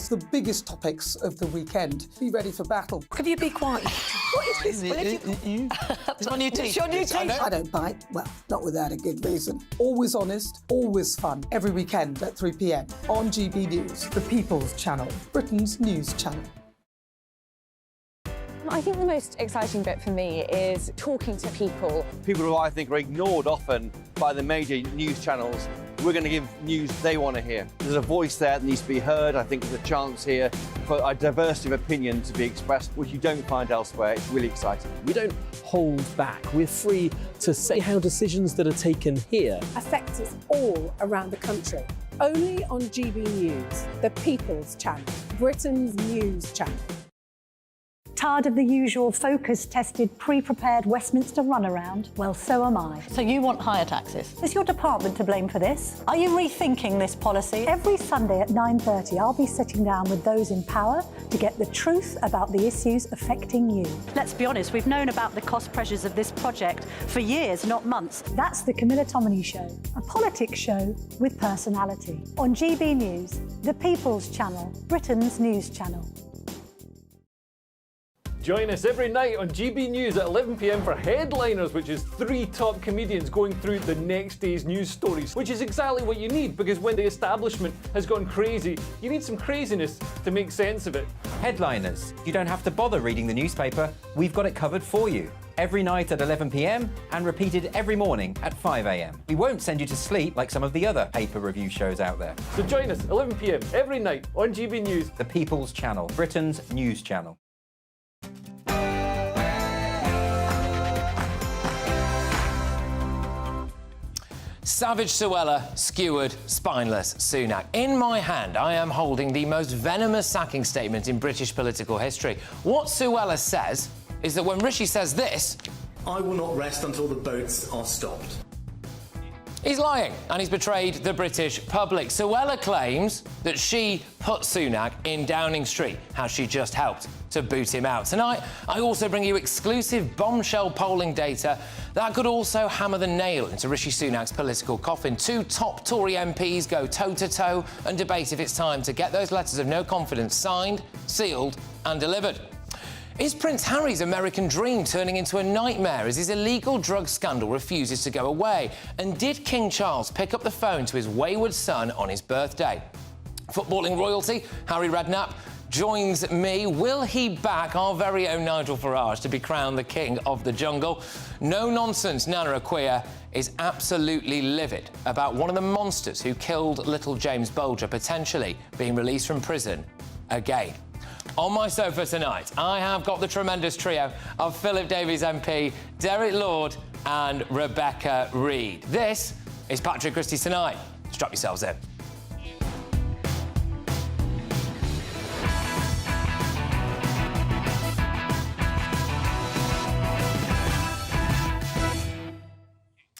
the biggest topics of the weekend. Be ready for battle. Could you be quiet? What is this? It's my new T-shirt. It's your new T-shirt. I don't bite. Well, not without a good reason. Always honest, always fun. Every weekend at 3 p.m. on GB News, the People's Channel, Britain's news channel. I think the most exciting bit for me is talking to people. People who I think are ignored often by the major news channels. We're going to give news they want to hear. There's a voice there that needs to be heard. I think there's a chance here for a diversity of opinion to be expressed, which you don't find elsewhere. It's really exciting. We don't hold back. We're free to say how decisions that are taken here affect us all around the country. Only on GB News, the People's Channel, Britain's news channel. Tired of the usual focus-tested, pre-prepared Westminster runaround? Well, so am I. So you want higher taxes? Is your department to blame for this? Are you rethinking this policy? Every Sunday at 9:30, I'll be sitting down with those in power to get the truth about the issues affecting you. Let's be honest, we've known about the cost pressures of this project for years, not months. That's the Camilla Tominey Show, a politics show with personality. On GB News, the People's Channel, Britain's news channel. Join us every night on GB News at 11 p.m. for Headliners, which is 3 top comedians going through the next day's news stories, which is exactly what you need, because when the establishment has gone crazy, you need some craziness to make sense of it. Headliners. You don't have to bother reading the newspaper. We've got it covered for you. Every night at 11 p.m. and repeated every morning at 5 a.m. We won't send you to sleep like some of the other paper review shows out there. So join us 11 p.m. every night on GB News. The People's Channel, Britain's news channel. Savage Suella, skewered, spineless Sunak. In my hand, I am holding the most venomous sacking statement in British political history. What Suella says is that when Rishi says this... I will not rest until the boats are stopped. He's lying, and he's betrayed the British public. Suella claims that she put Sunak in Downing Street, how she just helped to boot him out. Tonight, I also bring you exclusive bombshell polling data that could also hammer the nail into Rishi Sunak's political coffin. 2 top Tory MPs go toe-to-toe and debate if it's time to get those letters of no confidence signed, sealed and delivered. Is Prince Harry's American dream turning into a nightmare as his illegal drug scandal refuses to go away? And did King Charles pick up the phone to his wayward son on his birthday? Footballing royalty, Harry Redknapp, joins me. Will he back our very own Nigel Farage to be crowned the king of the jungle? No-nonsense Nana Akua is absolutely livid about one of the monsters who killed little James Bulger potentially being released from prison again. On my sofa tonight, I have got the tremendous trio of Philip Davies MP, Derek Lord and Rebecca Reid. This is Patrick Christys Tonight. Strap yourselves in.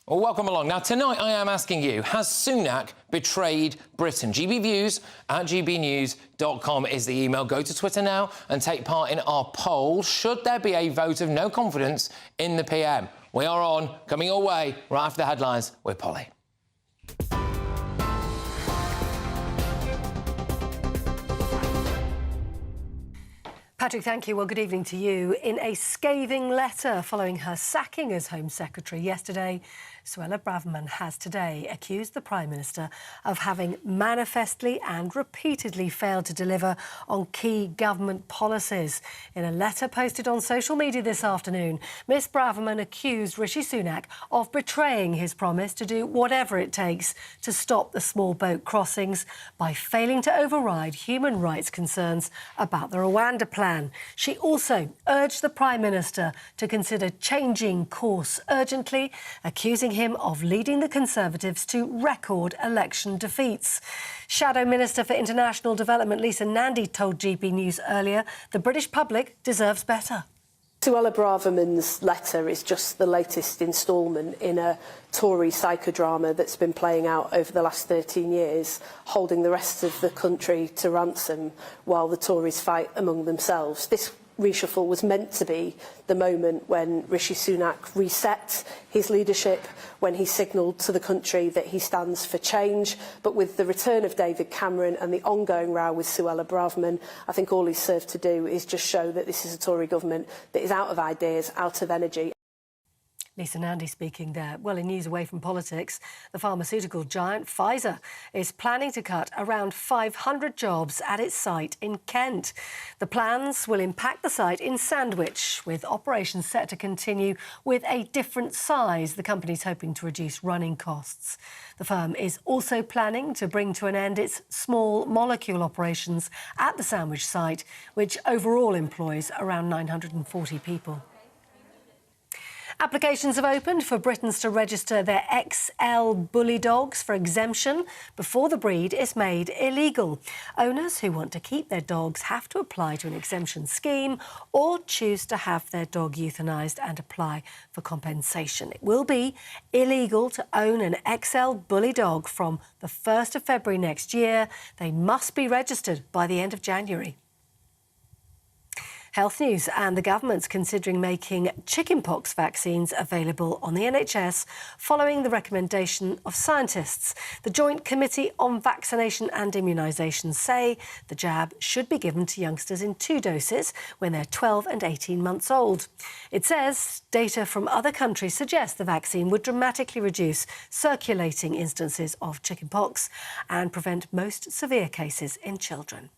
Well, welcome along. Now, tonight I am asking you, has Sunak betrayed Britain? GBViews at gbnews.com is the email. Go to Twitter now and take part in our poll. Should there be a vote of no confidence in the PM? We are on, coming your way, right after the headlines with Polly. Patrick, thank you. Well, good evening to you. In a scathing letter following her sacking as Home Secretary yesterday, Suella Braverman has today accused the Prime Minister of having manifestly and repeatedly failed to deliver on key government policies. In a letter posted on social media this afternoon, Miss Braverman accused Rishi Sunak of betraying his promise to do whatever it takes to stop the small boat crossings by failing to override human rights concerns about the Rwanda plan. She also urged the Prime Minister to consider changing course urgently, accusing him of leading the Conservatives to record election defeats. Shadow Minister for International Development Lisa Nandy told GB News earlier the British public deserves better. Suella Braverman's letter is just the latest instalment in a Tory psychodrama that's been playing out over the last 13 years, holding the rest of the country to ransom while the Tories fight among themselves. This reshuffle was meant to be the moment when Rishi Sunak reset his leadership, when he signalled to the country that he stands for change. But with the return of David Cameron and the ongoing row with Suella Braverman, I think all he's served to do is just show that this is a Tory government that is out of ideas, out of energy. Lisa Nandy speaking there. Well, in news away from politics, the pharmaceutical giant Pfizer is planning to cut around 500 jobs at its site in Kent. The plans will impact the site in Sandwich, with operations set to continue with a different size. The company's hoping to reduce running costs. The firm is also planning to bring to an end its small molecule operations at the Sandwich site, which overall employs around 940 people. Applications have opened for Britons to register their XL bully dogs for exemption before the breed is made illegal. Owners who want to keep their dogs have to apply to an exemption scheme or choose to have their dog euthanised and apply for compensation. It will be illegal to own an XL bully dog from the 1st of February next year. They must be registered by the end of January. Health news, and the government's considering making chickenpox vaccines available on the NHS following the recommendation of scientists. The Joint Committee on Vaccination and Immunisation say the jab should be given to youngsters in 2 doses when they're 12 and 18 months old. It says data from other countries suggests the vaccine would dramatically reduce circulating instances of chickenpox and prevent most severe cases in children.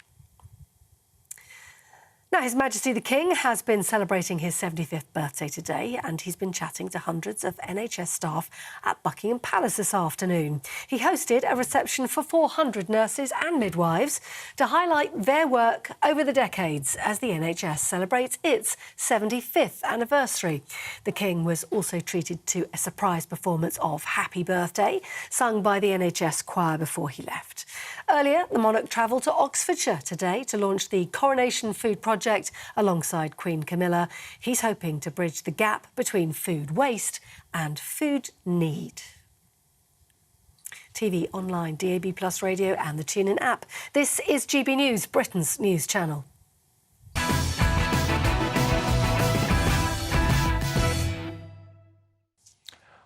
Now, His Majesty the King has been celebrating his 75th birthday today, and he's been chatting to hundreds of NHS staff at Buckingham Palace this afternoon. He hosted a reception for 400 nurses and midwives to highlight their work over the decades as the NHS celebrates its 75th anniversary. The King was also treated to a surprise performance of Happy Birthday, sung by the NHS choir before he left. Earlier, the monarch travelled to Oxfordshire today to launch the Coronation Food Project alongside Queen Camilla. He's hoping to bridge the gap between food waste and food need. TV, online, DAB+ radio and the TuneIn app. This is GB News, Britain's news channel.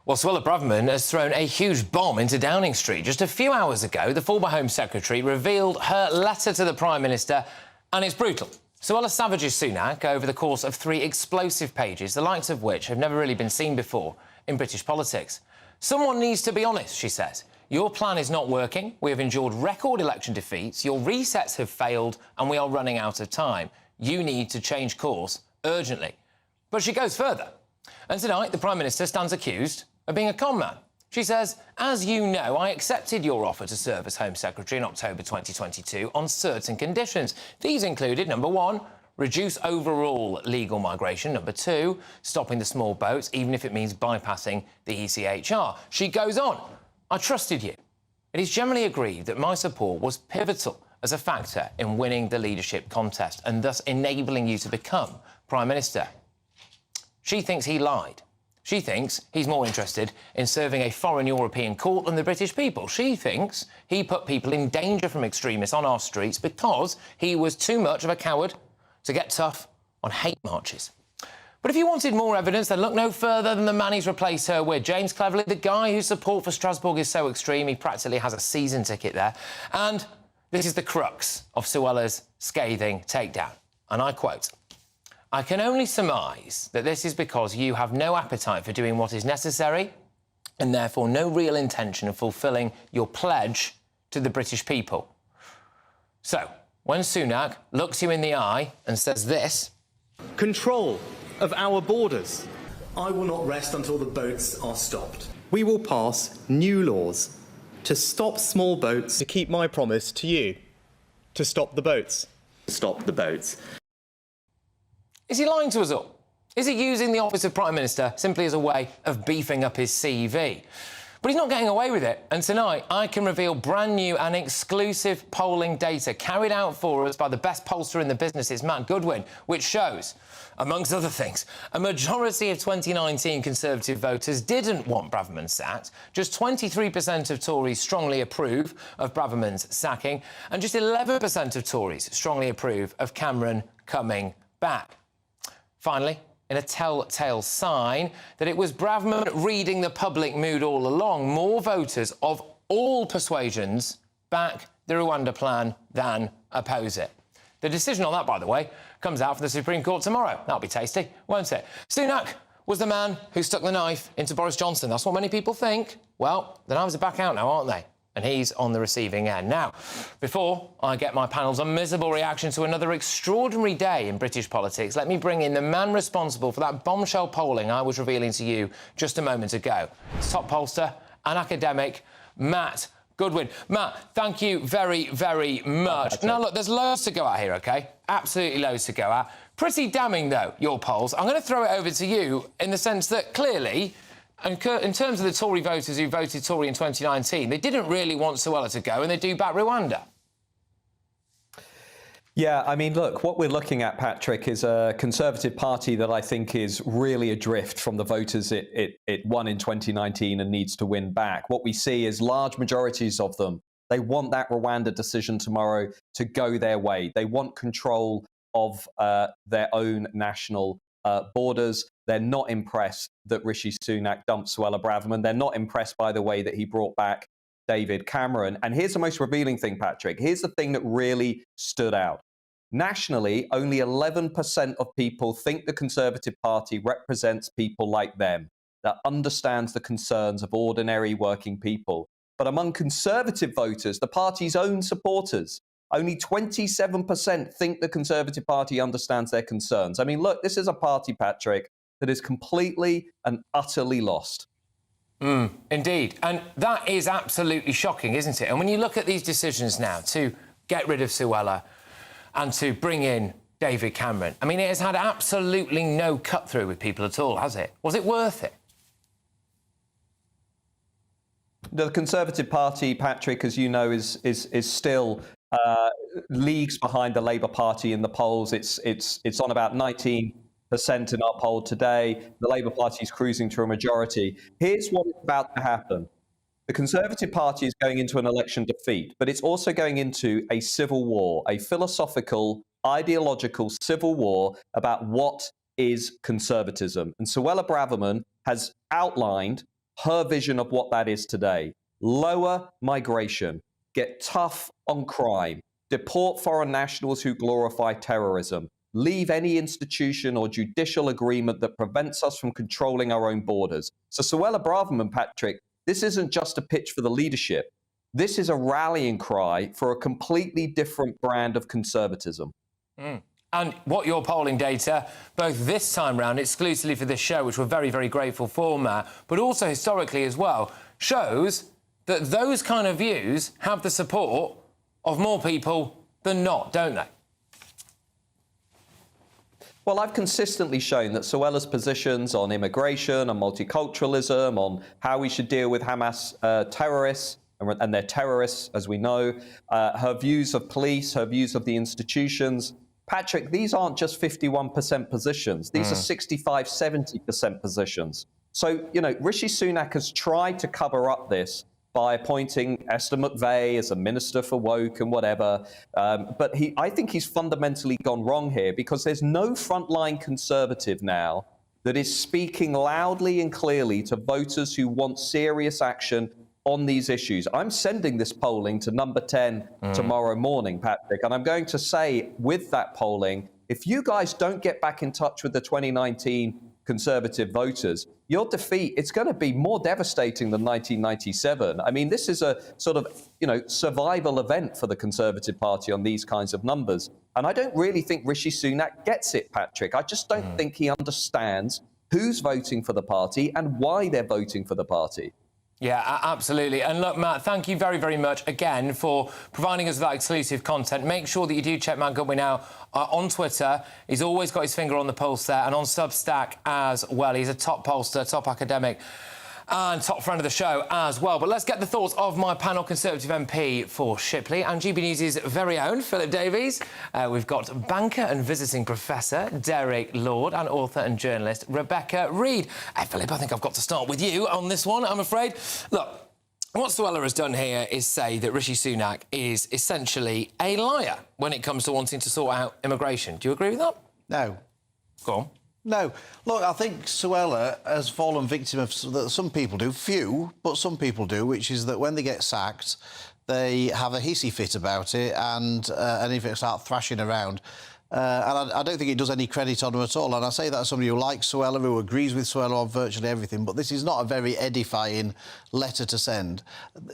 Well, Suella Braverman has thrown a huge bomb into Downing Street. Just a few hours ago, the former Home Secretary revealed her letter to the Prime Minister, and it's brutal. Suella savages Sunak over the course of 3 explosive pages, the likes of which have never really been seen before in British politics. Someone needs to be honest, she says. Your plan is not working. We have endured record election defeats. Your resets have failed, and we are running out of time. You need to change course urgently. But she goes further. And tonight, the Prime Minister stands accused of being a con man. She says, as you know, I accepted your offer to serve as Home Secretary in October 2022 on certain conditions. These included, number 1, reduce overall legal migration. Number 2, stopping the small boats, even if it means bypassing the ECHR. She goes on, I trusted you. It is generally agreed that my support was pivotal as a factor in winning the leadership contest and thus enabling you to become Prime Minister. She thinks he lied. She thinks he's more interested in serving a foreign European court than the British people. She thinks he put people in danger from extremists on our streets because he was too much of a coward to get tough on hate marches. But if you wanted more evidence, then look no further than the man he's replaced her with. James Cleverly, the guy whose support for Strasbourg is so extreme, he practically has a season ticket there. And this is the crux of Suella's scathing takedown. And I quote, I can only surmise that this is because you have no appetite for doing what is necessary and therefore no real intention of fulfilling your pledge to the British people. So, when Sunak looks you in the eye and says this... Control of our borders. I will not rest until the boats are stopped. We will pass new laws to stop small boats. To keep my promise to you. To stop the boats. Stop the boats. Is he lying to us all? Is he using the office of Prime Minister simply as a way of beefing up his CV? But he's not getting away with it, and tonight I can reveal brand new and exclusive polling data carried out for us by the best pollster in the business, it's Matt Goodwin, which shows, amongst other things, a majority of 2019 Conservative voters didn't want Braverman sacked, just 23% of Tories strongly approve of Braverman's sacking, and just 11% of Tories strongly approve of Cameron coming back. finally, in a telltale sign that it was Braverman reading the public mood all along, more voters of all persuasions back the Rwanda plan than oppose it. The decision on that, by the way, comes out from the Supreme Court tomorrow. That'll be tasty, won't it? Sunak was the man who stuck the knife into Boris Johnson. That's what many people think. Well, the knives are back out now, aren't they? And he's on the receiving end. Now, before I get my panel's unmissable reaction to another extraordinary day in British politics, let me bring in the man responsible for that bombshell polling I was revealing to you just a moment ago. It's top pollster and academic Matt Goodwin. Matt, thank you very, very much. Now, look, there's loads to go at here, OK? Absolutely loads to go at. Pretty damning, though, your polls. I'm going to throw it over to you in the sense that, clearly, in terms of the Tory voters who voted Tory in 2019, they didn't really want Suella to go, and they do back Rwanda. Yeah, I mean, look, what we're looking at, Patrick, is a Conservative Party that I think is really adrift from the voters it won in 2019 and needs to win back. What we see is large majorities of them, they want that Rwanda decision tomorrow to go their way. They want control of their own national borders. They're not impressed that Rishi Sunak dumped Suella Braverman. They're not impressed by the way that he brought back David Cameron. And here's the most revealing thing, Patrick. Here's the thing that really stood out. Nationally, only 11% of people think the Conservative Party represents people like them, that understands the concerns of ordinary working people. But among Conservative voters, the party's own supporters, only 27% think the Conservative Party understands their concerns. I mean, look, this is a party, Patrick, that is completely and utterly lost. Indeed. And that is absolutely shocking, isn't it? And when you look at these decisions now to get rid of Suella and to bring in David Cameron, I mean, it has had absolutely no cut-through with people at all, has it? Was it worth it? The Conservative Party, Patrick, as you know, is still leagues behind the Labour Party in the polls. It's on about 19% in our poll today. The Labour Party is cruising to a majority. Here's what is about to happen. The Conservative Party is going into an election defeat, but it's also going into a civil war, a philosophical, ideological civil war about what is conservatism. And Suella Braverman has outlined her vision of what that is today. Lower migration, get tough on crime, deport foreign nationals who glorify terrorism, leave any institution or judicial agreement that prevents us from controlling our own borders. So Suella Braverman, Patrick, this isn't just a pitch for the leadership. This is a rallying cry for a completely different brand of conservatism. And what your polling data, both this time round, exclusively for this show, which we're very, very grateful for, Matt, but also historically as well, shows that those kind of views have the support of more people than not, don't they? Well, I've consistently shown that Suella's positions on immigration, on multiculturalism, on how we should deal with Hamas terrorists, and they're terrorists, as we know, her views of police, her views of the institutions. Patrick, these aren't just 51% positions. These are 65, 70% positions. So, you know, Rishi Sunak has tried to cover up this by appointing Esther McVey as a minister for woke and whatever. But I think he's fundamentally gone wrong here, because there's no frontline Conservative now that is speaking loudly and clearly to voters who want serious action on these issues. I'm sending this polling to number 10 tomorrow morning, Patrick, and I'm going to say with that polling, if you guys don't get back in touch with the 2019 Conservative voters, your defeat, it's going to be more devastating than 1997. I mean, this is a sort of, you know, survival event for the Conservative Party on these kinds of numbers. And I don't really think Rishi Sunak gets it, Patrick. I just don't think he understands who's voting for the party and why they're voting for the party. Yeah, absolutely. And look, Matt, thank you very, very much again for providing us with that exclusive content. Make sure that you do check Matt Goodwin out on Twitter. He's always got his finger on the pulse there, and on Substack as well. He's a top pollster, top academic, and top friend of the show as well. But let's get the thoughts of my panel Conservative MP for Shipley and GB News' very own Philip Davies. We've got banker and visiting professor Derek Lord and author and journalist Rebecca Reid. Hey, Philip, I think I've got to start with you on this one, I'm afraid. Look, what Suella has done here is say that Rishi Sunak is essentially a liar when it comes to wanting to sort out immigration. Do you agree with that? No. Go on. No. Look, I think Suella has fallen victim of that some people do, few, but some people do, which is that when they get sacked, they have a hissy fit about it and if it start thrashing around. And I don't think it does any credit on her at all. And I say that as somebody who likes Suella, who agrees with Suella on virtually everything, but this is not a very edifying letter to send.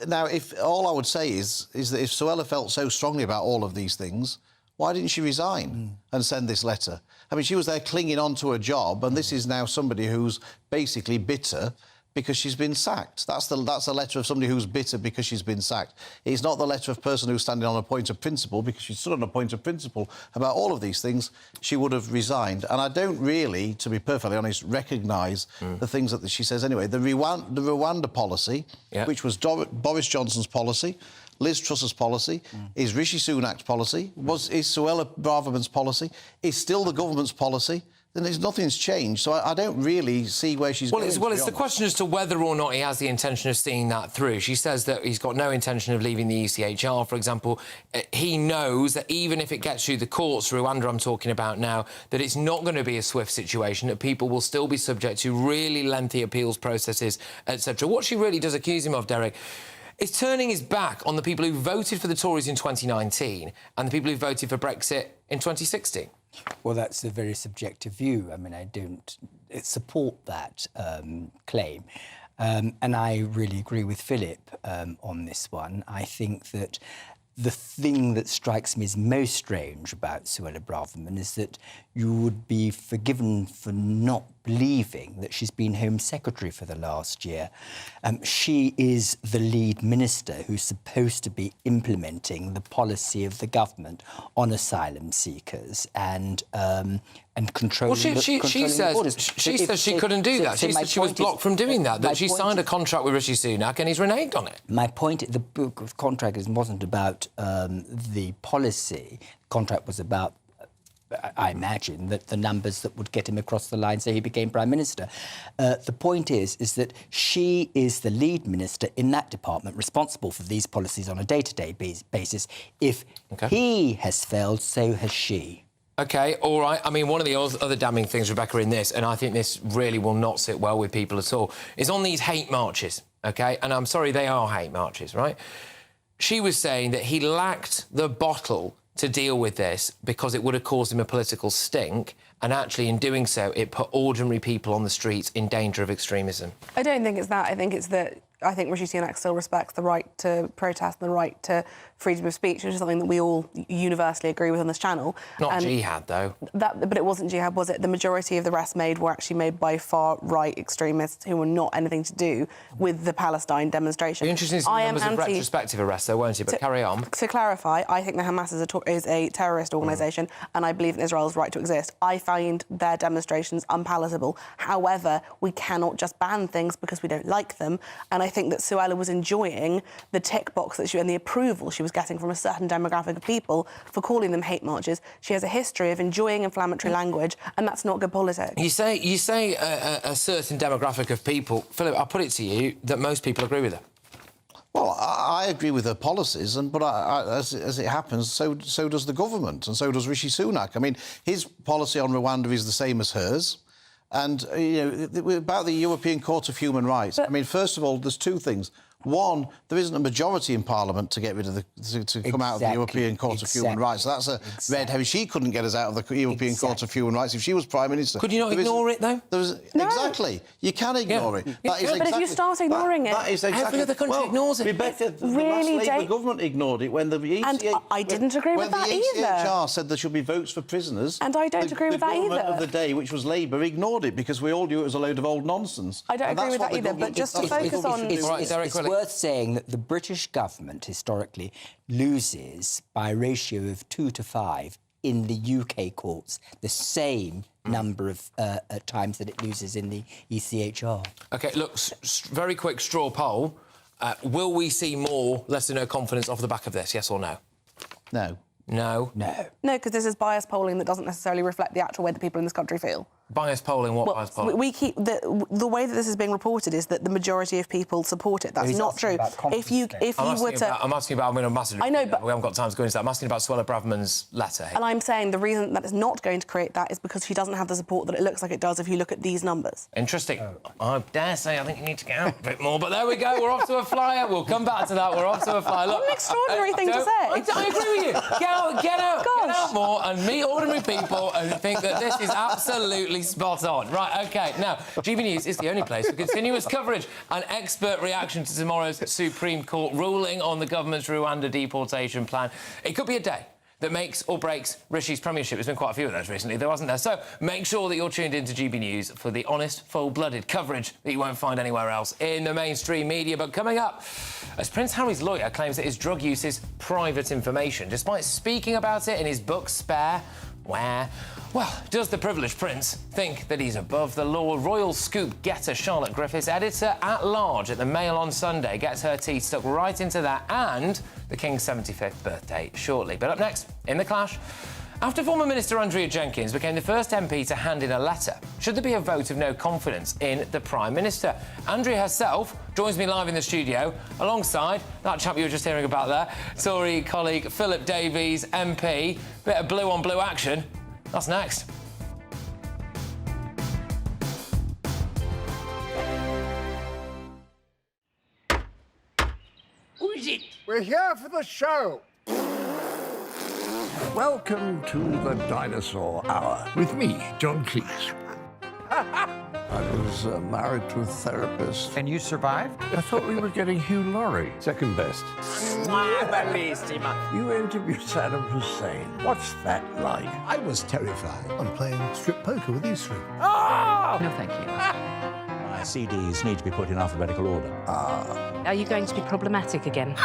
Now, if all I would say is that if Suella felt so strongly about all of these things, why didn't she resign and send this letter? I mean, she was there clinging on to her job, and this is now somebody who's basically bitter because she's been sacked. That's the letter of somebody who's bitter because she's been sacked. It's not the letter of a person who's standing on a point of principle, because she stood on a point of principle about all of these things. She would have resigned. And I don't really, to be perfectly honest, recognise the things that she says anyway. The Rwanda policy, which was Boris Johnson's policy, Liz Truss's policy, is Rishi Sunak's policy, is Suella Braverman's policy, is still the government's policy. Then nothing's changed, so I don't really see where she's going. Well, it's the question as to whether or not he has the intention of seeing that through. She says that he's got no intention of leaving the ECHR, for example. He knows that even if it gets through the courts, Rwanda I'm talking about now, that it's not going to be a swift situation, that people will still be subject to really lengthy appeals processes, etc. What she really does accuse him of, Derek, is turning his back on the people who voted for the Tories in 2019 and the people who voted for Brexit in 2016. Well, that's a very subjective view. I mean, I don't support that claim. And I really agree with Philip on this one. I think that the thing that strikes me as most strange about Suella Braverman is that you would be forgiven for not believing that she's been Home Secretary for the last year. She is the lead minister who's supposed to be implementing the policy of the government on asylum seekers and controlling. Well, she says she couldn't do that. She said she was blocked from doing that. That she signed a contract with Rishi Sunak and he's reneged on it. My point, the book of contract wasn't about the policy. The contract was about, I imagine, that the numbers that would get him across the line so he became Prime Minister. The point is that she is the lead minister in that department responsible for these policies on a day-to-day basis. If he has failed, so has she. OK, all right. I mean, one of the other damning things, Rebecca, in this, and I think this really will not sit well with people at all, is on these hate marches, OK? And I'm sorry, they are hate marches, right? She was saying that he lacked the bottle to deal with this because it would have caused him a political stink, and actually, in doing so, it put ordinary people on the streets in danger of extremism. I don't think it's that. I think it's that I think Rishi Sunak still respects the right to protest and the right to freedom of speech, which is something that we all universally agree with on this channel. Not jihad, though. But it wasn't jihad, was it? The majority of the arrests made were actually made by far-right extremists who were not anything to do with the Palestine demonstration. Be interesting to see the numbers of retrospective arrests, though, won't you? But carry on. To clarify, I think the Hamas is a terrorist organisation, and I believe in Israel's right to exist. I find their demonstrations unpalatable. However, we cannot just ban things because we don't like them, and I think that Suella was enjoying the tick box that and the approval she was getting from a certain demographic of people for calling them hate marches. She has a history of enjoying inflammatory language, and that's not good politics. You say a certain demographic of people, Philip. I'll put it to you that most people agree with her. Well, I agree with her policies, but as it happens, so does the government, and so does Rishi Sunak. I mean, his policy on Rwanda is the same as hers. And, you know, about the European Court of Human Rights, I mean, first of all, there's two things. One, there isn't a majority in Parliament to get rid of to come out of the European Court of Human Rights. So that's a red herring. She couldn't get us out of the European Court of Human Rights if she was Prime Minister. Could you not ignore it, though? No. Exactly. You can ignore it. But if you start ignoring it... That is exactly... Every other country ignores it. Rebecca, the last Labour government ignored it when the And I didn't agree with that either. When the ECHR said there should be votes for prisoners... And I don't agree with that either. The government of the day, which was Labour, ignored it because we all knew it was a load of old nonsense. I don't agree with that either, but just to focus on... It's worth saying that the British government historically loses by a ratio of 2 to 5 in the UK courts, the same number of times that it loses in the ECHR. OK, look, very quick straw poll. Will we see more less than no confidence off the back of this, yes or no? No. No? No. No, because this is biased polling that doesn't necessarily reflect the actual way that people in this country feel. Bias polling, what bias polling? We keep the way that this is being reported is that the majority of people support it. That's not true. If you were to, I'm asking about. I mean, I know, but we haven't got time to go into that. I'm asking about Suella Braverman's letter. And I'm saying the reason that it's not going to create that is because she doesn't have the support that it looks like it does if you look at these numbers. Interesting. I dare say I think you need to get out a bit more, but there we go. We're off to a flyer. We'll come back to that. We're off to a flyer. Look, what an extraordinary thing to say. I agree with you. Get out more and meet ordinary people and think that this is absolutely spot on. Right, OK. Now, GB News is the only place for continuous coverage and expert reaction to tomorrow's Supreme Court ruling on the government's Rwanda deportation plan. It could be a day that makes or breaks Rishi's premiership. There's been quite a few of those recently, there wasn't there? So make sure that you're tuned into GB News for the honest, full-blooded coverage that you won't find anywhere else in the mainstream media. But coming up, as Prince Harry's lawyer claims that his drug use is private information, despite speaking about it in his book Spare, where... Well, does the privileged prince think that he's above the law? Royal scoop getter Charlotte Griffiths, editor-at-large at the Mail on Sunday, gets her teeth stuck right into that and the King's 75th birthday shortly. But up next, in the clash, after former Minister Andrea Jenkins became the first MP to hand in a letter, should there be a vote of no confidence in the Prime Minister? Andrea herself joins me live in the studio, alongside that chap you were just hearing about there, Tory colleague Philip Davies, MP. Bit of blue-on-blue action. That's next. Who is it? We're here for the show. Welcome to the Dinosaur Hour with me, John Cleese. I was married to a therapist. And you survived? I thought we were getting Hugh Laurie. Second best. You interviewed Saddam Hussein. What's that like? I was terrified. I'm playing strip poker with these three. Ah! No, thank you. My CDs need to be put in alphabetical order. Are you going to be problematic again?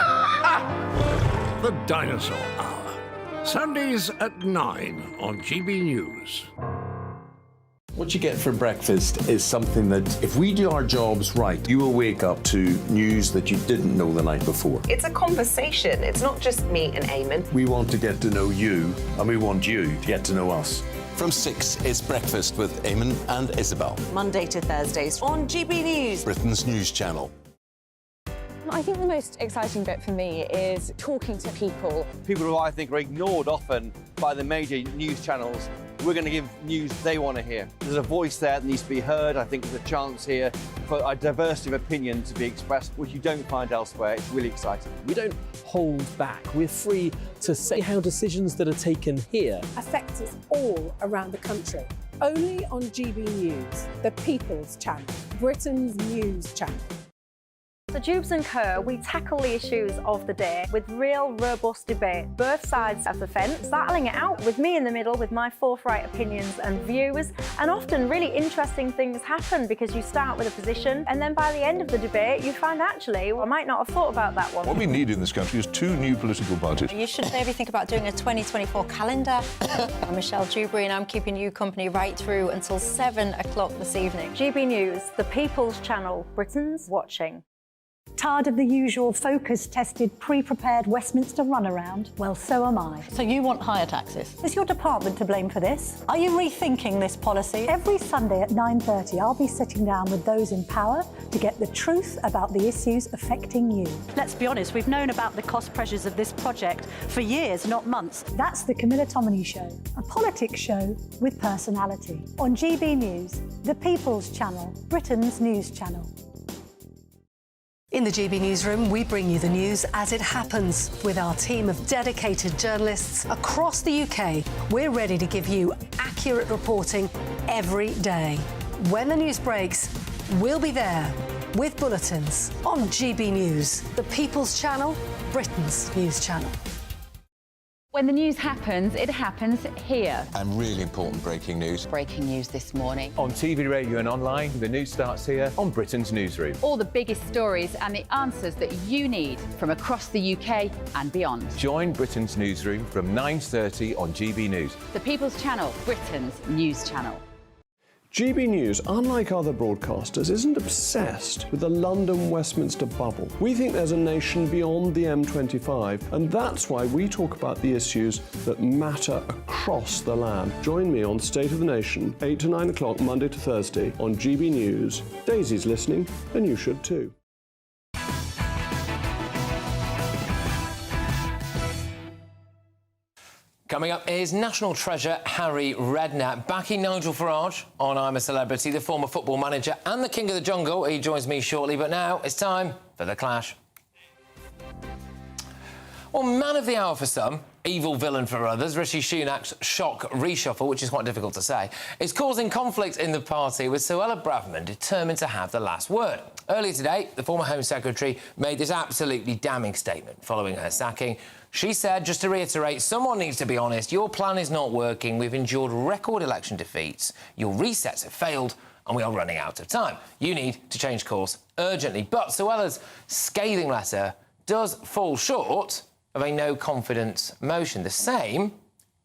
The Dinosaur Hour. Sundays at 9 on GB News. What you get for breakfast is something that, if we do our jobs right, you will wake up to news that you didn't know the night before. It's a conversation. It's not just me and Eamon. We want to get to know you, and we want you to get to know us. From 6, it's Breakfast with Eamon and Isabel. Monday to Thursdays on GB News, Britain's news channel. I think the most exciting bit for me is talking to people. People who I think are ignored often by the major news channels. We're going to give news they want to hear. There's a voice there that needs to be heard. I think there's a chance here for a diversity of opinion to be expressed, which you don't find elsewhere. It's really exciting. We don't hold back. We're free to say how decisions that are taken here affect us all around the country. Only on GB News, the People's Channel, Britain's news channel. So Jubes and Kerr, we tackle the issues of the day with real, robust debate, both sides of the fence, battling it out with me in the middle with my forthright opinions and views. And often really interesting things happen because you start with a position and then by the end of the debate you find actually, well, I might not have thought about that one. What we need in this country is 2 new political parties. You should maybe think about doing a 2024 calendar. I'm Michelle Dewberry and I'm keeping you company right through until 7 o'clock this evening. GB News, the People's Channel, Britain's watching. Tired of the usual focus-tested, pre-prepared Westminster runaround? Well, so am I. So you want higher taxes? Is your department to blame for this? Are you rethinking this policy? Every Sunday at 9:30, I'll be sitting down with those in power to get the truth about the issues affecting you. Let's be honest, we've known about the cost pressures of this project for years, not months. That's the Camilla Tominey Show, a politics show with personality. On GB News, the People's Channel, Britain's news channel. In the GB Newsroom, we bring you the news as it happens. With our team of dedicated journalists across the UK, we're ready to give you accurate reporting every day. When the news breaks, we'll be there with bulletins on GB News, the People's Channel, Britain's news channel. When the news happens, it happens here. And really important breaking news. Breaking news this morning. On TV, radio and online, the news starts here on Britain's Newsroom. All the biggest stories and the answers that you need from across the UK and beyond. Join Britain's Newsroom from 9:30 on GB News. The People's Channel, Britain's news channel. GB News, unlike other broadcasters, isn't obsessed with the London-Westminster bubble. We think there's a nation beyond the M25, and that's why we talk about the issues that matter across the land. Join me on State of the Nation, 8 to 9 o'clock, Monday to Thursday, on GB News. Daisy's listening, and you should too. Coming up is National Treasure Harry Redknapp backing Nigel Farage on I'm a Celebrity, the former football manager and the King of the Jungle. He joins me shortly, but now it's time for The Clash. Well, man of the hour for some, evil villain for others, Rishi Sunak's shock reshuffle, which is quite difficult to say, is causing conflict in the party, with Suella Braverman determined to have the last word. Earlier today, the former Home Secretary made this absolutely damning statement following her sacking. She said, just to reiterate, someone needs to be honest, your plan is not working, we've endured record election defeats, your resets have failed, and we are running out of time. You need to change course urgently. But Suella's scathing letter does fall short of a no-confidence motion. The same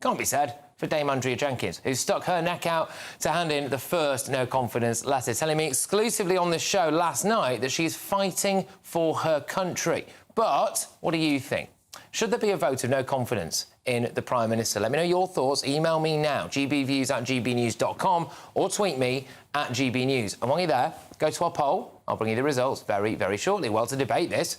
can't be said for Dame Andrea Jenkins, who stuck her neck out to hand in the first no-confidence letter, telling me exclusively on this show last night that she's fighting for her country. But what do you think? Should there be a vote of no confidence in the Prime Minister? Let me know your thoughts. Email me now, gbviews@gbnews.com, or tweet me at gbnews. And while you're there, go to our poll. I'll bring you the results very, very shortly. Well, to debate this,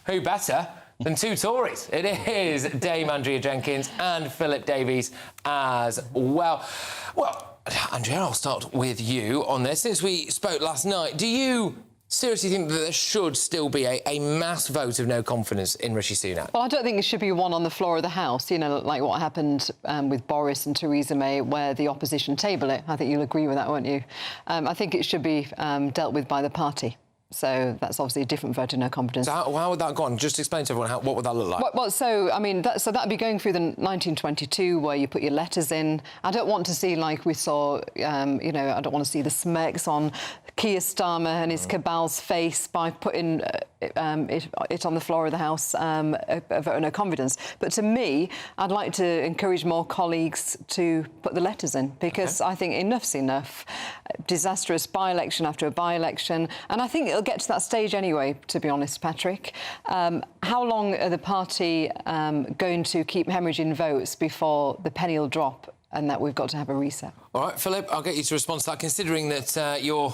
who better than two Tories? It is Dame Andrea Jenkins and Philip Davies as well. Well, Andrea, I'll start with you on this. Since we spoke last night, do you seriously think that there should still be a mass vote of no confidence in Rishi Sunak? Well, I don't think it should be one on the floor of the House, you know, like what happened with Boris and Theresa May, where the opposition table it. I think you'll agree with that, won't you? I think it should be dealt with by the party. So that's obviously a different vote of no confidence. So how would that go on? Just explain to everyone, what would that look like? Well, so, I mean, that'd be going through the 1922, where you put your letters in. I don't want to see, like we saw, you know, I don't want to see the smirks on Keir Starmer and his cabal's face by putting it on the floor of the House, a vote of no confidence. But to me, I'd like to encourage more colleagues to put the letters in, because I think enough's enough. Disastrous by-election after a by-election. And I think it'll get to that stage anyway, to be honest, Patrick. How long are the party going to keep hemorrhaging votes before the penny will drop and that we've got to have a reset? All right, Philip, I'll get you to respond to that, considering that you're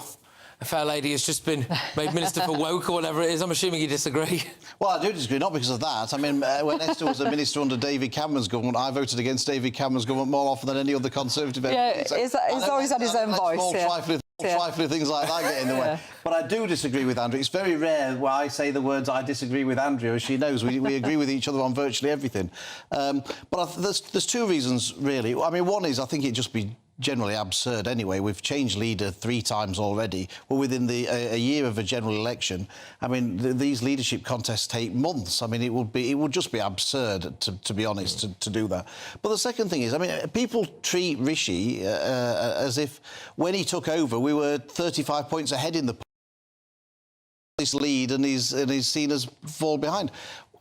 a fair lady has just been made Minister for Woke or whatever it is. I'm assuming you disagree. Well, I do disagree, not because of that. I mean, when Esther was a minister under David Cameron's government, I voted against David Cameron's government more often than any other Conservative MP. Yeah, he's always had his own voice. Trifling things like that get in the way. But I do disagree with Andrea. It's very rare where I say the words I disagree with Andrea, as she knows. We agree with each other on virtually everything. But there's two reasons, really. I mean, one is I think it'd just be generally absurd anyway. We've changed leader 3 times already. We're within a year of a general election. I mean, these leadership contests take months. I mean, it would just be absurd, to be honest, to do that. But the second thing is, I mean, people treat Rishi as if when he took over, we were 35 points ahead in the this lead, and he's seen us fall behind.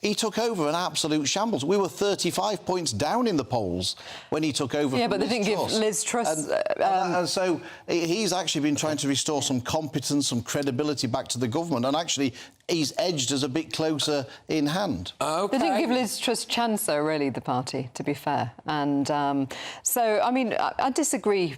He took over an absolute shambles. We were 35 points down in the polls when he took over. Yeah, but they didn't give Liz Truss. And so he's actually been trying to restore some competence, some credibility back to the government, and actually he's edged us a bit closer in hand. They didn't give Liz Truss chance, though, really, the party, to be fair. And so, I mean, I disagree.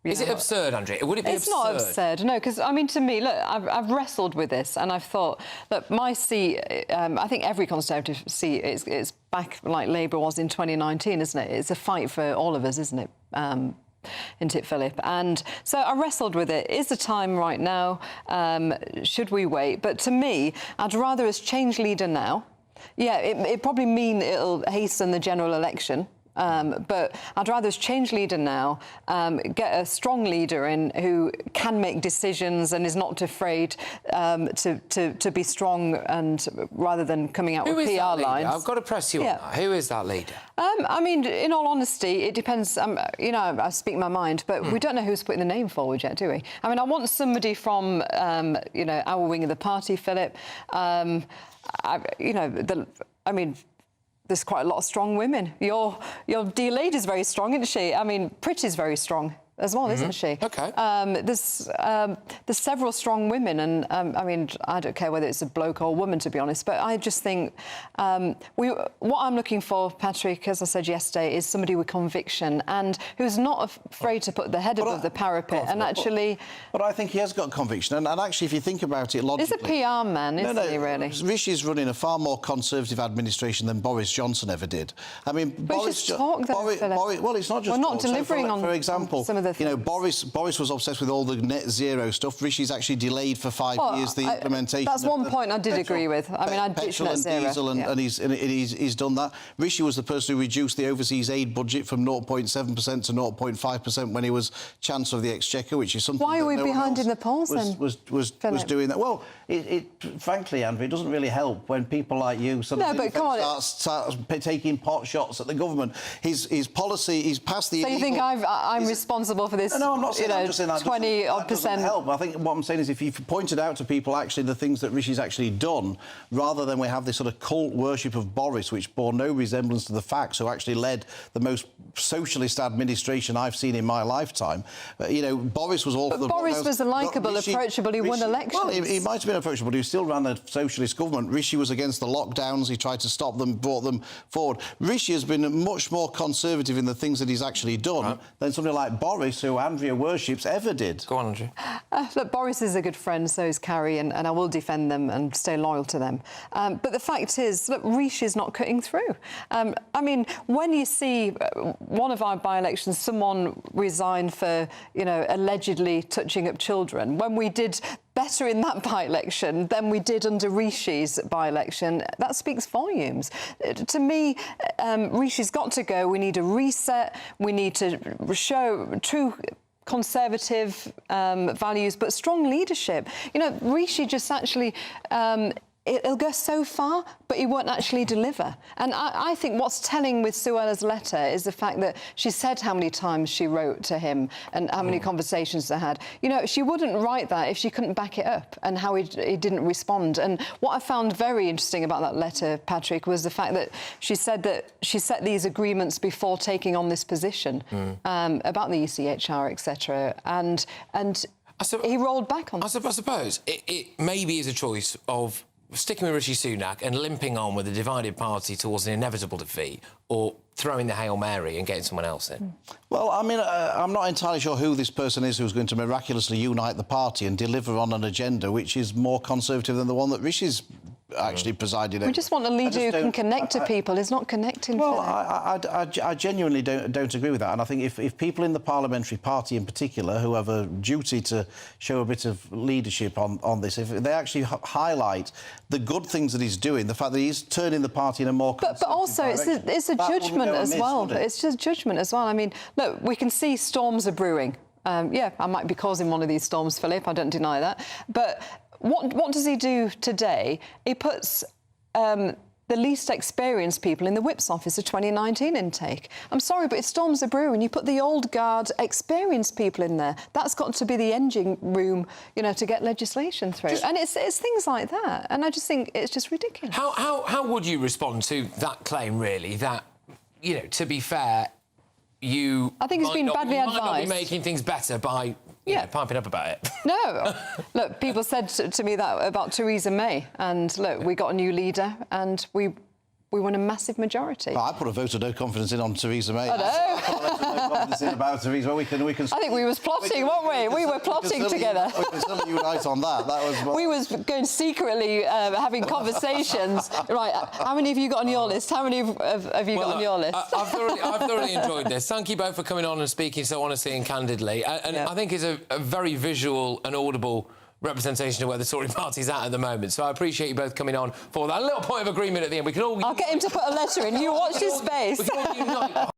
Is it absurd, Andrea? Would it be absurd? It's not absurd, no, because, I mean, to me, look, I've wrestled with this and I've thought, look, my seat, I think every Conservative seat is back like Labour was in 2019, isn't it? It's a fight for all of us, isn't it? Isn't it, Philip? And so I wrestled with it. Is the time right now? Should we wait? But to me, I'd rather us change leader now. Yeah, it probably mean it'll hasten the general election. But I'd rather change leader now, get a strong leader in who can make decisions and is not afraid to be strong, and rather than coming out with PR lines. I've got to press you on that. Who is that leader? I mean, in all honesty, it depends. You know, I speak my mind, but we don't know who's putting the name forward yet, do we? I mean, I want somebody from, you know, our wing of the party, Philip. You know, I mean, there's quite a lot of strong women. Your dear lady's very strong, isn't she? I mean, Pretty's very strong. as well, isn't she? OK. There's several strong women, and I mean, I don't care whether it's a bloke or a woman, to be honest, but I just think what I'm looking for, Patrick, as I said yesterday, is somebody with conviction and who's not afraid to put their head above the parapet and actually... But I think he has got conviction, and actually, if you think about it logically... He's a PR man, isn't he, really? Rishi's running a far more Conservative administration than Boris Johnson ever did. I mean, Boris... talk, though, well, it's not just We're not talk. delivering for example, some of the things. You know, Boris was obsessed with all the net zero stuff. Rishi's actually delayed for 5 years the implementation. That's one point I did agree with. I mean, I ditched net zero. Diesel and he's done that. Rishi was the person who reduced the overseas aid budget from 0.7% to 0.5% when he was Chancellor of the Exchequer, which is something. Why are we behind in the polls then? Was doing that. Well, frankly, Andrew, it doesn't really help when people like you start taking pot shots at the government. His policy, he's passed the. So you think I'm responsible for this? No, I'm not saying that. I'm just saying that 20-odd doesn't help. I think what I'm saying is if you've pointed out to people actually the things that Rishi's actually done, rather than we have this sort of cult worship of Boris, which bore no resemblance to the facts, who actually led the most socialist administration I've seen in my lifetime. You know, Boris was all for the... Boris was a likeable, approachable, he won elections. Well, he might have been approachable, but he still ran a socialist government. Rishi was against the lockdowns, he tried to stop them, brought them forward. Rishi has been much more conservative in the things that he's actually done than somebody like Boris, who Andrea worships, ever did. Go on, Andrea. Look, Boris is a good friend, so is Carrie, and I will defend them and stay loyal to them. But the fact is, look, Rishi's not cutting through. I mean, when you see one of our by-elections, someone resigned for, you know, allegedly touching up children, when we did better in that by-election than we did under Rishi's by-election, that speaks volumes. To me, Rishi's got to go. We need a reset. We need to show true Conservative values, but strong leadership. You know, Rishi just actually... It'll go so far, but he won't actually deliver. And I think what's telling with Suella's letter is the fact that she said how many times she wrote to him and how many conversations they had. You know, she wouldn't write that if she couldn't back it up and how he didn't respond. And what I found very interesting about that letter, Patrick, was the fact that she said that she set these agreements before taking on this position about the ECHR, etc. And he rolled back on that. I suppose it maybe is a choice of sticking with Rishi Sunak and limping on with a divided party towards an inevitable defeat, or throwing the Hail Mary and getting someone else in? Well, I mean, I'm not entirely sure who this person is who's going to miraculously unite the party and deliver on an agenda which is more conservative than the one that Rishi's actually presided over. We just want a leader who can connect to people. He's not connecting. Well, I genuinely don't agree with that. And I think if people in the parliamentary party in particular, who have a duty to show a bit of leadership on this, if they actually highlight the good things that he's doing, the fact that he's turning the party in a more conservative but also it's a judgment as well. It's just judgment as well. I mean, look, we can see storms are brewing. Yeah, I might be causing one of these storms, Philip, I don't deny that. But what does he do today? He puts the least experienced people in the Whip's office, a 2019 intake. I'm sorry, but if storms are brewing, you put the old guard, experienced people in there. That's got to be the engine room, you know, to get legislation through. And it's things like that. And I just think it's just ridiculous. How would you respond to that claim, really, that, you know, to be fair, I think it's been badly advised. Might not be making things better by... Yeah, piping up about it. No. Look, people said to me that about Theresa May, and look, we got a new leader and we won a massive majority. Well, I put a vote of no confidence in on Theresa May. I know. I put a vote of no confidence in about Theresa May. We can. I think we was plotting, weren't we? We were plotting together. We can certainly unite on that. That was. We was going secretly having conversations. Right. How many have you got on your list? How many have you got on your list? I've thoroughly enjoyed this. Thank you both for coming on and speaking so honestly and candidly. And I think it's a very visual and audible representation of where the Tory party's at the moment. So I appreciate you both coming on for that. A little point of agreement at the end. We can all... I'll get him to put a letter in. You watch his face. We can all unite.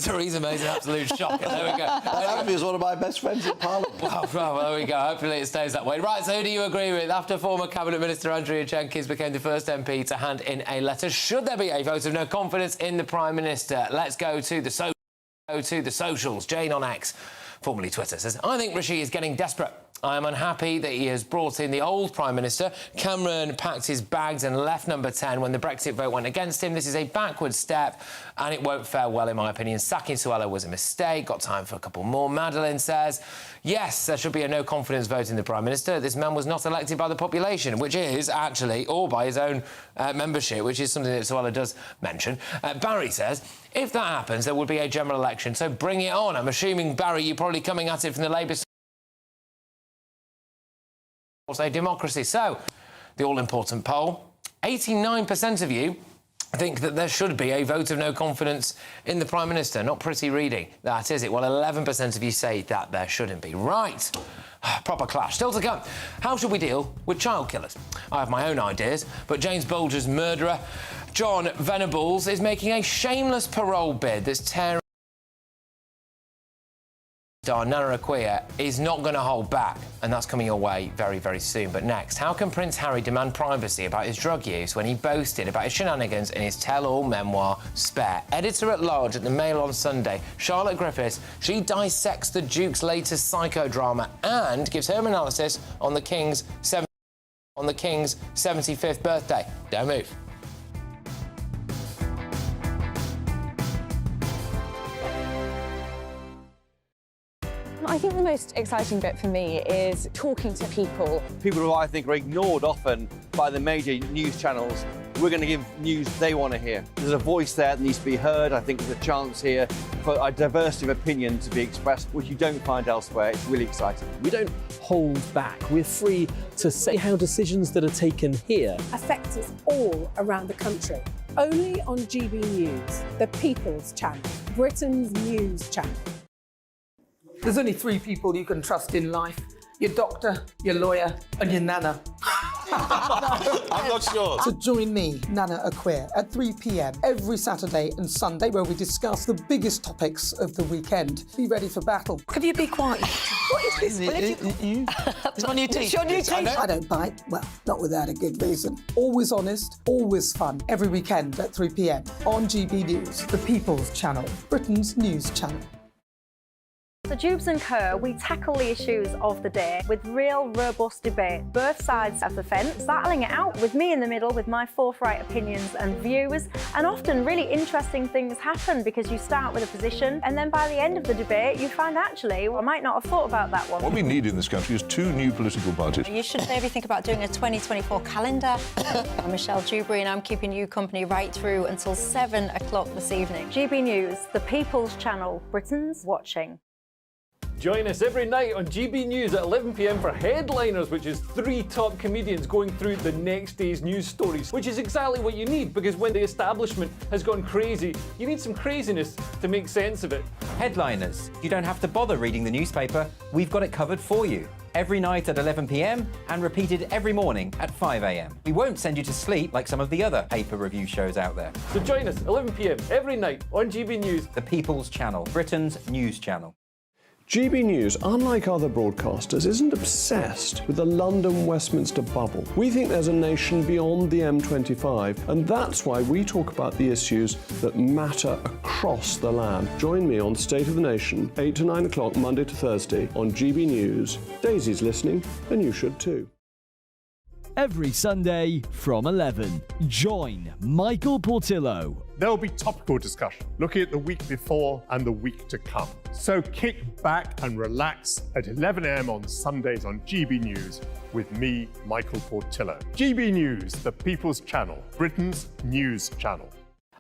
Theresa May's an absolute shocker. There we go. Andrew is one of my best friends in Parliament. Well, there we go. Hopefully it stays that way. Right, so who do you agree with? After former Cabinet Minister Andrea Jenkins became the first MP to hand in a letter, should there be a vote of no confidence in the Prime Minister? Let's go to the socials. Jane on X. formerly Twitter, says, I think Rishi is getting desperate. I am unhappy that he has brought in the old Prime Minister. Cameron packed his bags and left number 10 when the Brexit vote went against him. This is a backward step and it won't fare well, in my opinion. Sacking Suella was a mistake. Got time for a couple more. Madeline says, yes, there should be a no-confidence vote in the Prime Minister. This man was not elected by the population, which is actually, or by his own membership, which is something that Suella does mention. Barry says, if that happens, there will be a general election, so bring it on. I'm assuming, Barry, you're probably coming at it from the Labour side. A democracy. So, the all-important poll, 89% of you think that there should be a vote of no confidence in the Prime Minister. Not pretty reading, that is it. Well, 11% of you say that there shouldn't be. Right. Proper clash. Still to come. How should we deal with child killers? I have my own ideas, but James Bulger's murderer, John Venables, is making a shameless parole bid that's tearing Nana Akua is not going to hold back, and that's coming your way very, very soon. But next, how can Prince Harry demand privacy about his drug use when he boasted about his shenanigans in his tell-all memoir, Spare? Editor-at-large at the Mail on Sunday, Charlotte Griffiths, she dissects the Duke's latest psychodrama and gives her analysis on the King's 75th birthday. Don't move. I think the most exciting bit for me is talking to people. People who I think are ignored often by the major news channels. We're going to give news they want to hear. There's a voice there that needs to be heard. I think there's a chance here for a diversity of opinion to be expressed, which you don't find elsewhere. It's really exciting. We don't hold back. We're free to say how decisions that are taken here affect us all around the country. Only on GB News, the People's Channel, Britain's news channel. There's only 3 people you can trust in life. Your doctor, your lawyer, and your nana. I'm not sure. So join me, Nana Akua, at 3 p.m. every Saturday and Sunday, where we discuss the biggest topics of the weekend. Be ready for battle. Could you be quiet? What is this? It's my new teeth. It's your new teeth. I don't bite. Well, not without a good reason. Always honest, always fun. Every weekend at 3 p.m. on GB News, the People's Channel, Britain's news channel. So Jubes and Co, we tackle the issues of the day with real robust debate, both sides of the fence, battling it out with me in the middle with my forthright opinions and views. And often really interesting things happen because you start with a position and then by the end of the debate you find actually, well, I might not have thought about that one. What we need in this country is 2 new political parties. You should maybe think about doing a 2024 calendar. I'm Michelle Dewberry and I'm keeping you company right through until 7 o'clock this evening. GB News, the People's Channel, Britain's watching. Join us every night on GB News at 11 p.m. for Headliners, which is 3 top comedians going through the next day's news stories, which is exactly what you need, because when the establishment has gone crazy, you need some craziness to make sense of it. Headliners. You don't have to bother reading the newspaper. We've got it covered for you. Every night at 11 p.m. and repeated every morning at 5 a.m. We won't send you to sleep like some of the other paper review shows out there. So join us 11 p.m. every night on GB News. The People's Channel, Britain's news channel. GB News, unlike other broadcasters, isn't obsessed with the London-Westminster bubble. We think there's a nation beyond the M25, and that's why we talk about the issues that matter across the land. Join me on State of the Nation, 8 to 9 o'clock, Monday to Thursday, on GB News. Daisy's listening, and you should too. Every Sunday from 11, join Michael Portillo. There will be topical discussion, looking at the week before and the week to come. So kick back and relax at 11 a.m. on Sundays on GB News with me, Michael Portillo. GB News, the People's Channel, Britain's news channel.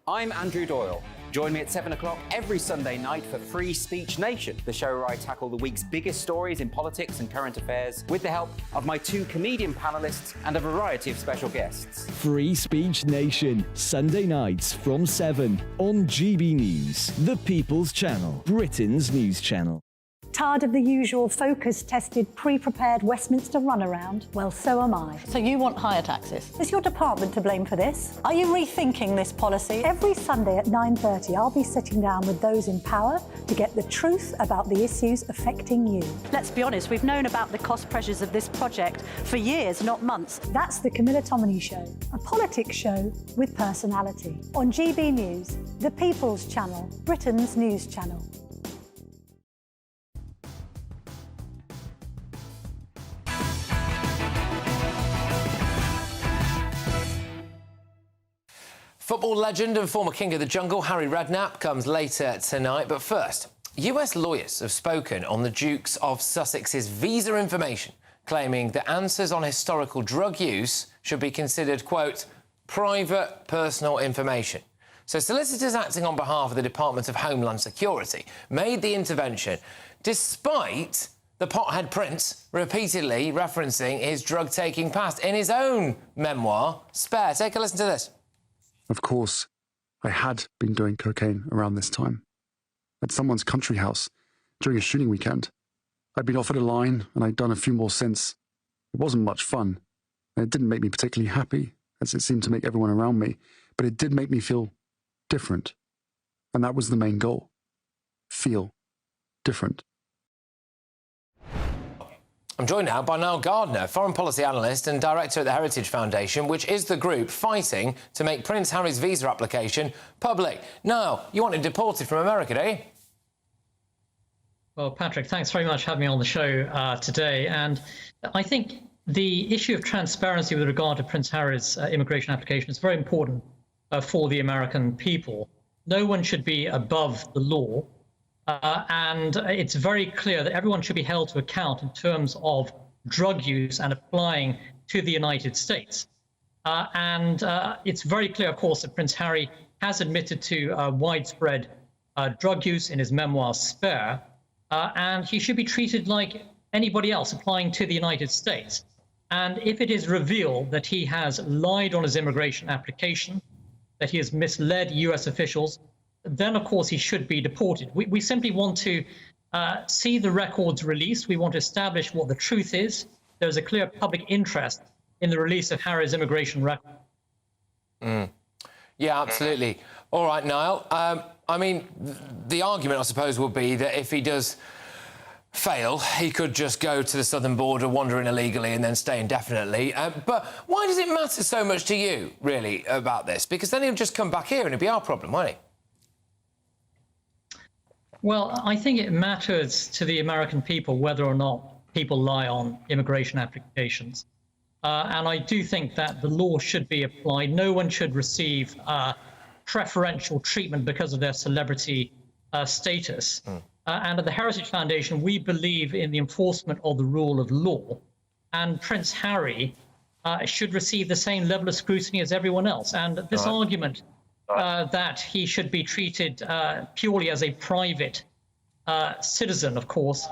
I'm Andrew Doyle. Join me at 7 o'clock every Sunday night for Free Speech Nation, the show where I tackle the week's biggest stories in politics and current affairs with the help of my 2 comedian panellists and a variety of special guests. Free Speech Nation, Sunday nights from 7 on GB News, the People's Channel, Britain's news channel. Tired of the usual focus-tested, pre-prepared Westminster runaround? Well, so am I. So you want higher taxes? Is your department to blame for this? Are you rethinking this policy? Every Sunday at 9:30, I'll be sitting down with those in power to get the truth about the issues affecting you. Let's be honest, we've known about the cost pressures of this project for years, not months. That's the Camilla Tominey Show, a politics show with personality. On GB News, the People's Channel, Britain's news channel. Football legend and former king of the jungle, Harry Redknapp, comes later tonight. But first, US lawyers have spoken on the Dukes of Sussex's visa information, claiming that answers on historical drug use should be considered, quote, private personal information. So solicitors acting on behalf of the Department of Homeland Security made the intervention despite the pothead prince repeatedly referencing his drug-taking past in his own memoir, Spare. Take a listen to this. Of course, I had been doing cocaine around this time. At someone's country house during a shooting weekend. I'd been offered a line, and I'd done a few more since. It wasn't much fun, and it didn't make me particularly happy, as it seemed to make everyone around me, but it did make me feel different. And that was the main goal. Feel different. I'm joined now by Niall Gardner, foreign policy analyst and director at the Heritage Foundation, which is the group fighting to make Prince Harry's visa application public. Niall, you want him deported from America, do you? Well, Patrick, thanks very much for having me on the show today. And I think the issue of transparency with regard to Prince Harry's immigration application is very important for the American people. No one should be above the law. And it's very clear that everyone should be held to account in terms of drug use and applying to the United States. It's very clear, of course, that Prince Harry has admitted to widespread drug use in his memoir, Spare, and he should be treated like anybody else applying to the United States. And if it is revealed that he has lied on his immigration application, that he has misled US officials, then, of course, he should be deported. We simply want to see the records released. We want to establish what the truth is. There's a clear public interest in the release of Harry's immigration record. Yeah, absolutely. All right, Niall. I mean, the argument, I suppose, would be that if he does fail, he could just go to the southern border, wandering illegally, and then stay indefinitely. But why does it matter so much to you, really, about this? Because then he'll just come back here and it'll be our problem, won't he? Well, I think it matters to the American people whether or not people lie on immigration applications. And I do think that the law should be applied. No one should receive preferential treatment because of their celebrity status. And at the Heritage Foundation, we believe in the enforcement of the rule of law. And Prince Harry should receive the same level of scrutiny as everyone else. And this argument that he should be treated purely as a private citizen, of course,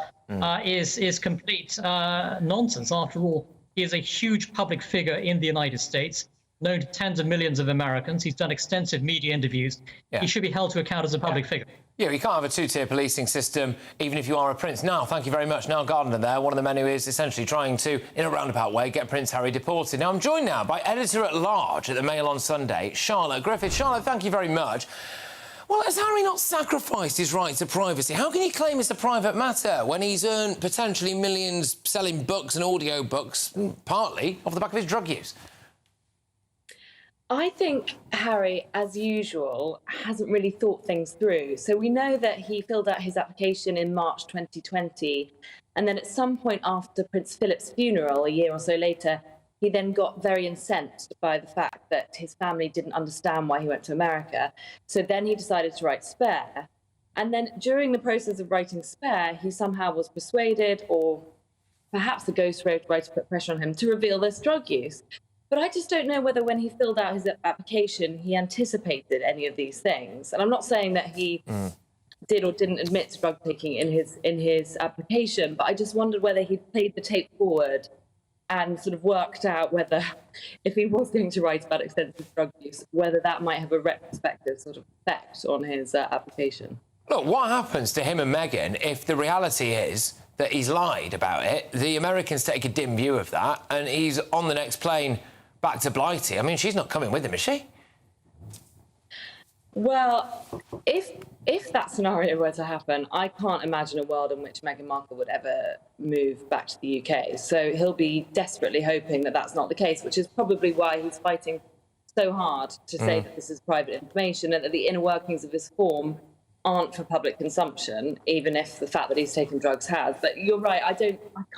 is complete nonsense. After all, he is a huge public figure in the United States, known to tens of millions of Americans. He's done extensive media interviews. He should be held to account as a public figure. Yeah, we can't have a two-tier policing system, even if you are a prince. Niall, thank you very much. Niall Gardner there, one of the men who is essentially trying to, in a roundabout way, get Prince Harry deported. Now, I'm joined now by editor-at-large at the Mail on Sunday, Charlotte Griffith. Charlotte, thank you very much. Well, has Harry not sacrificed his right to privacy? How can he claim it's a private matter when he's earned potentially millions selling books and audio books, partly off the back of his drug use? I think Harry, as usual, hasn't really thought things through. So we know that he filled out his application in March 2020, and then at some point after Prince Philip's funeral, a year or so later, he then got very incensed by the fact that his family didn't understand why he went to America. So then he decided to write Spare. And then during the process of writing Spare, he somehow was persuaded, or perhaps the ghostwriter put pressure on him, to reveal this drug use. But I just don't know whether when he filled out his application, he anticipated any of these things. And I'm not saying that he did or didn't admit to drug taking in his application, but I just wondered whether he played the tape forward and sort of worked out whether, if he was going to write about extensive drug use, whether that might have a retrospective sort of effect on his application. Look, what happens to him and Meghan if the reality is that he's lied about it? The Americans take a dim view of that, and he's on the next plane back to Blighty. I mean, she's not coming with him, is she? Well, if that scenario were to happen, I can't imagine a world in which Meghan Markle would ever move back to the UK. So he'll be desperately hoping that that's not the case, which is probably why he's fighting so hard to say that this is private information and that the inner workings of his form aren't for public consumption, even if the fact that he's taken drugs has. But you're right, I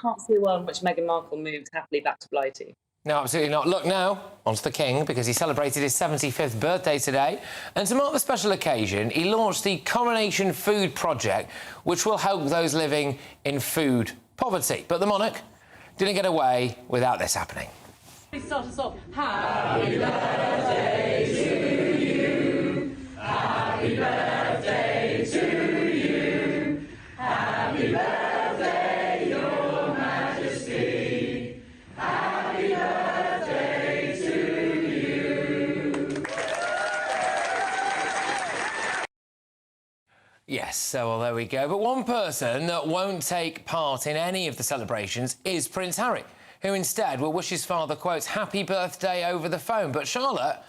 can't see a world in which Meghan Markle moves happily back to Blighty. No, absolutely not. Look now, onto the King, because he celebrated his 75th birthday today. And to mark the special occasion, he launched the Coronation Food Project, which will help those living in food poverty. But the monarch didn't get away without this happening. Start us off. Happy birthday to you. Happy birthday to you. Happy birthday, Your Majesty. Happy birthday to you. Yes, well, there we go. But one person that won't take part in any of the celebrations is Prince Harry, who instead will wish his father, quote, happy birthday over the phone. But Charlotte,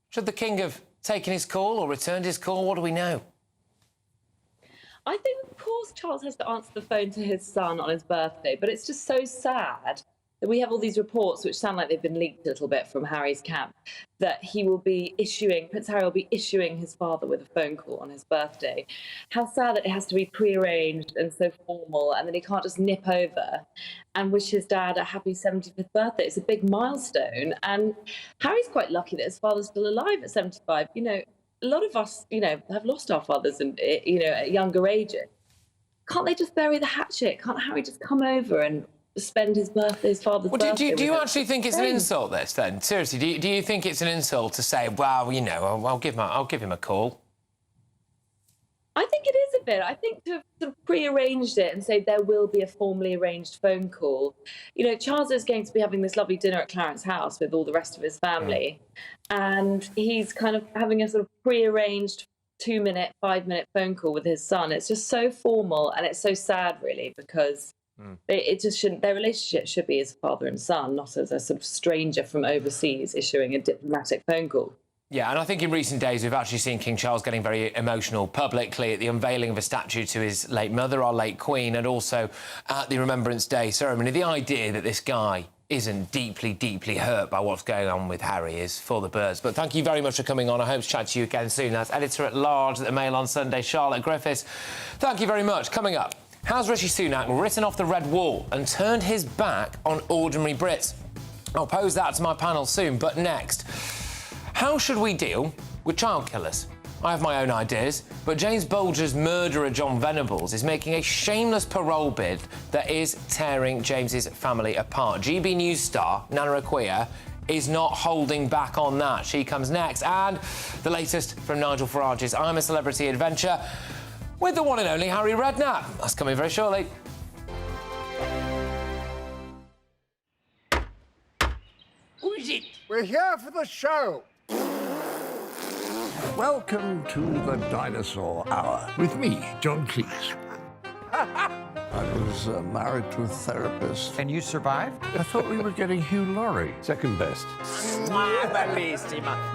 should the King have taken his call or returned his call? What do we know? I think, of course, Charles has to answer the phone to his son on his birthday, but it's just so sad that we have all these reports which sound like they've been leaked a little bit from Harry's camp, that Prince Harry will be issuing his father with a phone call on his birthday. How sad that it has to be prearranged and so formal, and then he can't just nip over and wish his dad a happy 75th birthday. It's a big milestone, and Harry's quite lucky that his father's still alive at 75. You know, a lot of us, have lost our fathers and, at younger ages. Can't they just bury the hatchet? Can't Harry just come over and spend his father's birthday? Do you actually think it's an insult, this, then? Seriously, do you think it's an insult to say, well, I'll give him a call? I think it is a bit. I think to have sort of pre-arranged it and say there will be a formally arranged phone call. Charles is going to be having this lovely dinner at Clarence's house with all the rest of his family, and he's kind of having a sort of pre-arranged 2-minute, 5-minute phone call with his son. It's just so formal, and it's so sad, really, because it just shouldn't. Their relationship should be as father and son, not as a sort of stranger from overseas issuing a diplomatic phone call. Yeah, and I think in recent days we've actually seen King Charles getting very emotional publicly at the unveiling of a statue to his late mother, our late Queen, and also at the Remembrance Day ceremony. The idea that this guy isn't deeply, deeply hurt by what's going on with Harry is for the birds. But thank you very much for coming on. I hope to chat to you again soon. That's Editor-at-Large at the Mail on Sunday, Charlotte Griffiths. Thank you very much. Coming up, has Rishi Sunak written off the red wall and turned his back on ordinary Brits? I'll pose that to my panel soon, but next, how should we deal with child killers? I have my own ideas, but James Bulger's murderer John Venables is making a shameless parole bid that is tearing James's family apart. GB News star Nana Akua is not holding back on that. She comes next, and the latest from Nigel Farage's I'm a Celebrity adventure with the one and only Harry Redknapp. That's coming very shortly. Who is it? We're here for the show. Welcome to the Dinosaur Hour with me, John Cleese. I was married to a therapist. And you survived? I thought we were getting Hugh Laurie. Second best.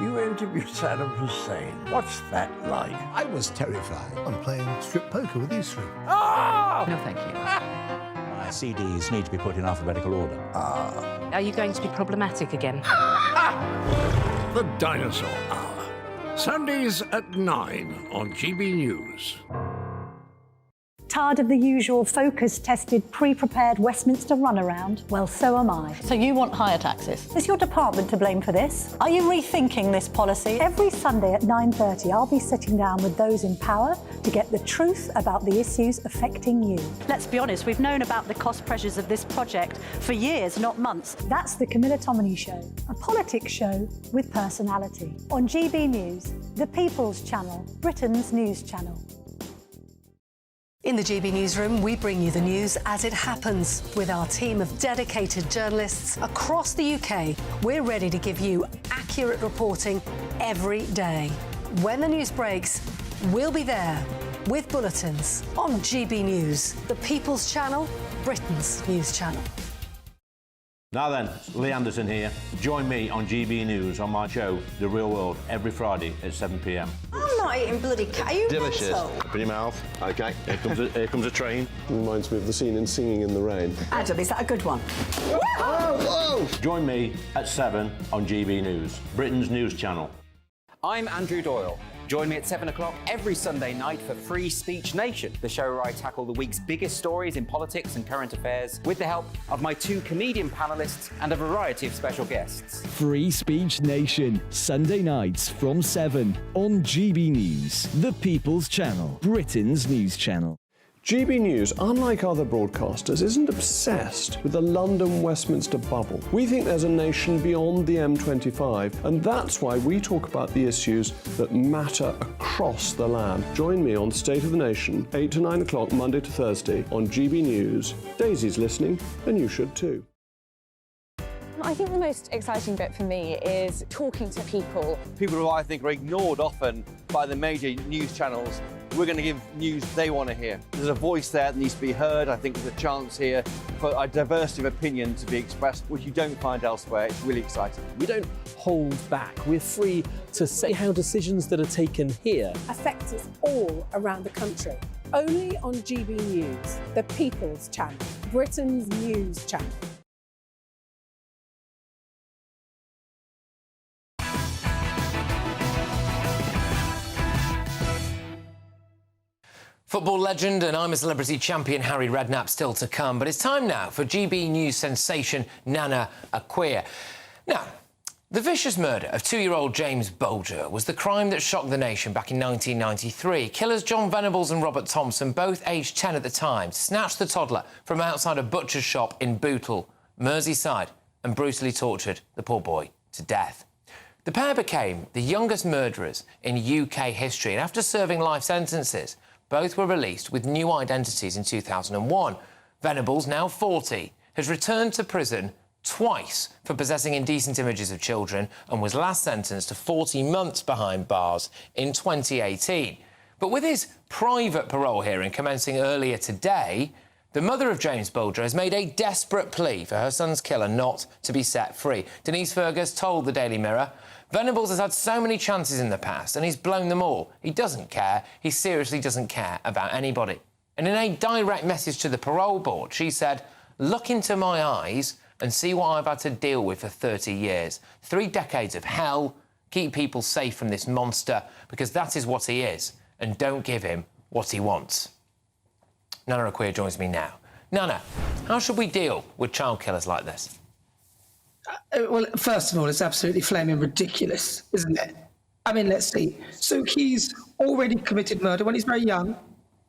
You interviewed Saddam Hussein. What's that like? I was terrified. I'm playing strip poker with these three. Oh! No, thank you. My CDs need to be put in alphabetical order. Are you going to be problematic again? The Dinosaur Hour. Sundays at 9 on GB News. Tired of the usual focus-tested, pre-prepared Westminster runaround? Well, so am I. So you want higher taxes? Is your department to blame for this? Are you rethinking this policy? Every Sunday at 9:30, I'll be sitting down with those in power to get the truth about the issues affecting you. Let's be honest, we've known about the cost pressures of this project for years, not months. That's the Camilla Tominey Show, a politics show with personality. On GB News, the People's Channel, Britain's news channel. In the GB Newsroom, we bring you the news as it happens. With our team of dedicated journalists across the UK, we're ready to give you accurate reporting every day. When the news breaks, we'll be there with bulletins on GB News, the People's Channel, Britain's news channel. Now then, Lee Anderson here. Join me on GB News on my show, The Real World, every Friday at 7 p.m. I'm not eating bloody cat. Are you Delicious. mental? Open your mouth. OK, here comes a train. Reminds me of the scene in Singing in the Rain. Adam, is that a good one? Whoa! Join me at 7 on GB News, Britain's news channel. I'm Andrew Doyle. Join me at 7 o'clock every Sunday night for Free Speech Nation, the show where I tackle the week's biggest stories in politics and current affairs with the help of my 2 comedian panellists and a variety of special guests. Free Speech Nation, Sunday nights from 7 on GB News, the People's Channel, Britain's news channel. GB News, unlike other broadcasters, isn't obsessed with the London-Westminster bubble. We think there's a nation beyond the M25, and that's why we talk about the issues that matter across the land. Join me on State of the Nation, 8 to 9 o'clock, Monday to Thursday, on GB News. Daisy's listening, and you should too. I think the most exciting bit for me is talking to people. People who I think are ignored often by the major news channels. We're going to give news they want to hear. There's a voice there that needs to be heard. I think there's a chance here for a diversity of opinion to be expressed, which you don't find elsewhere. It's really exciting. We don't hold back. We're free to say how decisions that are taken here affect us all around the country. Only on GB News, the People's Channel, Britain's news channel. Football legend and I'm a Celebrity champion Harry Redknapp still to come, but it's time now for GB News sensation Nana Acquia. Now, the vicious murder of 2-year-old James Bulger was the crime that shocked the nation back in 1993. Killers John Venables and Robert Thompson, both aged 10 at the time, snatched the toddler from outside a butcher's shop in Bootle, Merseyside, and brutally tortured the poor boy to death. The pair became the youngest murderers in UK history, and after serving life sentences, both were released with new identities in 2001. Venables, now 40, has returned to prison twice for possessing indecent images of children and was last sentenced to 40 months behind bars in 2018. But with his private parole hearing commencing earlier today, the mother of James Bulger has made a desperate plea for her son's killer not to be set free. Denise Fergus told the Daily Mirror, Venables has had so many chances in the past and he's blown them all. He doesn't care. He seriously doesn't care about anybody. And in a direct message to the parole board, she said, look into my eyes and see what I've had to deal with for 30 years. 3 decades of hell. Keep people safe from this monster because that is what he is. And don't give him what he wants. Nana Acquia joins me now. Nana, how should we deal with child killers like this? Well, first of all, it's absolutely flaming ridiculous, isn't it? I mean, let's see. So he's already committed murder when he's very young.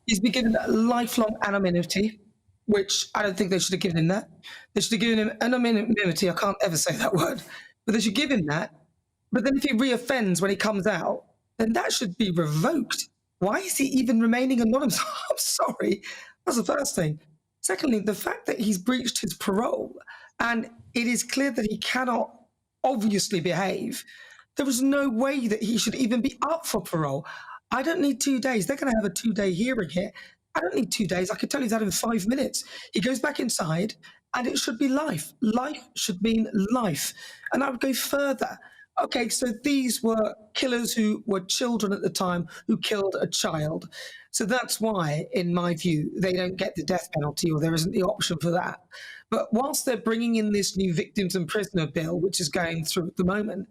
He's been given lifelong anonymity, which I don't think they should have given him that. They should have given him anonymity. I can't ever say that word. But they should give him that. But then if he reoffends when he comes out, then that should be revoked. Why is he even remaining anonymous? I'm sorry. That's the first thing. Secondly, the fact that he's breached his parole and it is clear that he cannot obviously behave, there is no way that he should even be up for parole. I don't need 2 days. They're going to have a 2-day hearing here. I don't need 2 days. I can tell you that in 5 minutes. He goes back inside and it should be life. Life should mean life. And I would go further. Okay, so these were killers who were children at the time who killed a child. So that's why, in my view, they don't get the death penalty, or there isn't the option for that. But whilst they're bringing in this new victims and prisoner bill, which is going through at the moment,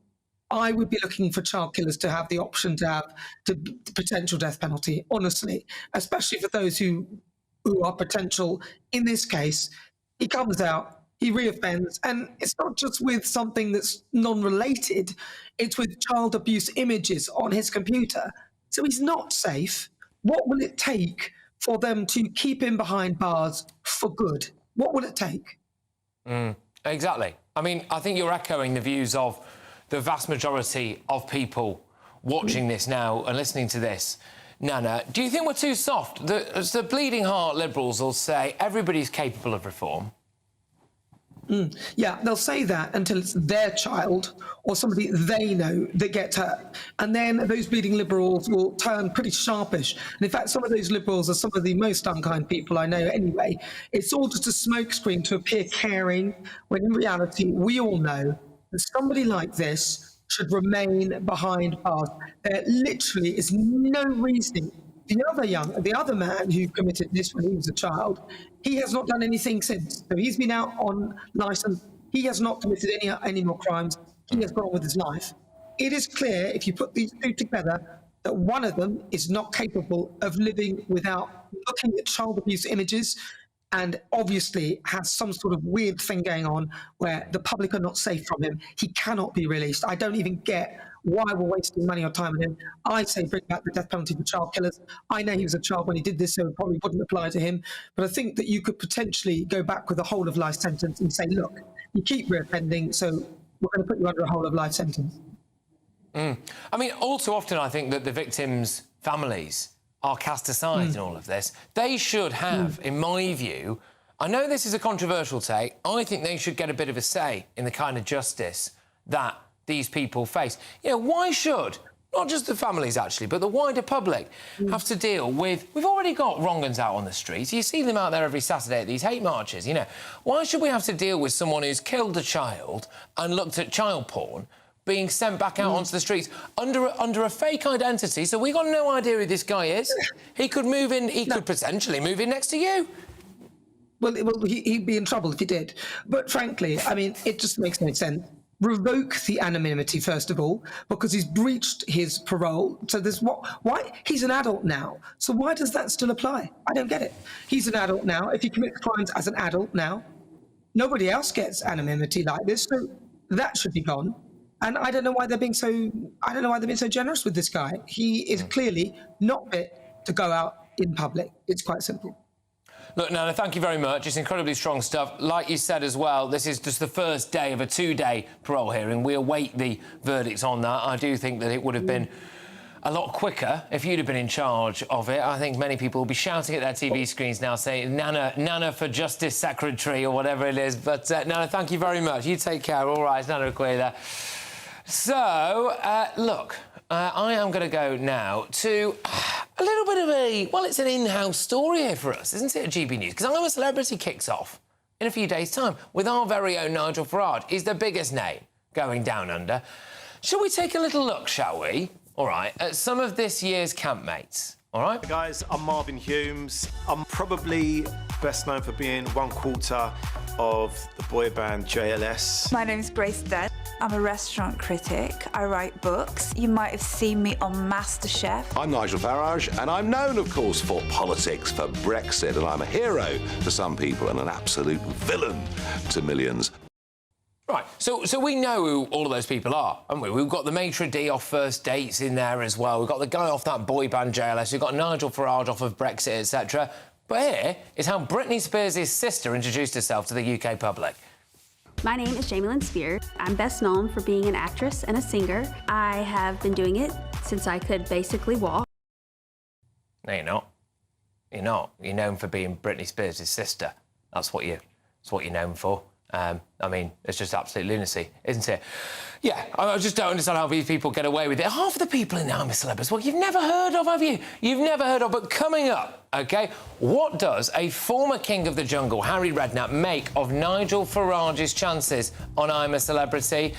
I would be looking for child killers to have the option to have the potential death penalty, honestly, especially for those who are potential. In this case, he comes out, he reoffends, and it's not just with something that's non-related, it's with child abuse images on his computer. So he's not safe. What will it take for them to keep him behind bars for good? What will it take? Exactly. I mean, I think you're echoing the views of the vast majority of people watching this now and listening to this. Nana, do you think we're too soft? The bleeding heart Liberals will say everybody's capable of reform. Yeah, they'll say that until it's their child or somebody they know that gets hurt. And then those bleeding Liberals will turn pretty sharpish. And in fact, some of those Liberals are some of the most unkind people I know anyway. It's all just a smokescreen to appear caring, when in reality, we all know that somebody like this should remain behind bars. There literally is no reason. The other man who committed this when he was a child, he has not done anything since. So he's been out on license. He has not committed any more crimes. He has gone on with his life. It is clear, if you put these two together, that one of them is not capable of living without looking at child abuse images, and obviously has some sort of weird thing going on where the public are not safe from him. He cannot be released. I don't even get why we're wasting money or time on him. I say bring back the death penalty for child killers. I know he was a child when he did this, so it probably wouldn't apply to him. But I think that you could potentially go back with a whole of life sentence and say, look, you keep reoffending, so we're going to put you under a whole of life sentence. I mean, all too often I think that the victims' families are cast aside in all of this. They should have, in my view, I know this is a controversial take, I think they should get a bit of a say in the kind of justice that these people face. You know, why should, not just the families actually, but the wider public have to deal with... We've already got wrong-uns out on the streets. You see them out there every Saturday at these hate marches, you know. Why should we have to deal with someone who's killed a child and looked at child porn being sent back out onto the streets under a fake identity, so we got no idea who this guy is? He could move in, he could potentially move in next to you. Well, he'd be in trouble if he did. But frankly, I mean, it just makes no sense. Revoke the anonymity, first of all, because he's breached his parole. So there's why he's an adult now. So why does that still apply? I don't get it. He's an adult now. If he commits crimes as an adult now, nobody else gets anonymity like this. So that should be gone. And I don't know why they're being so. I don't know why they're being so generous with this guy. He is clearly not fit to go out in public. It's quite simple. Look, Nana, thank you very much. It's incredibly strong stuff. Like you said as well, this is just the first day of a 2-day parole hearing. We await the verdicts on that. I do think that it would have been a lot quicker if you'd have been in charge of it. I think many people will be shouting at their TV screens now saying, Nana for Justice Secretary or whatever it is. But, Nana, thank you very much. You take care. All right, Nana Aquila. So, look, I am going to go now to a little bit of a... Well, it's an in-house story here for us, isn't it, at GB News? Because I'm a Celebrity kicks off in a few days' time with our very own Nigel Farage. He's the biggest name going down under. Shall we take a little look, shall we? All right, at some of this year's campmates. All right? Hey guys, I'm Marvin Humes. I'm probably best known for being 1/4 of the boy band JLS. My name's Grace Dead. I'm a restaurant critic. I write books. You might have seen me on MasterChef. I'm Nigel Farage, and I'm known, of course, for politics, for Brexit, and I'm a hero to some people and an absolute villain to millions. Right, so we know who all of those people are, haven't we? We've got the maitre d' off First Dates in there as well. We've got the guy off that boy band JLS. We've got Nigel Farage off of Brexit, etc. But here is how Britney Spears' sister introduced herself to the UK public. My name is Jamie Lynn Spears. I'm best known for being an actress and a singer. I have been doing it since I could basically walk. No, you're not. You're not. You're known for being Britney Spears' sister. That's what you're known for. I mean, it's just absolute lunacy, isn't it? Yeah, I just don't understand how these people get away with it. Half the people in the I'm a Celeb, well, you've never heard of, have you? You've never heard of, but coming up, OK, what does a former king of the jungle, Harry Redknapp, make of Nigel Farage's chances on I'm a Celebrity?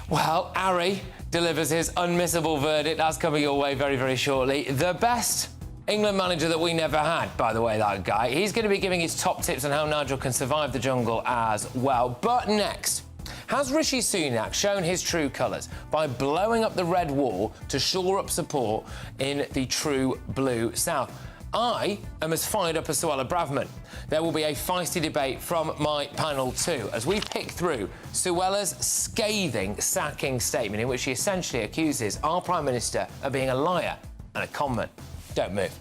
Well, Harry delivers his unmissable verdict. That's coming your way very, very shortly. The best England manager that we never had, by the way, that guy. He's going to be giving his top tips on how Nigel can survive the jungle as well. But next, has Rishi Sunak shown his true colours by blowing up the red wall to shore up support in the true blue south? I am as fired up as Suella Braverman. There will be a feisty debate from my panel too, as we pick through Suella's scathing sacking statement in which she essentially accuses our Prime Minister of being a liar and a conman. Don't move.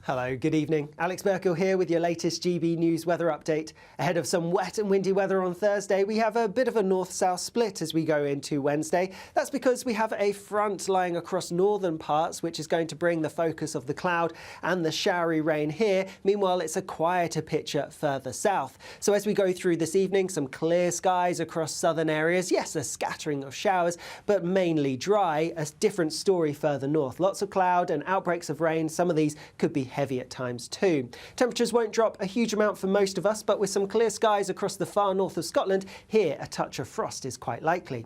Hello, good evening. Alex Burkill here with your latest GB News weather update. Ahead of some wet and windy weather on Thursday, we have a bit of a north-south split as we go into Wednesday. That's because we have a front lying across northern parts, which is going to bring the focus of the cloud and the showery rain here. Meanwhile, it's a quieter picture further south. So as we go through this evening, some clear skies across southern areas. Yes, a scattering of showers, but mainly dry. A different story further north. Lots of cloud and outbreaks of rain. Some of these could be heavy at times too. Temperatures won't drop a huge amount for most of us, but with some clear skies across the far north of Scotland, here a touch of frost is quite likely.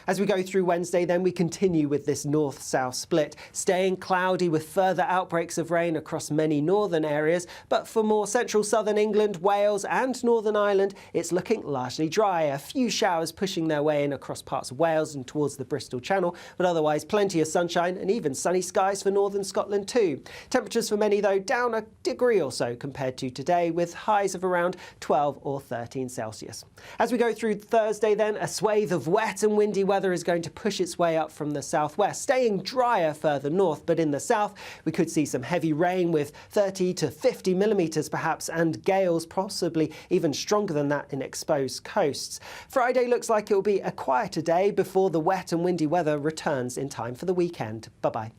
As we go through Wednesday, then we continue with this north-south split, staying cloudy with further outbreaks of rain across many northern areas. But for more central southern England, Wales and Northern Ireland, it's looking largely dry. A few showers pushing their way in across parts of Wales and towards the Bristol Channel, but otherwise plenty of sunshine and even sunny skies for northern Scotland too. Temperatures for many, though, down a degree or so compared to today, with highs of around 12 or 13 Celsius. As we go through Thursday, then, a swathe of wet and windy weather is going to push its way up from the southwest, staying drier further north, but in the south we could see some heavy rain with 30 to 50 millimetres perhaps, and gales possibly even stronger than that in exposed coasts. Friday looks like it will be a quieter day before the wet and windy weather returns in time for the weekend. Bye-bye.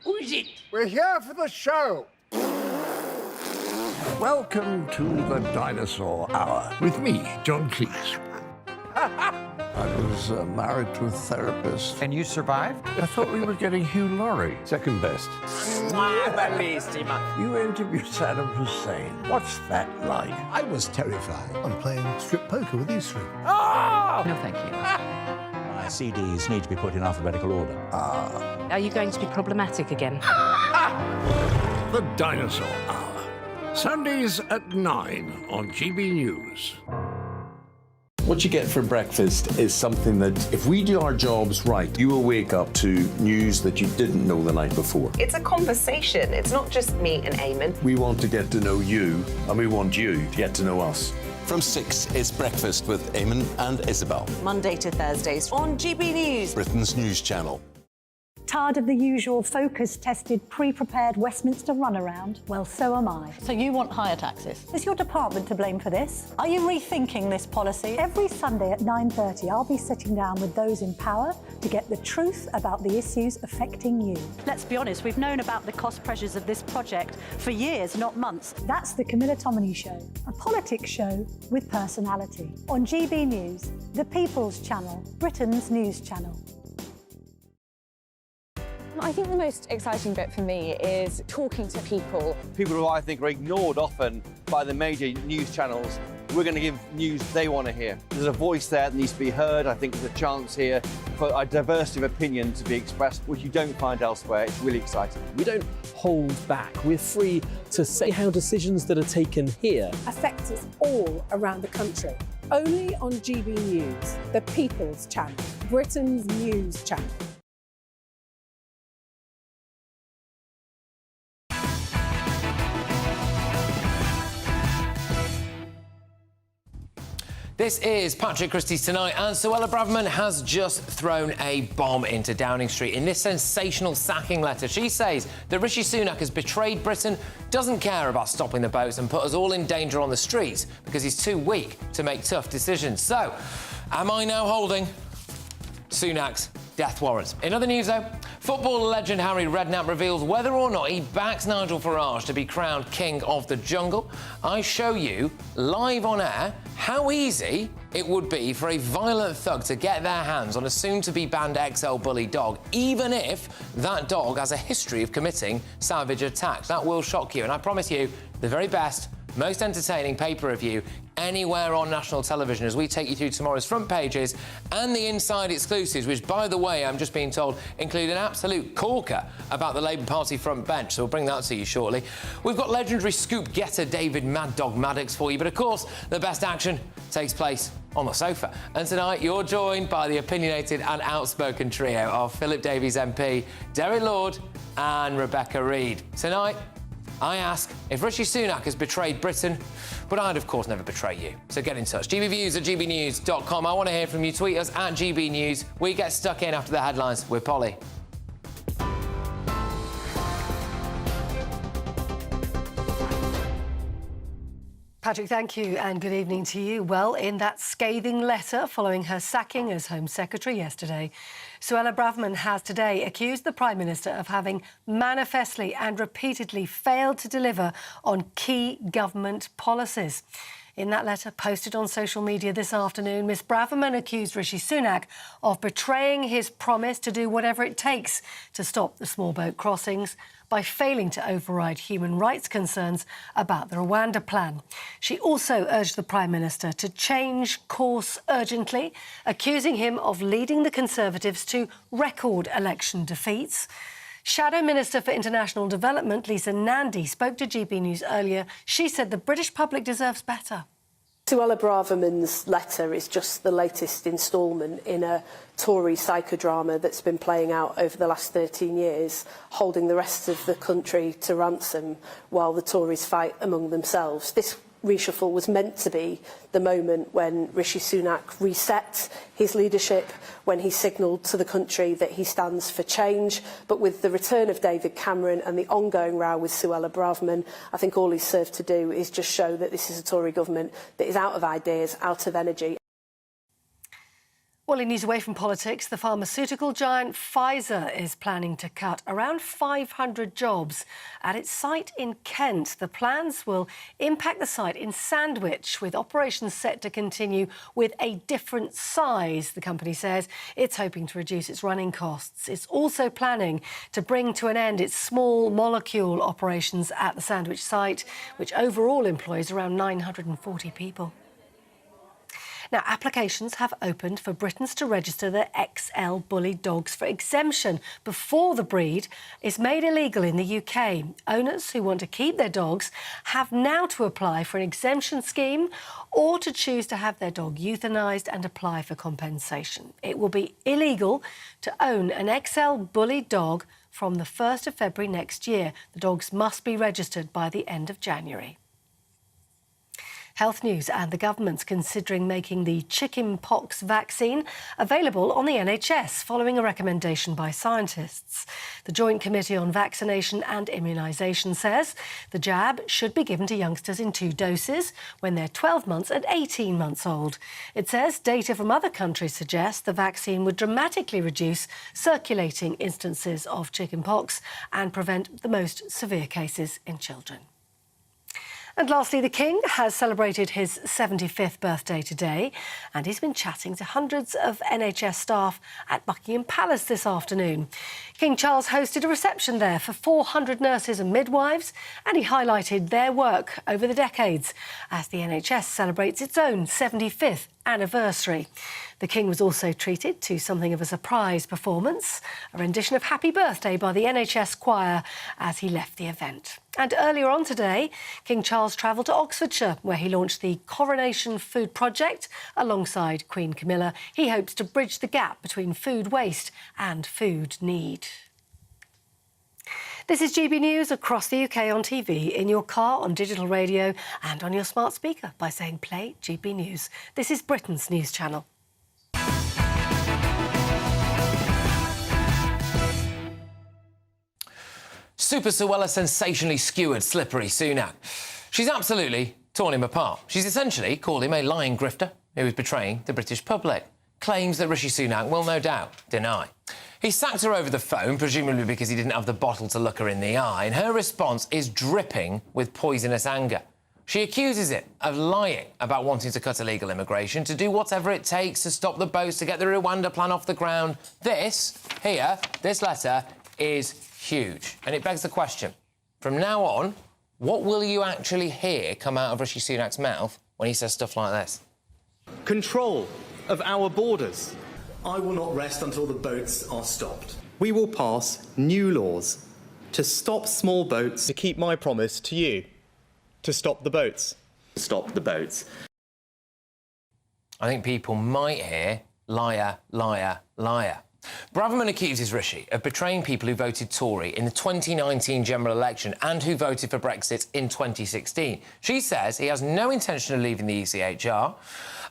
Who is it? We're here for the show. Welcome to the Dinosaur Hour with me, John Cleese. I was married to a therapist. And you survived? I thought we were getting Hugh Laurie. Second best. You interviewed Saddam Hussein. What's that like? I was terrified. I'm playing strip poker with these three. Ah! No, thank you. My CDs need to be put in alphabetical order. Are you going to be problematic again? The Dinosaur Hour. Sundays at 9 on GB News. What you get for breakfast is something that, if we do our jobs right, you will wake up to news that you didn't know the night before. It's a conversation. It's not just me and Eamon. We want to get to know you, and we want you to get to know us. From 6 is Breakfast with Eamon and Isabel. Monday to Thursdays on GB News, Britain's news channel. Tired of the usual focus-tested, pre-prepared Westminster runaround? Well, so am I. So you want higher taxes? Is your department to blame for this? Are you rethinking this policy? Every Sunday at 9:30, I'll be sitting down with those in power to get the truth about the issues affecting you. Let's be honest, we've known about the cost pressures of this project for years, not months. That's the Camilla Tominey Show, a politics show with personality. On GB News, the People's Channel, Britain's news channel. I think the most exciting bit for me is talking to people. People who I think are ignored often by the major news channels. We're going to give news they want to hear. There's a voice there that needs to be heard. I think there's a chance here for a diversity of opinion to be expressed, which you don't find elsewhere. It's really exciting. We don't hold back. We're free to say how decisions that are taken here affect us all around the country. Only on GB News, the People's Channel, Britain's news channel. This is Patrick Christys Tonight, and Suella Braverman has just thrown a bomb into Downing Street. In this sensational sacking letter, she says that Rishi Sunak has betrayed Britain, doesn't care about stopping the boats, and put us all in danger on the streets because he's too weak to make tough decisions. So, am I now holding Sunak's death warrant? In other news, though, football legend Harry Redknapp reveals whether or not he backs Nigel Farage to be crowned King of the Jungle. I show you, live on air, how easy it would be for a violent thug to get their hands on a soon-to-be banned XL bully dog, even if that dog has a history of committing savage attacks. That will shock you, and I promise you, the very best, most entertaining pay-per-view anywhere on national television as we take you through tomorrow's front pages and the inside exclusives, which, by the way, I'm just being told, include an absolute corker about the Labour Party front bench, so we'll bring that to you shortly. We've got legendary scoop getter David Mad Dog Maddox for you, but of course, the best action takes place on the sofa. And tonight, you're joined by the opinionated and outspoken trio of Philip Davies MP, Derek Lord and Rebecca Reid. Tonight, I ask if Rishi Sunak has betrayed Britain, but I'd, of course, never betray you. So get in touch. gbviews@gbnews.com. I want to hear from you. Tweet us at GBNews. We get stuck in after the headlines with Polly. Patrick, thank you and good evening to you. Well, in that scathing letter following her sacking as Home Secretary yesterday, Suella Braverman has today accused the Prime Minister of having manifestly and repeatedly failed to deliver on key government policies. In that letter posted on social media this afternoon, Ms Braverman accused Rishi Sunak of betraying his promise to do whatever it takes to stop the small boat crossings by failing to override human rights concerns about the Rwanda plan. She also urged the Prime Minister to change course urgently, accusing him of leading the Conservatives to record election defeats. Shadow Minister for International Development, Lisa Nandy, spoke to GB News earlier. She said the British public deserves better. Suella Braverman's letter is just the latest instalment in a Tory psychodrama that's been playing out over the last 13 years, holding the rest of the country to ransom while the Tories fight among themselves. This reshuffle was meant to be the moment when Rishi Sunak reset his leadership, when he signalled to the country that he stands for change. But with the return of David Cameron and the ongoing row with Suella Braverman, I think all he's served to do is just show that this is a Tory government that is out of ideas, out of energy. Well, in news away from politics, the pharmaceutical giant Pfizer is planning to cut around 500 jobs at its site in Kent. The plans will impact the site in Sandwich, with operations set to continue with a different size. The company says it's hoping to reduce its running costs. It's also planning to bring to an end its small molecule operations at the Sandwich site, which overall employs around 940 people. Now, applications have opened for Britons to register their XL Bully dogs for exemption before the breed is made illegal in the UK. Owners who want to keep their dogs have now to apply for an exemption scheme or to choose to have their dog euthanised and apply for compensation. It will be illegal to own an XL Bully dog from the 1st of February next year. The dogs must be registered by the end of January. Health news, and the government's considering making the chickenpox vaccine available on the NHS following a recommendation by scientists. The Joint Committee on Vaccination and Immunisation says the jab should be given to youngsters in 2 doses when they're 12 months and 18 months old. It says data from other countries suggests the vaccine would dramatically reduce circulating instances of chickenpox and prevent the most severe cases in children. And lastly, the King has celebrated his 75th birthday today, and he's been chatting to hundreds of NHS staff at Buckingham Palace this afternoon. King Charles hosted a reception there for 400 nurses and midwives, and he highlighted their work over the decades as the NHS celebrates its own 75th anniversary. The King was also treated to something of a surprise performance, a rendition of Happy Birthday by the NHS choir as he left the event. And earlier on today, King Charles travelled to Oxfordshire, where he launched the Coronation Food Project alongside Queen Camilla. He hopes to bridge the gap between food waste and food need. This is GB News across the UK on TV, in your car, on digital radio and on your smart speaker by saying play GB News. This is Britain's news channel. Super Suella sensationally skewered slippery Sunak. She's absolutely torn him apart. She's essentially called him a lying grifter who is betraying the British public. Claims that Rishi Sunak will no doubt deny. He sacked her over the phone, presumably because he didn't have the bottle to look her in the eye, and her response is dripping with poisonous anger. She accuses him of lying about wanting to cut illegal immigration, to do whatever it takes to stop the boats, to get the Rwanda plan off the ground. This letter is huge, and it begs the question, from now on, what will you actually hear come out of Rishi Sunak's mouth when he says stuff like this? Control of our borders. I will not rest until the boats are stopped. We will pass new laws to stop small boats. To keep my promise to you, to stop the boats. Stop the boats. I think people might hear liar, liar, liar. Braverman accuses Rishi of betraying people who voted Tory in the 2019 general election and who voted for Brexit in 2016. She says he has no intention of leaving the ECHR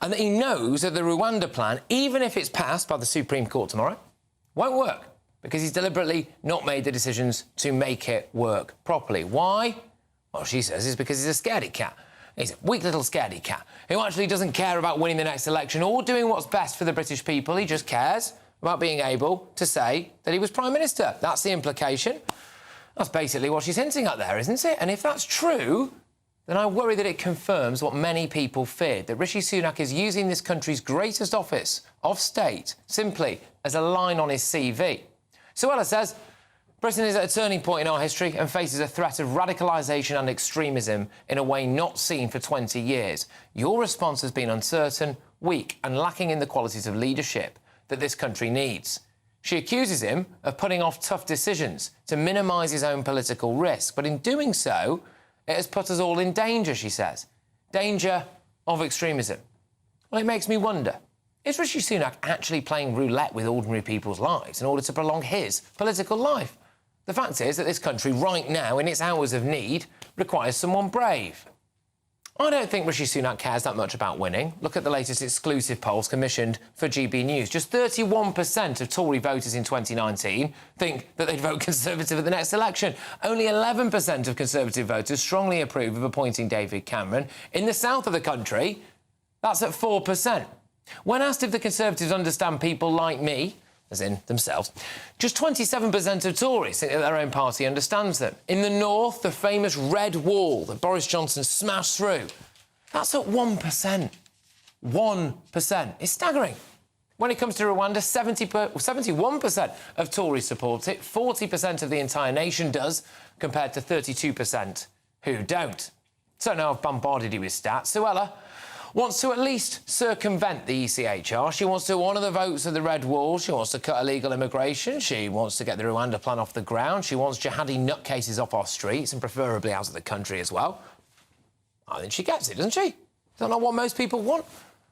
and that he knows that the Rwanda plan, even if it's passed by the Supreme Court tomorrow, won't work because he's deliberately not made the decisions to make it work properly. Why? Well, she says it's because he's a scaredy cat. He's a weak little scaredy cat who actually doesn't care about winning the next election or doing what's best for the British people. He just cares about being able to say that he was Prime Minister. That's the implication. That's basically what she's hinting at there, isn't it? And if that's true, then I worry that it confirms what many people feared, that Rishi Sunak is using this country's greatest office of state simply as a line on his CV. Suella says Britain is at a turning point in our history and faces a threat of radicalisation and extremism in a way not seen for 20 years. Your response has been uncertain, weak and lacking in the qualities of leadership that this country needs. She accuses him of putting off tough decisions to minimise his own political risk, but in doing so, it has put us all in danger, she says. Danger of extremism. Well, it makes me wonder, is Rishi Sunak actually playing roulette with ordinary people's lives in order to prolong his political life? The fact is that this country, right now, in its hours of need, requires someone brave. I don't think Rishi Sunak cares that much about winning. Look at the latest exclusive polls commissioned for GB News. Just 31% of Tory voters in 2019 think that they'd vote Conservative at the next election. Only 11% of Conservative voters strongly approve of appointing David Cameron. In the south of the country, that's at 4%. When asked if the Conservatives understand people like me, as in themselves, just 27% of Tories think that their own party understands them. In the north, the famous red wall that Boris Johnson smashed through, that's at 1%. 1%. It's staggering. When it comes to Rwanda, 71% of Tories support it, 40% of the entire nation does, compared to 32% who don't. So now I've bombarded you with stats. Suella wants to at least circumvent the ECHR. She wants to honour the votes of the Red Wall. She wants to cut illegal immigration. She wants to get the Rwanda plan off the ground. She wants jihadi nutcases off our streets and preferably out of the country as well. I think she gets it, doesn't she? Is that not what most people want?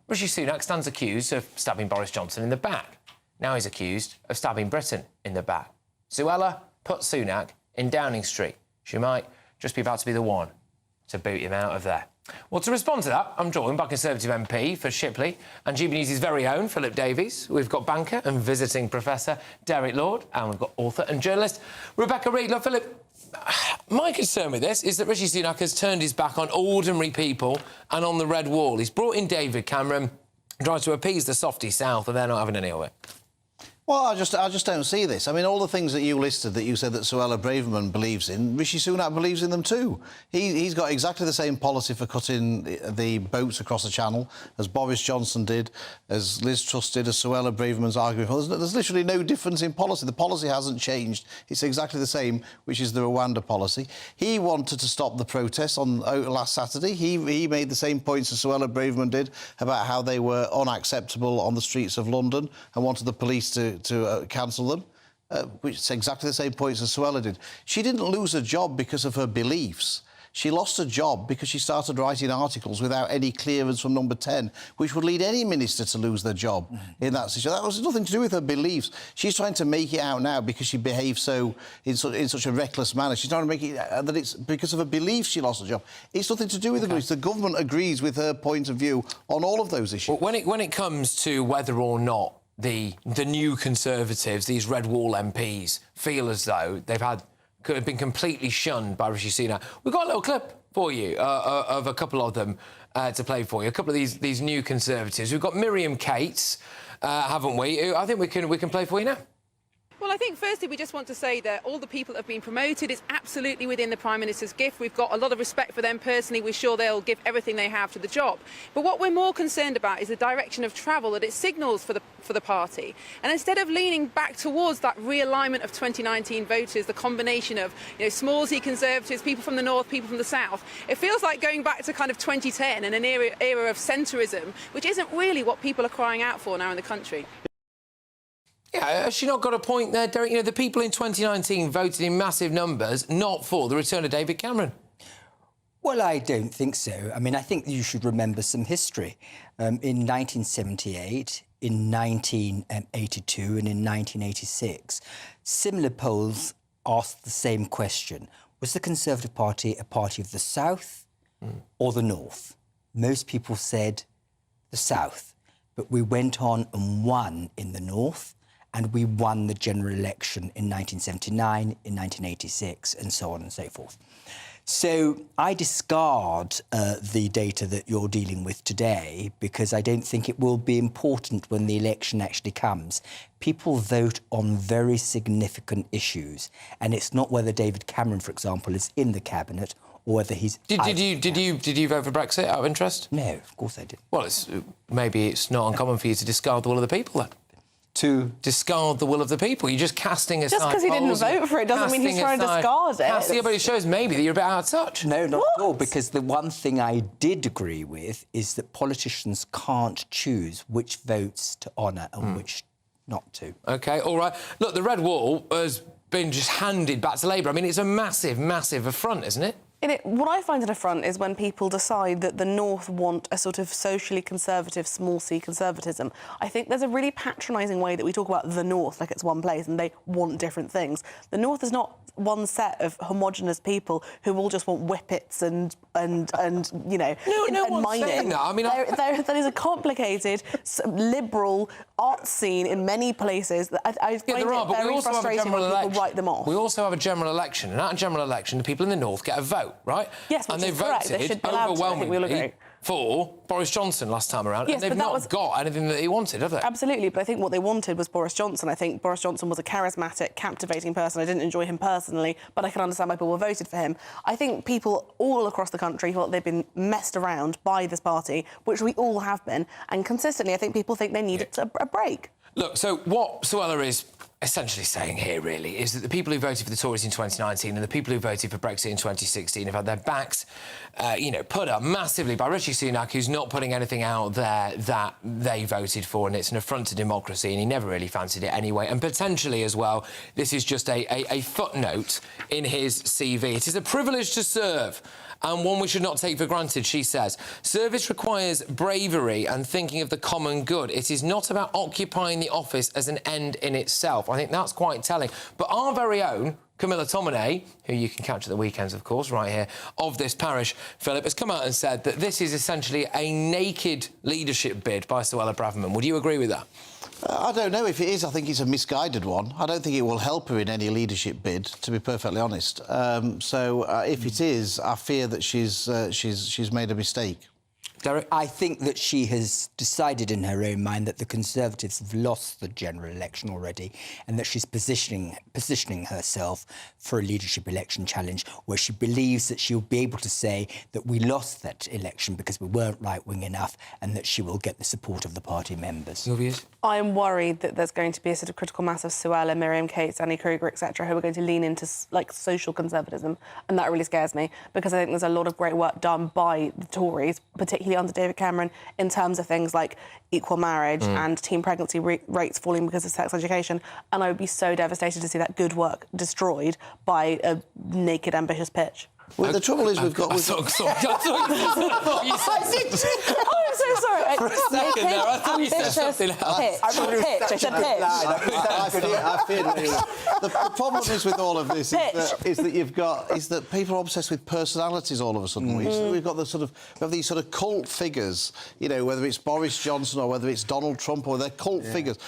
Rishi Sunak stands accused of stabbing Boris Johnson in the back. Now he's accused of stabbing Britain in the back. Suella put Sunak in Downing Street. She might just be about to be the one to boot him out of there. Well, to respond to that, I'm joined by Conservative MP for Shipley and GB News' very own Philip Davies. We've got banker and visiting professor Derek Lord, and we've got author and journalist Rebecca Reid. Look, Philip, my concern with this is that Rishi Sunak has turned his back on ordinary people and on the Red Wall. He's brought in David Cameron, trying to appease the softy South, and they're not having any of it. Well, I just don't see this. I mean, all the things that you listed that you said that Suella Braverman believes in, Rishi Sunak believes in them too. He's got exactly the same policy for cutting the boats across the Channel as Boris Johnson did, as Liz Truss did, as Suella Braverman's arguing for. There's literally no difference in policy. The policy hasn't changed. It's exactly the same, which is the Rwanda policy. He wanted to stop the protests on last Saturday. He made the same points as Suella Braverman did about how they were unacceptable on the streets of London and wanted the police to cancel them, which is exactly the same points as Suella did. She didn't lose a job because of her beliefs. She lost a job because she started writing articles without any clearance from Number 10, which would lead any minister to lose their job in that situation. That was nothing to do with her beliefs. She's trying to make it out now because she behaved so in such a reckless manner. She's trying to make it that it's because of her beliefs she lost a job. It's nothing to do with the beliefs. The government agrees with her point of view on all of those issues. Well, when it comes to whether or not the new Conservatives, these Red Wall MPs, feel as though could have been completely shunned by Rishi Sunak. We've got a little clip for you of a couple of them to play for you. A couple of these new Conservatives. We've got Miriam Cates, haven't we? I think we can play for you now. Well, I think firstly we just want to say that all the people that have been promoted is absolutely within the Prime Minister's gift. We've got a lot of respect for them personally. We're sure they'll give everything they have to the job. But what we're more concerned about is the direction of travel that it signals for the party. And instead of leaning back towards that realignment of 2019 voters, the combination of small C Conservatives, people from the north, people from the south, it feels like going back to kind of 2010 and an era of centrism, which isn't really what people are crying out for now in the country. Yeah, has she not got a point there, Derek? The people in 2019 voted in massive numbers not for the return of David Cameron. Well, I don't think so. I mean, I think you should remember some history. In 1978, in 1982 and in 1986, similar polls asked the same question. Was the Conservative Party a party of the South or the North? Most people said the South, but we went on and won in the North. And we won the general election in 1979, in 1986, and so on and so forth. So I discard the data that you're dealing with today because I don't think it will be important when the election actually comes. People vote on very significant issues, and it's not whether David Cameron, for example, is in the cabinet or whether he's... Did you vote for Brexit out of interest? No, of course I did. Well, maybe it's not uncommon for you to discard the will of the people, then. To discard the will of the people. You're just casting aside... Just because he didn't vote for it doesn't mean he's trying to discard it. Yeah, but it shows maybe that you're a bit out of touch. No, not at all, because the one thing I did agree with is that politicians can't choose which votes to honour and which not to. OK, all right. Look, the Red Wall has been just handed back to Labour. I mean, it's a massive, massive affront, isn't it? What I find an affront is when people decide that the North want a sort of socially conservative, small c conservatism. I think there's a really patronising way that we talk about the North like it's one place and they want different things. The North is not one set of homogenous people who all just want whippets and you know, and mining. That. I mean, there is a complicated, liberal art scene in many places that I find it very frustrating when people write them off. We also have a general election, and at a general election, the people in the North get a vote, right? Yes, and they correct. They should be allowed to. I think we'll agree. For Boris Johnson last time around, yes, and they've not got anything that he wanted, have they? Absolutely, but I think what they wanted was Boris Johnson. I think Boris Johnson was a charismatic, captivating person. I didn't enjoy him personally, but I can understand why people voted for him. I think people all across the country feel they've been messed around by this party, which we all have been, and consistently I think people think they need a break. Look, so what Suella is essentially saying here, really, is that the people who voted for the Tories in 2019 and the people who voted for Brexit in 2016 have had their backs, put up massively by Rishi Sunak, who's not putting anything out there that they voted for, and it's an affront to democracy, and he never really fancied it anyway. And potentially, as well, this is just a footnote in his CV. It is a privilege to serve, and one we should not take for granted, she says. Service requires bravery and thinking of the common good. It is not about occupying the office as an end in itself. I think that's quite telling. But our very own Camilla Tominey, who you can catch at the weekends, of course, right here, of this parish, Philip, has come out and said that this is essentially a naked leadership bid by Suella Braverman. Would you agree with that? I don't know if it is. I think it's a misguided one. I don't think it will help her in any leadership bid, to be perfectly honest. If it is, I fear that she's made a mistake. Derek? I think that she has decided in her own mind that the Conservatives have lost the general election already, and that she's positioning herself for a leadership election challenge where she believes that she'll be able to say that we lost that election because we weren't right-wing enough, and that she will get the support of the party members. Your views? I'm worried that there's going to be a sort of critical mass of Suella, Miriam Cates, Annie Kruger, etc., who are going to lean into, like, social conservatism, and that really scares me, because I think there's a lot of great work done by the Tories, particularly under David Cameron, in terms of things like equal marriage and teen pregnancy rates falling because of sex education, and I would be so devastated to see that good work destroyed by a naked, ambitious pitch. Well, the trouble is we've got... I thought you said... Oh, I'm so sorry. For a second there, I thought you said something else. The problem is with all of this is that people are obsessed with personalities all of a sudden. We've got these sort of cult figures, you know, whether it's Boris Johnson or whether it's Donald Trump, or they're cult figures.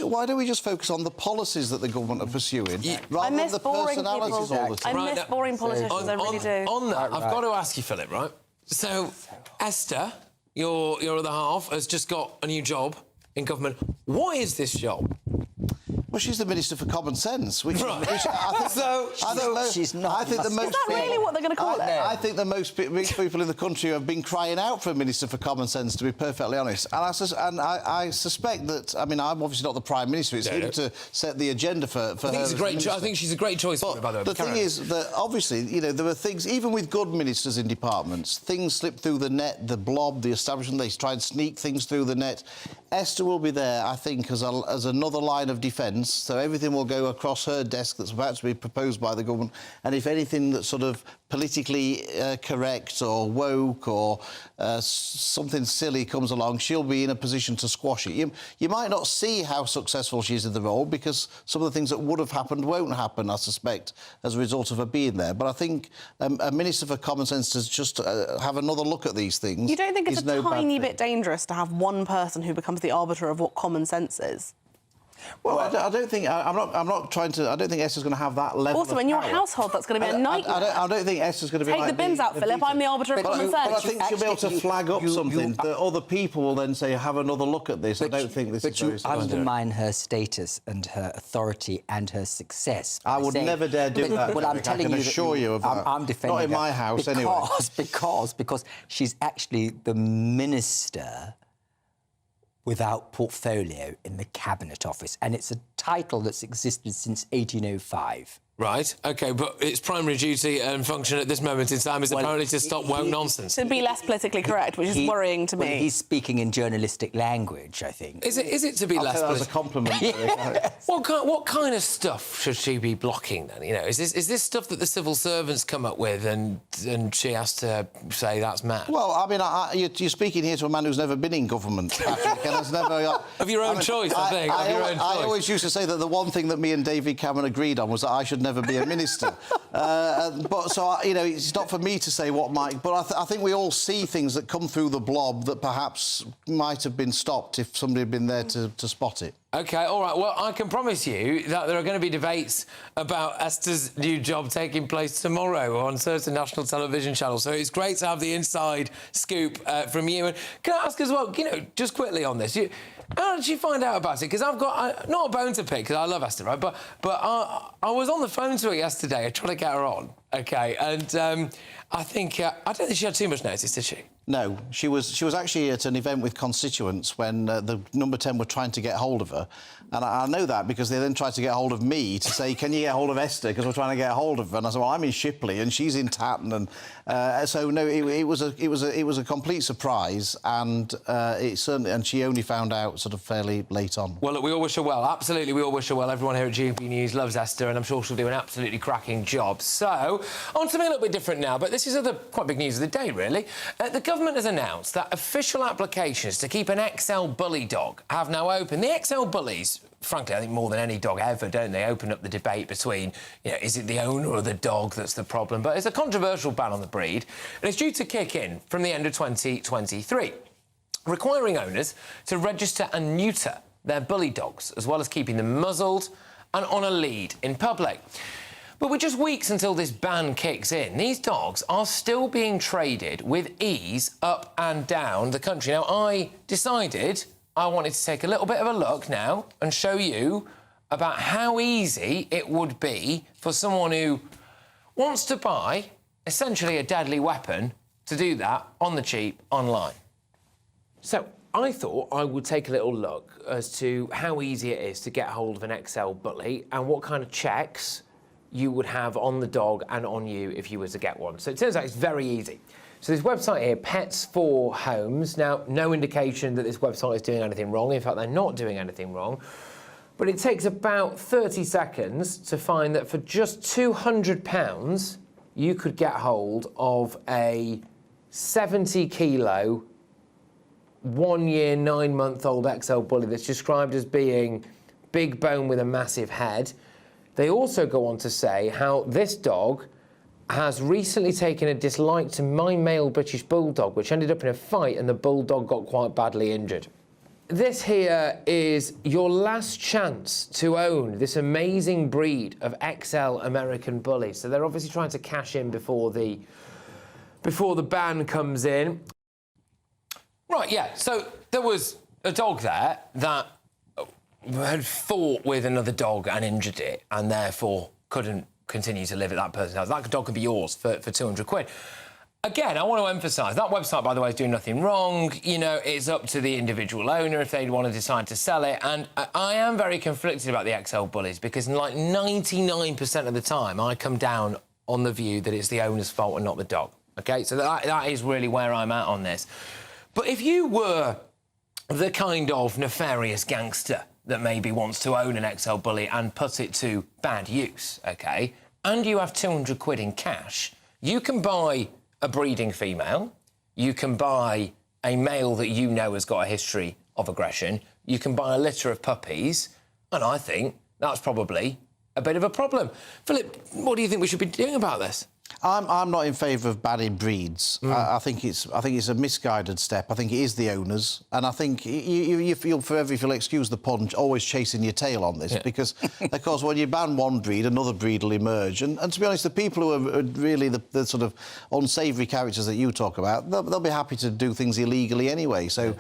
Why don't we just focus on the policies that the government are pursuing rather than the personalities all the time? I miss boring politicians, I really do. On that, I've got to ask you, Philip, right? So, Esther, your other half, has just got a new job in government. What is this job? Well, she's the Minister for Common Sense, which I think she's not. I think the most. Is that really what they're going to call it? I think the most people in the country have been crying out for a Minister for Common Sense, to be perfectly honest. And I suspect that. I mean, I'm obviously not the Prime Minister. It's him to set the agenda for her. I think she's a great choice for it, by the way. The thing is that obviously, you know, there are things, even with good ministers in departments, things slip through the net. The blob, the establishment, they try and sneak things through the net. Esther will be there, I think, as another line of defence. So everything will go across her desk that's about to be proposed by the government. And if anything that's sort of politically correct or woke or something silly comes along, she'll be in a position to squash it. You might not see how successful she is in the role, because some of the things that would have happened won't happen, I suspect, as a result of her being there. But I think a Minister for Common Sense to just have another look at these things. You don't think it's a tiny bit dangerous to have one person who becomes the arbiter of what common sense is? Well, I don't think I'm not trying to. I don't think Esther's going to have that level. Also, of in your power. household, that's going to be a nightmare. I don't think Esther's going to be Take like the bins out, Philip. I'm the arbiter of common sense. But I think she'll be able to flag up something that other people will then say, have another look at this. I don't think this is very But you undermine her status and her authority and her success. I would never dare do that. Well, I'm telling you, assure you of that. I'm defending not in my house anyway. Because she's actually the minister without portfolio in the Cabinet Office, and it's a title that's existed since 1805. Right, OK, but its primary duty and function at this moment in time is apparently to stop woke nonsense. To be less politically correct, which is worrying to me. Well, he's speaking in journalistic language, I think. Is it to be less politically? That was a compliment. Yes. What kind of stuff should she be blocking then? You know, is this stuff that the civil servants come up with and she has to say that's mad? Well, I mean, you're speaking here to a man who's never been in government, Patrick, and has never... Of your own choice, I think. I always used to say that the one thing that me and David Cameron agreed on was that I should never be a minister. But so, you know, it's not for me to say what might... But I think we all see things that come through the blob that perhaps might have been stopped if somebody had been there to spot it. OK, all right, well, I can promise you that there are going to be debates about Esther's new job taking place tomorrow on certain national television channels, so it's great to have the inside scoop from you. And can I ask as well, you know, just quickly on this, how did you find out about it? Because I've got, not a bone to pick, because I love Esther, right, but I was on the phone to her yesterday trying to get her on, OK, and I think, I don't think she had too much notice, did she? No, she was actually at an event with constituents when the Number 10 were trying to get hold of her. And I know that because they then tried to get hold of me to say, can you get hold of Esther? Because we're trying to get hold of her. And I said, well, I'm in Shipley and she's in Tatton. And so, no, it was a complete surprise. And it certainly, and she only found out sort of fairly late on. Well, look, we all wish her well. Absolutely, we all wish her well. Everyone here at GB News loves Esther, and I'm sure she'll do an absolutely cracking job. So, on to something a little bit different now, but this is other quite big news of the day, really. The government has announced that official applications to keep an XL bully dog have now opened. The XL bullies, frankly, I think more than any dog ever, don't they, open up the debate between, you know, is it the owner or the dog that's the problem? But it's a controversial ban on the breed, and it's due to kick in from the end of 2023, requiring owners to register and neuter their bully dogs, as well as keeping them muzzled and on a lead in public. But with just weeks until this ban kicks in, these dogs are still being traded with ease up and down the country. Now, I decided I wanted to take a little bit of a look now and show you about how easy it would be for someone who wants to buy essentially a deadly weapon to do that on the cheap online. So I thought I would take a little look as to how easy it is to get hold of an XL bully and what kind of checks you would have on the dog and on you if you were to get one. So it turns out it's very easy. So this website here, Pets for Homes, now no indication that this website is doing anything wrong. In fact, they're not doing anything wrong. But it takes about 30 seconds to find that for just £200, you could get hold of a 70-kilo, 1 year, 9-month-old XL bully that's described as being big bone with a massive head. They also go on to say how this dog has recently taken a dislike to my male British bulldog, which ended up in a fight and the bulldog got quite badly injured. This here is your last chance to own this amazing breed of XL American bully. So they're obviously trying to cash in before the ban comes in. Right, yeah, so there was a dog there that had fought with another dog and injured it and therefore couldn't continue to live at that person's house. That dog could be yours for 200 quid. Again, I want to emphasise, that website, by the way, is doing nothing wrong. You know, it's up to the individual owner if they'd want to decide to sell it. And I am very conflicted about the XL bullies because, like 99% of the time, I come down on the view that it's the owner's fault and not the dog. OK? So that is really where I'm at on this. But if you were the kind of nefarious gangster that maybe wants to own an XL bully and put it to bad use, OK, and you have 200 quid in cash, you can buy a breeding female, you can buy a male that you know has got a history of aggression, you can buy a litter of puppies, and I think that's probably a bit of a problem. Philip, what do you think we should be doing about this? I'm not in favour of banning breeds. I think it's a misguided step. I think it is the owners, and I think you'll forever, if you'll excuse the pun, always chasing your tail on this because, of course, when you ban one breed, another breed will emerge. And to be honest, the people who are really the sort of unsavoury characters that you talk about, they'll be happy to do things illegally anyway. So.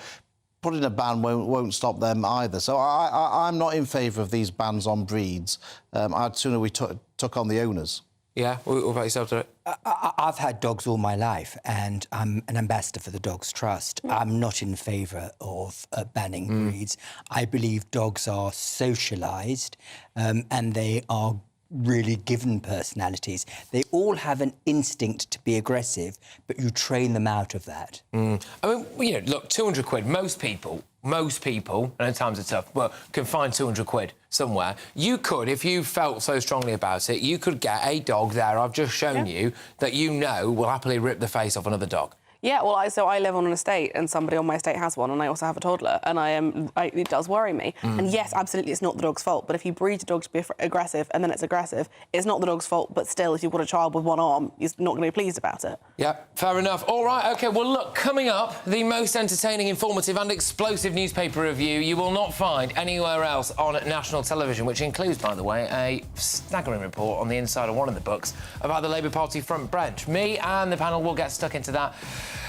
Putting a ban won't stop them either. So I'm not in favour of these bans on breeds. I'd sooner we took on the owners. Yeah, what about yourself, Derek? I've had dogs all my life, and I'm an ambassador for the Dogs Trust. I'm not in favour of banning breeds. I believe dogs are socialised, and they are really given personalities. They all have an instinct to be aggressive, but you train them out of that. I mean, you know, look, 200 quid, most people, and at times it's tough, well, can find 200 quid somewhere. You could, if you felt so strongly about it, you could get a dog there, I've just shown you, that you know will happily rip the face off another dog. Yeah, well, I live on an estate, and somebody on my estate has one, and I also have a toddler, and it does worry me. And yes, absolutely, it's not the dog's fault. But if you breed a dog to be aggressive, and then it's aggressive, it's not the dog's fault. But still, if you've got a child with one arm, he's not going to be pleased about it. Yeah, fair enough. All right, OK, well, look, coming up, the most entertaining, informative and explosive newspaper review you will not find anywhere else on national television, which includes, by the way, a staggering report on the inside of one of the books about the Labour Party front bench. Me and the panel will get stuck into that.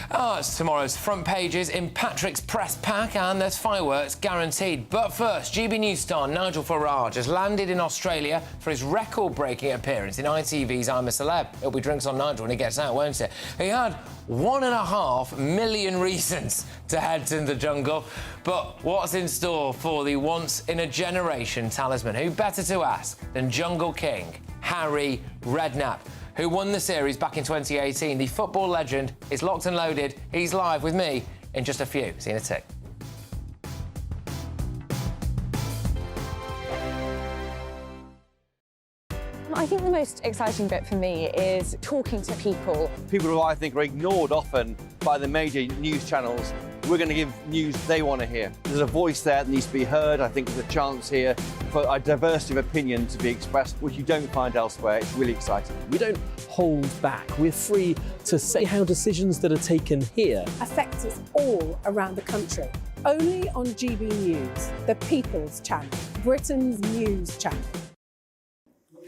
It's tomorrow's front pages in Patrick's press pack, and there's fireworks guaranteed. But first, GB News star Nigel Farage has landed in Australia for his record-breaking appearance in ITV's I'm a Celeb. It'll be drinks on Nigel when he gets out, won't it? He had 1.5 million reasons to head to the jungle. But what's in store for the once-in-a-generation talisman? Who better to ask than Jungle King Harry Redknapp, who won the series back in 2018. The football legend is locked and loaded. He's live with me in just a few. See you in a tick. I think the most exciting bit for me is talking to people. People who I think are ignored often by the major news channels. We're going to give news they want to hear. There's a voice there that needs to be heard. I think there's a chance here for a diversity of opinion to be expressed, which you don't find elsewhere. It's really exciting. We don't hold back. We're free to say how decisions that are taken here affect us all around the country. Only on GB News, the People's Channel, Britain's news channel.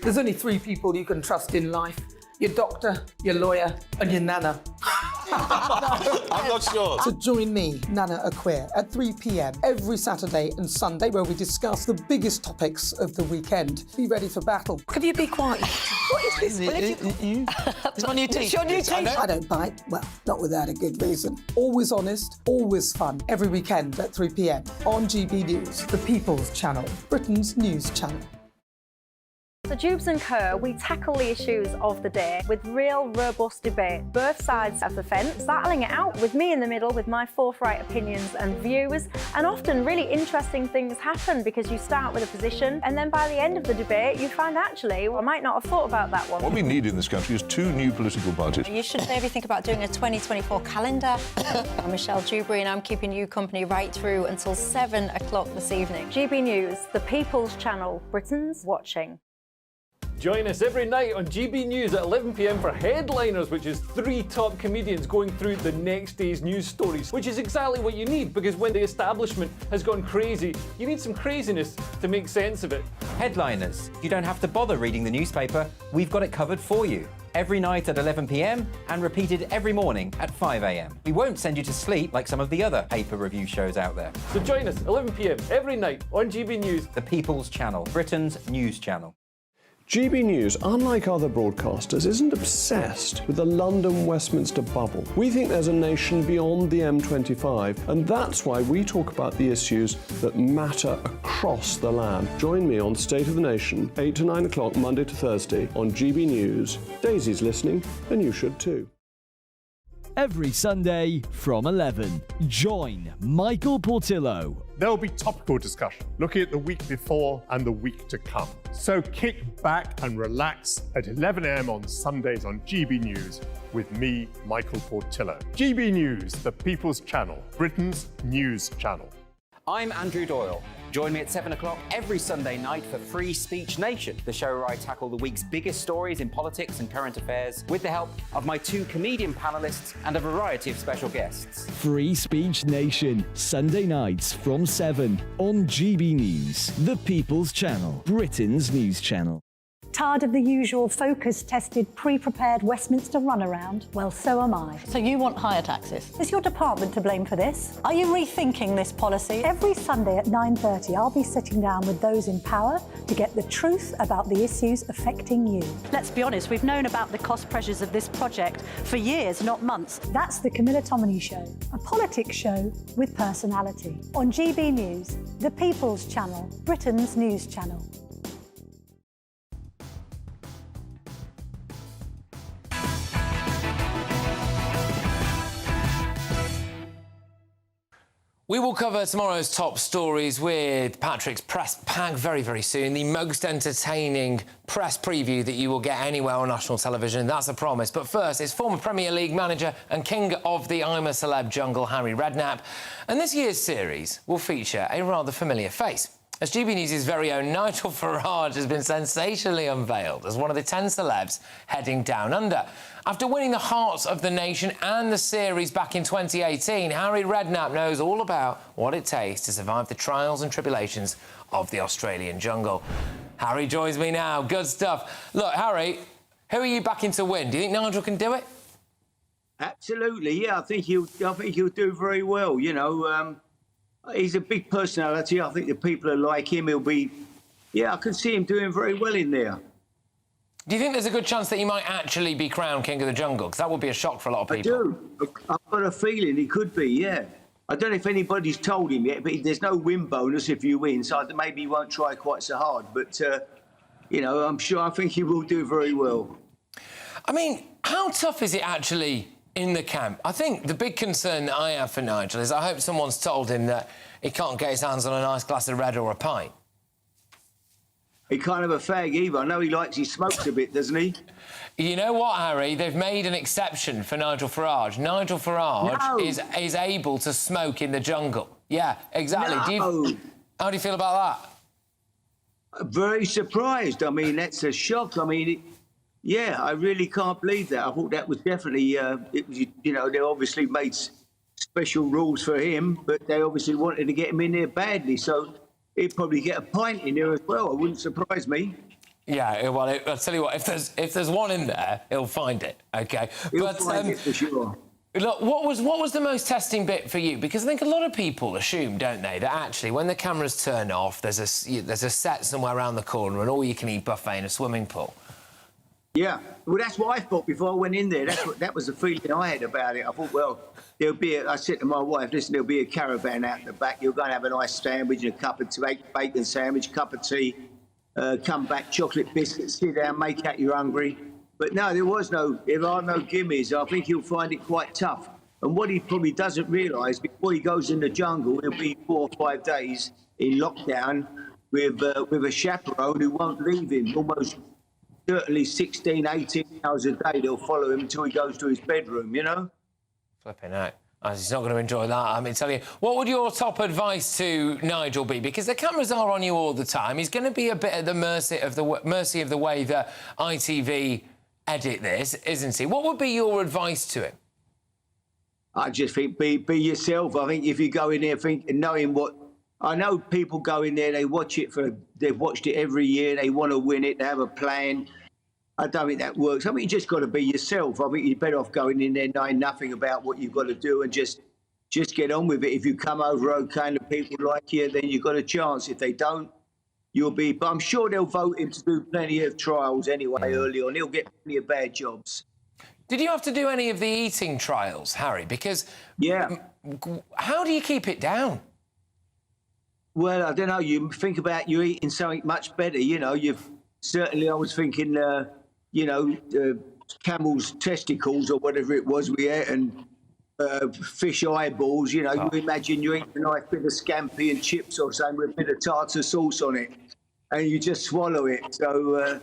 There's only 3 people you can trust in life: your doctor, your lawyer, and your nana. I'm not sure. So join me, Nana Aquare, at 3 p.m. every Saturday and Sunday, where we discuss the biggest topics of the weekend. Be ready for battle. Could you be quiet? What is this? It's my new teeth. It's your new teeth. I don't bite. Well, not without a good reason. Always honest, always fun. Every weekend at 3 p.m. on GB News, the People's Channel, Britain's news channel. So Jubes and Kerr, we tackle the issues of the day with real, robust debate, both sides of the fence, battling it out with me in the middle with my forthright opinions and views. And often really interesting things happen because you start with a position and then by the end of the debate you find actually, well, I might not have thought about that one. What we need in this country is 2 new political parties. You should maybe think about doing a 2024 calendar. I'm Michelle Dewberry and I'm keeping you company right through until 7 o'clock this evening. GB News, the People's Channel, Britain's watching. Join us every night on GB News at 11 p.m. for Headliners, which is 3 top comedians going through the next day's news stories, which is exactly what you need, because when the establishment has gone crazy, you need some craziness to make sense of it. Headliners. You don't have to bother reading the newspaper. We've got it covered for you. Every night at 11 p.m. and repeated every morning at 5 a.m. We won't send you to sleep like some of the other paper review shows out there. So join us 11 p.m. every night on GB News. The People's Channel, Britain's news channel. GB News, unlike other broadcasters, isn't obsessed with the London-Westminster bubble. We think there's a nation beyond the M25, and that's why we talk about the issues that matter across the land. Join me on State of the Nation, 8 to 9 o'clock, Monday to Thursday, on GB News. Daisy's listening, and you should too. Every Sunday from 11, join Michael Portillo. There will be topical discussion, looking at the week before and the week to come. So kick back and relax at 11 a.m. on Sundays on GB News with me, Michael Portillo. GB News, the People's Channel, Britain's news channel. I'm Andrew Doyle. Join me at 7 o'clock every Sunday night for Free Speech Nation, the show where I tackle the week's biggest stories in politics and current affairs with the help of my 2 comedian panellists and a variety of special guests. Free Speech Nation, Sunday nights from 7 on GB News, the People's Channel, Britain's news channel. Tired of the usual focus-tested, pre-prepared Westminster runaround? Well, so am I. So you want higher taxes? Is your department to blame for this? Are you rethinking this policy? Every Sunday at 9:30, I'll be sitting down with those in power to get the truth about the issues affecting you. Let's be honest, we've known about the cost pressures of this project for years, not months. That's the Camilla Tominey Show, a politics show with personality. On GB News, the People's Channel, Britain's news channel. We will cover tomorrow's top stories with Patrick's press pack very, very soon. The most entertaining press preview that you will get anywhere on national television. That's a promise. But first, it's former Premier League manager and king of the I'm a Celeb jungle, Harry Redknapp. And this year's series will feature a rather familiar face, as GB News' very own Nigel Farage has been sensationally unveiled as one of the 10 celebs heading down under. After winning the hearts of the nation and the series back in 2018, Harry Redknapp knows all about what it takes to survive the trials and tribulations of the Australian jungle. Harry joins me now. Good stuff. Look, Harry, who are you backing to win? Do you think Nigel can do it? Absolutely, yeah. I think he'll do very well. You know, he's a big personality. I think the people are like him. He'll be, yeah, I can see him doing very well in there. Do you think there's a good chance that he might actually be crowned King of the Jungle? Because that would be a shock for a lot of people. I do. I've got a feeling he could be, yeah. I don't know if anybody's told him yet, but there's no win bonus if you win, so maybe he won't try quite so hard. But, you know, I think he will do very well. I mean, how tough is it actually in the camp? I think the big concern that I have for Nigel is I hope someone's told him that he can't get his hands on a nice glass of red or a pint. He can't have a fag either. I know he likes his smokes a bit, doesn't he? You know what, Harry? They've made an exception for Nigel Farage. Nigel Farage is able to smoke in the jungle. Yeah, exactly. No. How do you feel about that? Very surprised. I mean, that's a shock. I mean, yeah, I really can't believe that. I thought that was definitely, it was, you know, they obviously made special rules for him, but they obviously wanted to get him in there badly. So he'd probably get a pint in there as well. It wouldn't surprise me. Yeah, well, I'll tell you what, if there's one in there, he'll find it, OK? He'll find it for sure. Look, what was the most testing bit for you? Because I think a lot of people assume, don't they, that actually when the cameras turn off, there's a set somewhere around the corner, an all-you-can-eat buffet in a swimming pool. Yeah, well, that's what I thought before I went in there. That was the feeling I had about it. I thought, well, I said to my wife, listen, there'll be a caravan out in the back. You're going to have a nice sandwich and a cup of tea, bacon sandwich, cup of tea, come back, chocolate biscuits, sit down, make out you're hungry. But no, there are no gimmies. I think he'll find it quite tough. And what he probably doesn't realise, before he goes in the jungle, he'll be 4 or 5 days in lockdown with a chaperone who won't leave him. Almost certainly 16, 18 hours a day, they'll follow him until he goes to his bedroom, you know? Flipping out. He's not going to enjoy that, I mean, tell you. What would your top advice to Nigel be? Because the cameras are on you all the time. He's going to be a bit at the mercy of the way that ITV edit this, isn't he? What would be your advice to him? I just think be yourself. I think if you go in there knowing what... I know people go in there, they've watched it every year, they want to win it, they have a plan. I don't think that works. I mean, you just got to be yourself. I think you're better off going in there knowing nothing about what you've got to do and just get on with it. If you come over okay and the people like you, then you've got a chance. If they don't, you'll be... But I'm sure they'll vote him to do plenty of trials anyway early on. He'll get plenty of bad jobs. Did you have to do any of the eating trials, Harry? Because... Yeah. How do you keep it down? Well, I don't know. You think about you eating something much better. You know, I was thinking, you know, camel's testicles or whatever it was we ate, and fish eyeballs. You know, you imagine you eat a nice bit of scampi and chips or something with a bit of tartar sauce on it, and you just swallow it. So,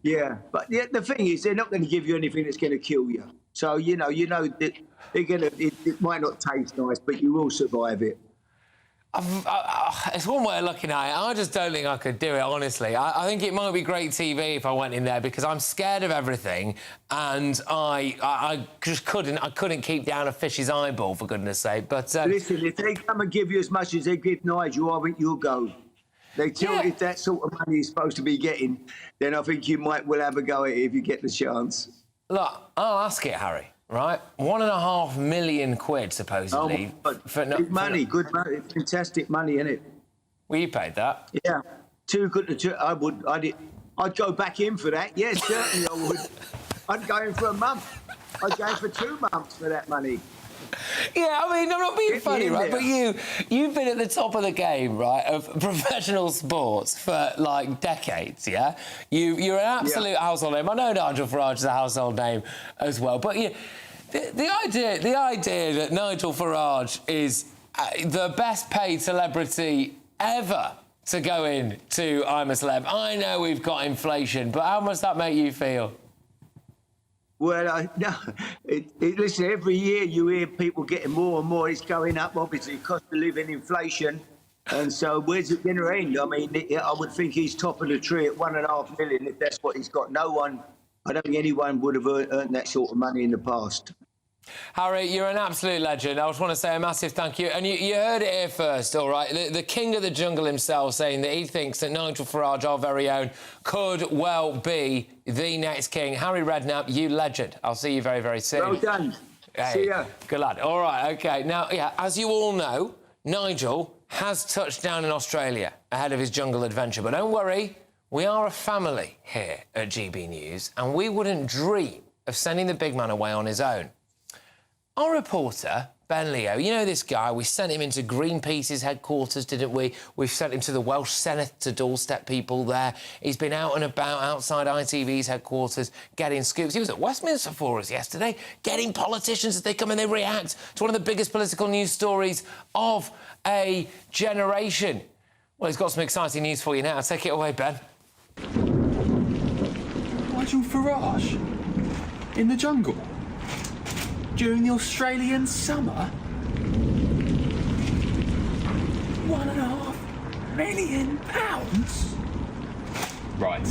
yeah. But the thing is, they're not going to give you anything that's going to kill you. So, you know that they're going to. It might not taste nice, but you will survive it. It's one way of looking at it. I just don't think I could do it, honestly. I think it might be great TV if I went in there because I'm scared of everything and I just couldn't keep down a fish's eyeball, for goodness sake. But listen, if they come and give you as much as they give Nigel, I think you'll go. They tell you if that sort of money you're supposed to be getting, then I think you might well have a go at it if you get the chance. Look, I'll ask it, Harry. Right, £1.5 million, supposedly. Big money, good money, fantastic money, isn't it? Well, you paid that. Yeah, too good to. I'd go back in for that. Yes, certainly I would. I'd go in for a month. I'd go in for 2 months for that money. Yeah, I mean, I'm not being funny, right? But you've been at the top of the game, right, of professional sports for, like, decades, yeah? You're an absolute household name. I know Nigel Farage is a household name as well. But the idea that Nigel Farage is the best paid celebrity ever to go in to I'm a Celeb. I know we've got inflation, but how must that make you feel? Well, listen, every year you hear people getting more and more. It's going up, obviously, cost of living, inflation. And so where's it going to end? I mean, I would think he's top of the tree at £1.5 million if that's what he's got. I don't think anyone would have earned that sort of money in the past. Harry, you're an absolute legend. I just want to say a massive thank you. And you heard it here first, all right? The king of the jungle himself saying that he thinks that Nigel Farage, our very own, could well be the next king. Harry Redknapp, you legend. I'll see you very, very soon. Well done. Hey, see ya. Good lad. All right, OK. Now, as you all know, Nigel has touched down in Australia ahead of his jungle adventure. But don't worry, we are a family here at GB News, and we wouldn't dream of sending the big man away on his own. Our reporter, Ben Leo, you know this guy, we sent him into Greenpeace's headquarters, didn't we? We've sent him to the Welsh Senedd to doorstep people there. He's been out and about outside ITV's headquarters getting scoops. He was at Westminster for us yesterday, getting politicians as they come and they react to one of the biggest political news stories of a generation. Well, he's got some exciting news for you now. Take it away, Ben. Nigel Farage? In the jungle? During the Australian summer? £1.5 million? Right.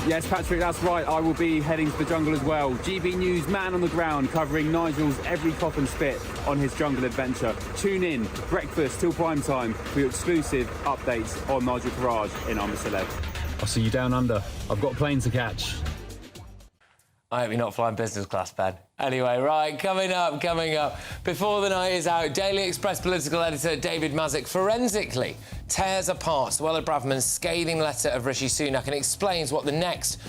Yes, Patrick, that's right. I will be heading to the jungle as well. GB News man on the ground covering Nigel's every cough and spit on his jungle adventure. Tune in, breakfast till prime time, for your exclusive updates on Nigel Farage in I'm a Celeb. I'll see you down under. I've got a plane to catch. I hope you're not flying business class, Ben. Anyway, right, coming up. Before the night is out, Daily Express political editor David Mazik forensically tears apart Suella Braverman's scathing letter of Rishi Sunak and explains what the next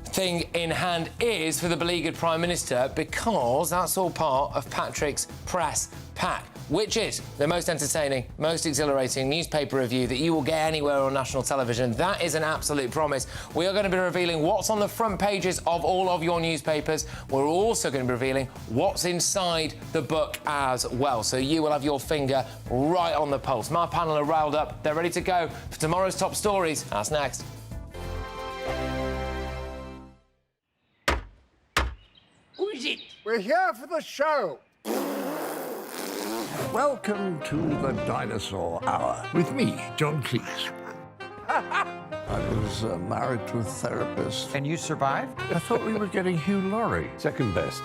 thing in hand is for the beleaguered Prime Minister, because that's all part of Patrick's press pack, which is the most entertaining, most exhilarating newspaper review that you will get anywhere on national television. That is an absolute promise. We are going to be revealing what's on the front pages of all of your newspapers. We're also going to be revealing what's inside the book as well. So you will have your finger right on the pulse. My panel are riled up. They're ready to go for tomorrow's top stories. That's next. Who is it? We're here for the show. Welcome to the Dinosaur Hour with me, John Cleese. I was married to a therapist. And you survived? I thought we were getting Hugh Laurie. Second best.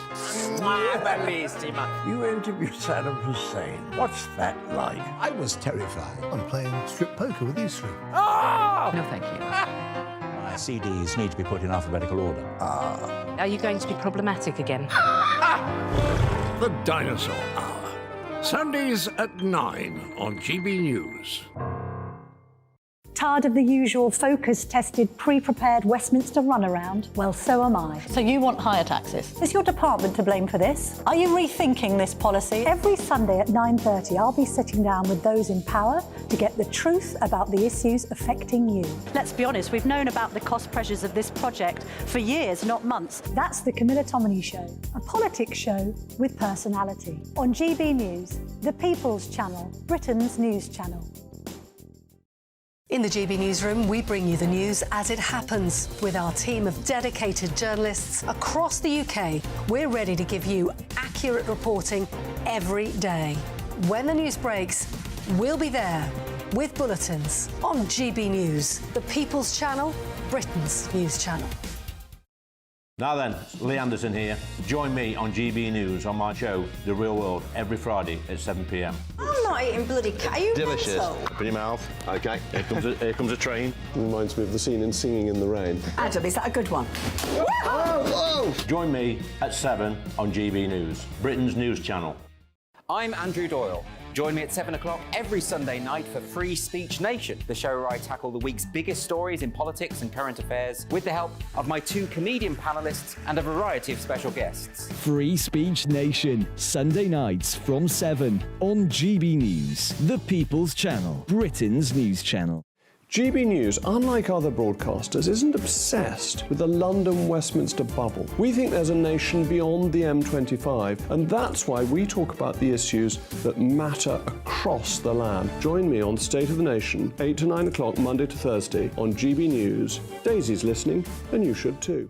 You interviewed Saddam Hussein. What's that like? I was terrified. I'm playing strip poker with these three. Oh! No, thank you. My CDs need to be put in alphabetical order. Are you going to be problematic again? The Dinosaur Hour. Sundays at 9 on GB News. Tired of the usual focus-tested, pre-prepared Westminster runaround? Well, so am I. So you want higher taxes? Is your department to blame for this? Are you rethinking this policy? Every Sunday at 9:30, I'll be sitting down with those in power to get the truth about the issues affecting you. Let's be honest, we've known about the cost pressures of this project for years, not months. That's the Camilla Tominey Show, a politics show with personality. On GB News, the People's Channel, Britain's news channel. In the GB Newsroom, we bring you the news as it happens. With our team of dedicated journalists across the UK, we're ready to give you accurate reporting every day. When the news breaks, we'll be there with bulletins on GB News, the People's Channel, Britain's news channel. Now then, Lee Anderson here. Join me on GB News on my show, The Real World, every Friday at 7 p.m. I'm not eating bloody cat. Are you Delicious. mental? Open your mouth. OK, here comes a train. Reminds me of the scene in Singing in the Rain. Adam, is that a good one? Whoa! Join me at 7 on GB News, Britain's news channel. I'm Andrew Doyle. Join me at 7 o'clock every Sunday night for Free Speech Nation, the show where I tackle the week's biggest stories in politics and current affairs with the help of my 2 comedian panellists and a variety of special guests. Free Speech Nation, Sunday nights from 7 on GB News, the People's Channel, Britain's news channel. GB News, unlike other broadcasters, isn't obsessed with the London-Westminster bubble. We think there's a nation beyond the M25, and that's why we talk about the issues that matter across the land. Join me on State of the Nation, 8 to 9 o'clock, Monday to Thursday, on GB News. Daisy's listening, and you should too.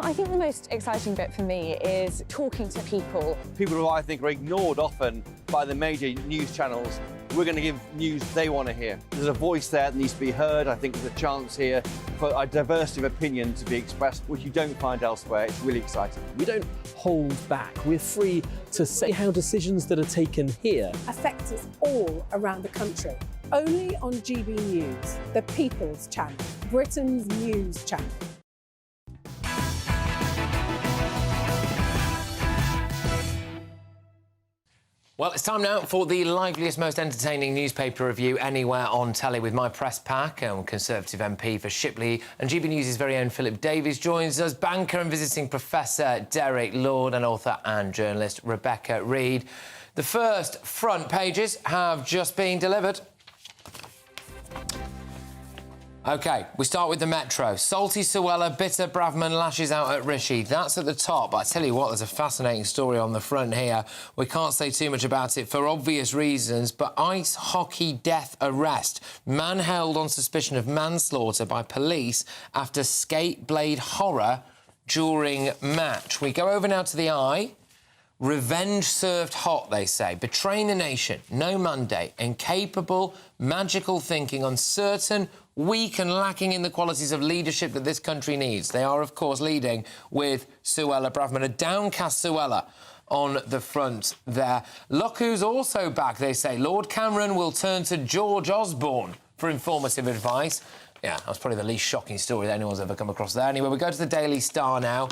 I think the most exciting bit for me is talking to people. People who I think are ignored often by the major news channels. We're going to give news they want to hear. There's a voice there that needs to be heard. I think there's a chance here for a diversity of opinion to be expressed, which you don't find elsewhere. It's really exciting. We don't hold back. We're free to say how decisions that are taken here affect us all around the country. Only on GB News, the People's Channel, Britain's news channel. Well, it's time now for the liveliest, most entertaining newspaper review anywhere on telly with my press pack. Conservative MP for Shipley and GB News' very own Philip Davies joins us, banker and visiting professor Derek Lord and author and journalist Rebecca Reid. The first front pages have just been delivered. OK, we start with the Metro. Salty Suella, bitter Braverman lashes out at Rishi. That's at the top. But I tell you what, there's a fascinating story on the front here. We can't say too much about it for obvious reasons, but ice hockey death arrest. Man held on suspicion of manslaughter by police after skate blade horror during match. We go over now to the Eye. Revenge served hot, they say. Betraying the nation, no Monday, incapable, magical thinking, uncertain, weak and lacking in the qualities of leadership that this country needs. They are, of course, leading with Suella Braverman, a downcast Suella on the front there. Look who's also back, they say. Lord Cameron will turn to George Osborne for informative advice. Yeah, that's probably the least shocking story that anyone's ever come across there. Anyway, we go to the Daily Star now.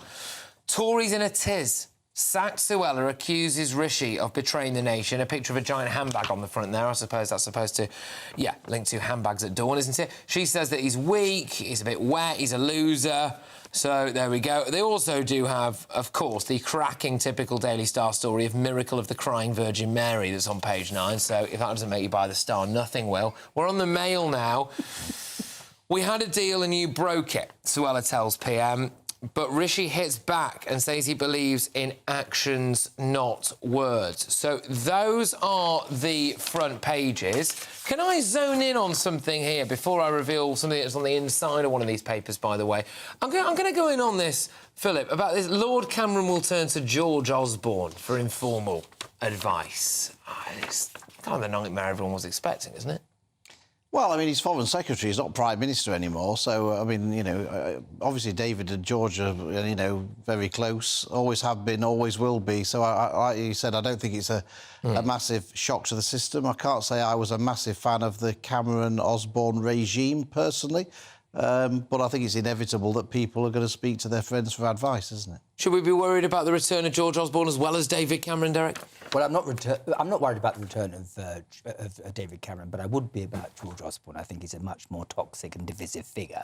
Tories in a tiz. Sacked Suella accuses Rishi of betraying the nation. A picture of a giant handbag on the front there. I suppose that's supposed to, yeah, link to handbags at dawn, isn't it? She says that he's weak, he's a bit wet, he's a loser. So there we go. They also do have, of course, the cracking typical Daily Star story of Miracle of the Crying Virgin Mary that's on page 9. So if that doesn't make you buy the Star, nothing will. We're on the Mail now. We had a deal and you broke it, Suella tells PM. But Rishi hits back and says he believes in actions, not words. So those are the front pages. Can I zone in on something here before I reveal something that's on the inside of one of these papers, by the way? I'm going to go in on this, Philip, about this. Lord Cameron will turn to George Osborne for informal advice. It's kind of the nightmare everyone was expecting, isn't it? Well, I mean, he's Foreign Secretary, he's not Prime Minister anymore, so, I mean, you know, obviously David and George are, you know, very close, always have been, always will be, so, like you said, I don't think it's a massive shock to the system. I can't say I was a massive fan of the Cameron-Osborne regime, personally, but I think it's inevitable that people are going to speak to their friends for advice, isn't it? Should we be worried about the return of George Osborne as well as David Cameron, Derek? Well, I'm not worried about the return of David Cameron, but I would be about George Osborne. I think he's a much more toxic and divisive figure.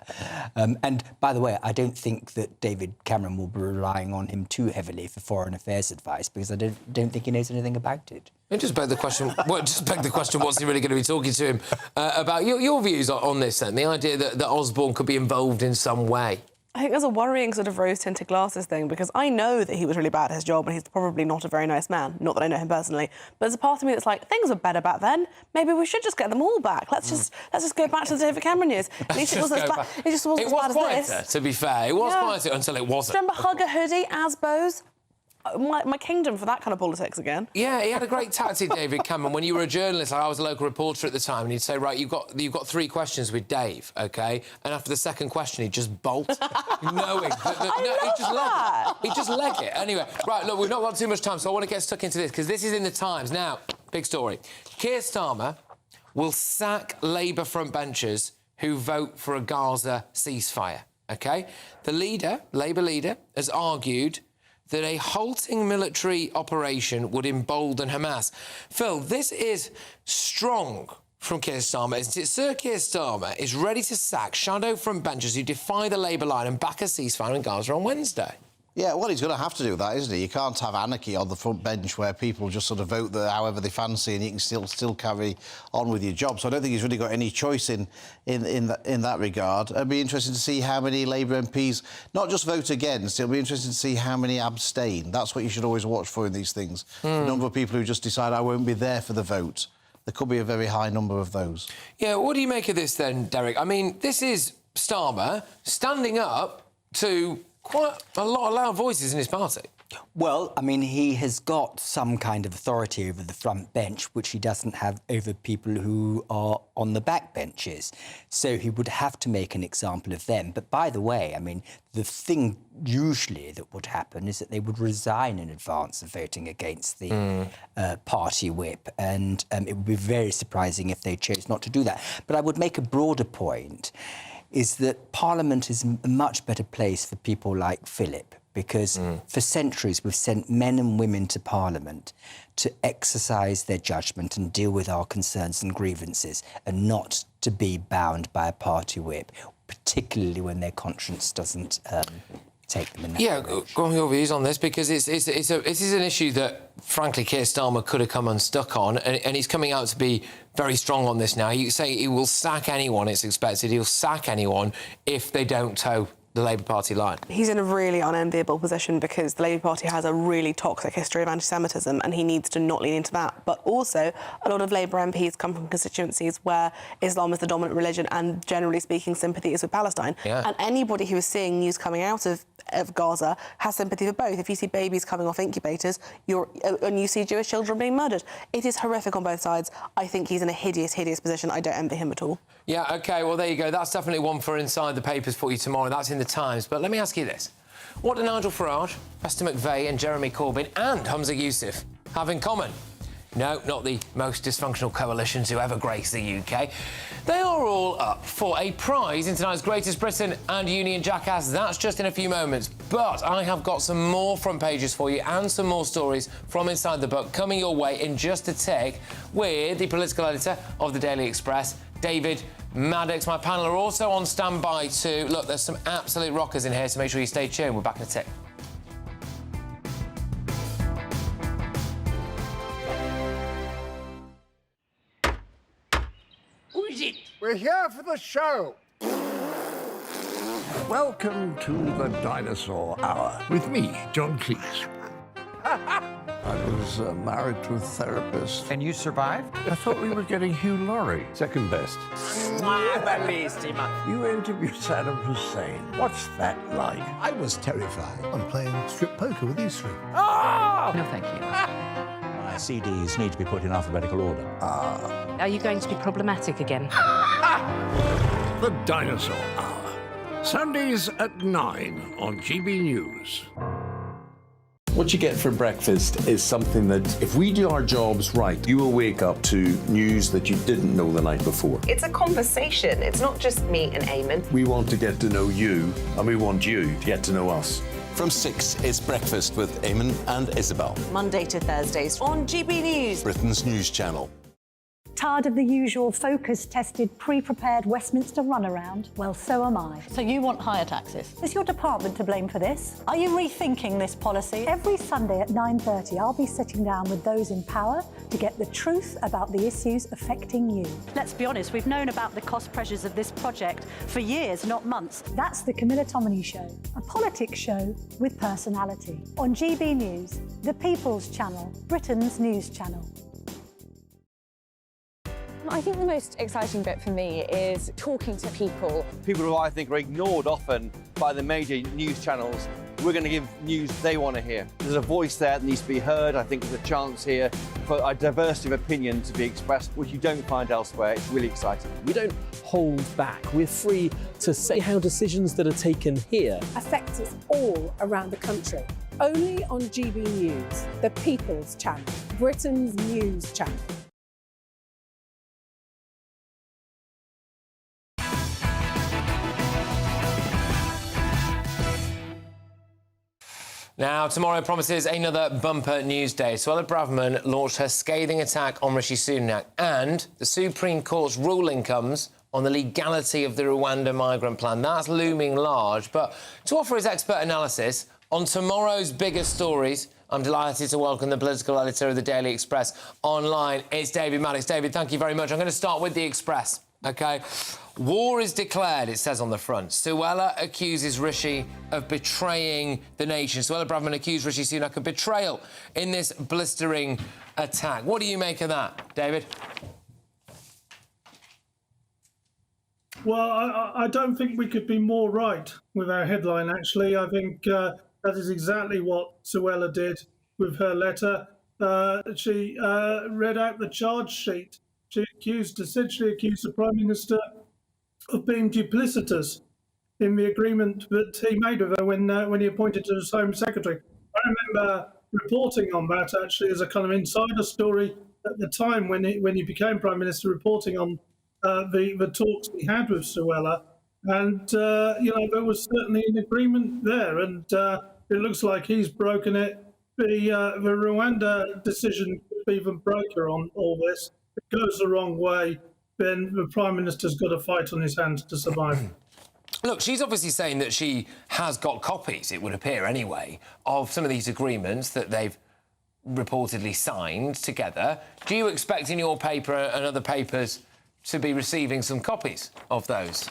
And, by the way, I don't think that David Cameron will be relying on him too heavily for foreign affairs advice, because I don't think he knows anything about it. It just begged the question, what's he really going to be talking to him about? Your views on this, then, the idea that Osborne could be involved in some way? I think there's a worrying sort of rose-tinted glasses thing, because I know that he was really bad at his job and he's probably not a very nice man. Not that I know him personally, but there's a part of me that's like, things were better back then. Maybe we should just get them all back. Let's just go back to the David Cameron years. At least it wasn't as bad. It just wasn't as bad as this. To be fair. It was quieter until it wasn't. Do you remember Hugger Hoodie, Asbos? my kingdom for that kind of politics again. Yeah, he had a great tactic, David Cameron. When you were a journalist, I was a local reporter at the time, and he'd say, right, you've got 3 questions with Dave, OK? And after the second question, he'd just bolt, knowing he'd just leg it. Anyway, right, look, we've not got too much time, so I want to get stuck into this, because this is in the Times. Now, big story. Keir Starmer will sack Labour frontbenchers who vote for a Gaza ceasefire, OK? The leader, Labour leader, has argued that a halting military operation would embolden Hamas. Phil, this is strong from Keir Starmer, isn't it? Sir Keir Starmer is ready to sack shadow frontbenchers who defy the Labour line and back a ceasefire in Gaza on Wednesday. Yeah, well, he's going to have to do that, isn't he? You can't have anarchy on the front bench where people just sort of vote however they fancy and you can still carry on with your job. So I don't think he's really got any choice in that regard. It'll be interesting to see how many Labour MPs not just vote against, it'll be interesting to see how many abstain. That's what you should always watch for in these things. The number of people who just decide, I won't be there for the vote. There could be a very high number of those. Yeah, what do you make of this then, Derek? I mean, this is Starmer standing up to quite a lot of loud voices in his party. Well, I mean, he has got some kind of authority over the front bench, which he doesn't have over people who are on the back benches. So he would have to make an example of them. But by the way, I mean, the thing usually that would happen is that they would resign in advance of voting against the party whip. And it would be very surprising if they chose not to do that. But I would make a broader point, is that Parliament is a much better place for people like Philip, because for centuries we've sent men and women to Parliament to exercise their judgment and deal with our concerns and grievances, and not to be bound by a party whip, particularly when their conscience doesn't take them in that direction. Go on your views on this, because this is an issue that, frankly, Keir Starmer could have come unstuck on, and he's coming out to be very strong on this now. You say he will sack anyone, it's expected. He'll sack anyone if they don't toe the Labour Party line. He's in a really unenviable position because the Labour Party has a really toxic history of anti-Semitism and he needs to not lean into that. But also, a lot of Labour MPs come from constituencies where Islam is the dominant religion and, generally speaking, sympathy is with Palestine. Yeah. And anybody who is seeing news coming out of Gaza has sympathy for both. If you see babies coming off incubators and you see Jewish children being murdered, it is horrific on both sides. I think he's in a hideous, hideous position. I don't envy him at all. Yeah, OK, well, there you go. That's definitely one for Inside the Papers for you tomorrow. That's in the Times. But let me ask you this. What do Nigel Farage, Esther McVey and Jeremy Corbyn and Humza Yousaf have in common? No, not the most dysfunctional coalitions who ever graced the UK. They are all up for a prize in tonight's Greatest Britain and Union Jackass. That's just in a few moments. But I have got some more front pages for you and some more stories from inside the book coming your way in just a tick with the political editor of the Daily Express, David Maddox. My panel are also on standby too. Look, there's some absolute rockers in here, so make sure you stay tuned. We're back in a tick. Who is it? We're here for the show. Welcome to the Dinosaur Hour with me, John Cleese. I was married to a therapist. And you survived? I thought we were getting Hugh Laurie. Second best. You interviewed Saddam Hussein. What's that like? I was terrified. I'm playing strip poker with these three. Oh! No, thank you. My CDs need to be put in alphabetical order. Are you going to be problematic again? The Dinosaur Hour. Sundays at 9 on GB News. What you get for breakfast is something that, if we do our jobs right, you will wake up to news that you didn't know the night before. It's a conversation. It's not just me and Eamon. We want to get to know you, and we want you to get to know us. From 6, it's Breakfast with Eamon and Isabel. Monday to Thursdays on GB News. Britain's news channel. Tired of the usual focus-tested, pre-prepared Westminster runaround? Well, so am I. So you want higher taxes? Is your department to blame for this? Are you rethinking this policy? Every Sunday at 9:30, I'll be sitting down with those in power to get the truth about the issues affecting you. Let's be honest, we've known about the cost pressures of this project for years, not months. That's the Camilla Tominey Show, a politics show with personality. On GB News, the People's Channel, Britain's news channel. I think the most exciting bit for me is talking to people. People who I think are ignored often by the major news channels. We're going to give news they want to hear. There's a voice there that needs to be heard. I think there's a chance here for a diversity of opinion to be expressed, which you don't find elsewhere. It's really exciting. We don't hold back. We're free to say how decisions that are taken here affect us all around the country. Only on GB News, the People's Channel, Britain's news channel. Now, tomorrow promises another bumper news day. Suella Braverman launched her scathing attack on Rishi Sunak, and the Supreme Court's ruling comes on the legality of the Rwanda migrant plan. That's looming large. But to offer his expert analysis on tomorrow's biggest stories, I'm delighted to welcome the political editor of the Daily Express online. It's David Maddox. David, thank you very much. I'm going to start with the Express, OK? War is declared, it says on the front. Suella accuses Rishi of betraying the nation. Suella Braverman accused Rishi Sunak of betrayal in this blistering attack. What do you make of that, David? Well, I don't think we could be more right with our headline, actually. I think that is exactly what Suella did with her letter. She read out the charge sheet. She essentially accused the Prime Minister of being duplicitous in the agreement that he made with her when he appointed her as Home Secretary. I remember reporting on that, actually, as a kind of insider story at the time when he became Prime Minister, reporting on the talks he had with Suella. And, there was certainly an agreement there, and it looks like he's broken it. The Rwanda decision could be the breaker on all this. If it goes the wrong way, then the Prime Minister's got a fight on his hands to survive. Look, she's obviously saying that she has got copies, it would appear anyway, of some of these agreements that they've reportedly signed together. Do you expect in your paper and other papers to be receiving some copies of those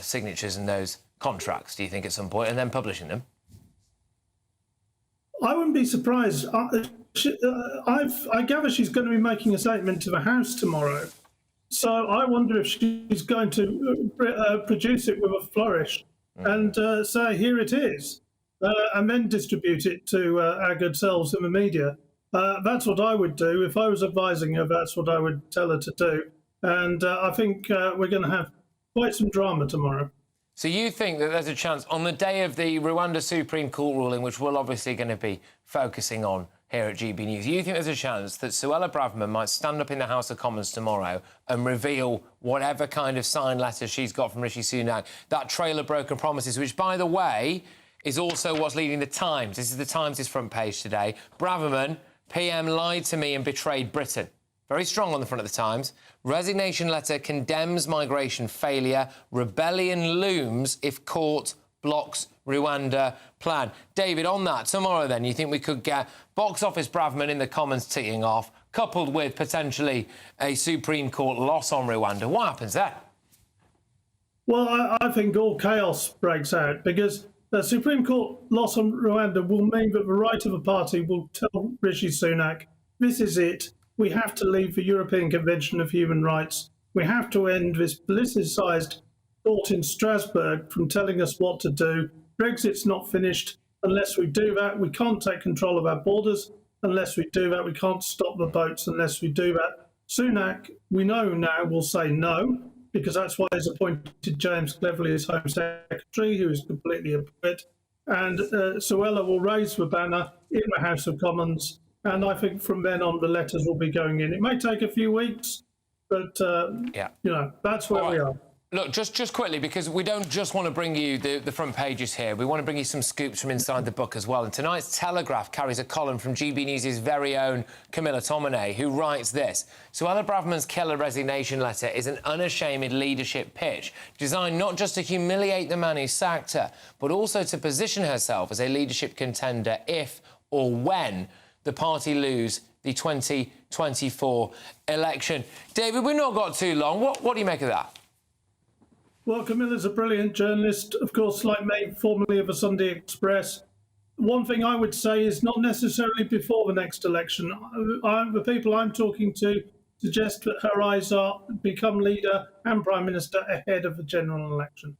signatures and those contracts, do you think, at some point, and then publishing them? I wouldn't be surprised. I gather she's going to be making a statement to the House tomorrow. So I wonder if she's going to produce it with a flourish and say, here it is, and then distribute it to our good selves in the media. That's what I would do. If I was advising her, that's what I would tell her to do. And I think we're going to have quite some drama tomorrow. So you think that there's a chance, on the day of the Rwanda Supreme Court ruling, which we're obviously going to be focusing on here at GB News, you think there's a chance that Suella Braverman might stand up in the House of Commons tomorrow and reveal whatever kind of signed letter she's got from Rishi Sunak, that trail of broken promises, which, by the way, is also what's leading the Times. This is the Times' front page today. Braverman, PM lied to me and betrayed Britain. Very strong on the front of the Times. Resignation letter condemns migration failure. Rebellion looms if court blocks Rwanda plan. David, on that, tomorrow then, you think we could get box office Braverman in the Commons teeing off, coupled with potentially a Supreme Court loss on Rwanda? What happens there? Well, I think all chaos breaks out because the Supreme Court loss on Rwanda will mean that the right of the party will tell Rishi Sunak, this is it. We have to leave the European Convention of Human Rights. We have to end this politicised court in Strasbourg from telling us what to do. Brexit's not finished. Unless we do that, we can't take control of our borders. Unless we do that, we can't stop the boats. Unless we do that, Sunak, we know now, will say no, because that's why he's appointed James Cleverly as Home Secretary, who is completely a puppet. And Suella will raise the banner in the House of Commons. And I think from then on, the letters will be going in. It may take a few weeks, but, that's where we are. Look, just quickly, because we don't just want to bring you the front pages here. We want to bring you some scoops from inside the book as well. And tonight's Telegraph carries a column from GB News' very own Camilla Tominey, who writes this. Suella Braverman's killer resignation letter is an unashamed leadership pitch, designed not just to humiliate the man who sacked her, but also to position herself as a leadership contender if or when the party lose the 2024 election. David, we've not got too long. What do you make of that? Well, Camilla's a brilliant journalist, of course, like me, formerly of the Sunday Express. One thing I would say is not necessarily before the next election. The people I'm talking to suggest that her eyes are become leader and Prime Minister ahead of the general election.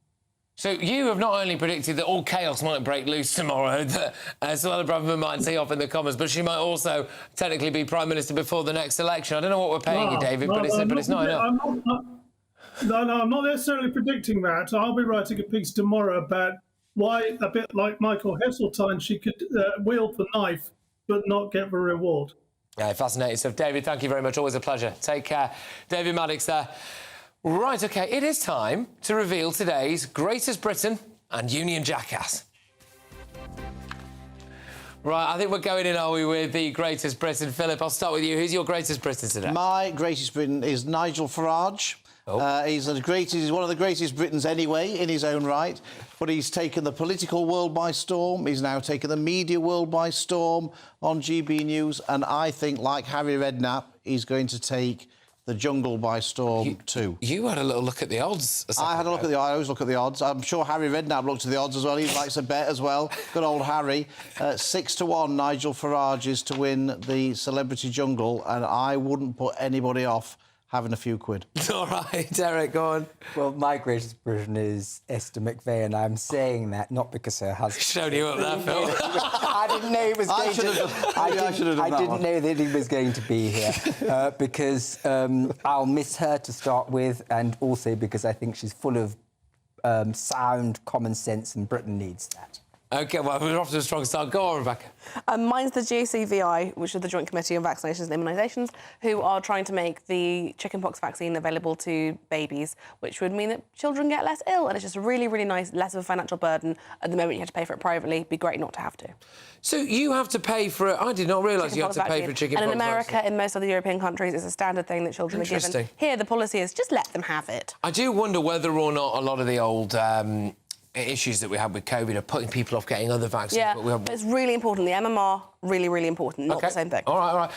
So you have not only predicted that all chaos might break loose tomorrow, that Suella Braverman might tee off in the Commons, but she might also technically be Prime Minister before the next election. I don't know what we're paying you, David, but it's not enough. I'm not necessarily predicting that. I'll be writing a piece tomorrow about why, a bit like Michael Heseltine, she could wield the knife but not get the reward. Yeah, fascinating stuff. David, thank you very much. Always a pleasure. Take care. David Maddox there. Right, OK, it is time to reveal today's Greatest Britain and Union Jackass. Right, I think we're going in, are we, with the Greatest Britain. Philip, I'll start with you. Who's your Greatest Britain today? My Greatest Britain is Nigel Farage. He's one of the greatest Britons anyway, in his own right, but he's taken the political world by storm. He's now taken the media world by storm on GB News, and I think, like Harry Redknapp, he's going to take the jungle by storm too. You had a little look at the odds. I had a look at the odds. I always look at the odds. I'm sure Harry Redknapp looked at the odds as well. He likes a bet as well. Good old Harry. 6-1, Nigel Farage is to win the Celebrity Jungle, and I wouldn't put anybody off having a few quid. All right, Derek, go on. Well, my Greatest Britain is Esther McVey, and I'm saying that not because her husband... Showed you up there, Phil. I didn't know he was going to... I didn't know that he was going to be here, because I'll miss her to start with, and also because I think she's full of sound common sense, and Britain needs that. OK, well, we're off to a strong start. Go on, Rebecca. Mine's the GCVI, which is the Joint Committee on Vaccinations and Immunisations, who are trying to make the chickenpox vaccine available to babies, which would mean that children get less ill. And it's just really, really nice, less of a financial burden. At the moment, you have to pay for it privately. It'd be great not to have to. So you have to pay for it? I did not realise you had to pay for chickenpox. And in America, in most other European countries, it's a standard thing that children are given. Here, the policy is just let them have it. I do wonder whether or not a lot of the old... issues that we had with COVID are putting people off getting other vaccines. Yeah, but it's really important. The MMR, really, really important. Not the same thing. All right.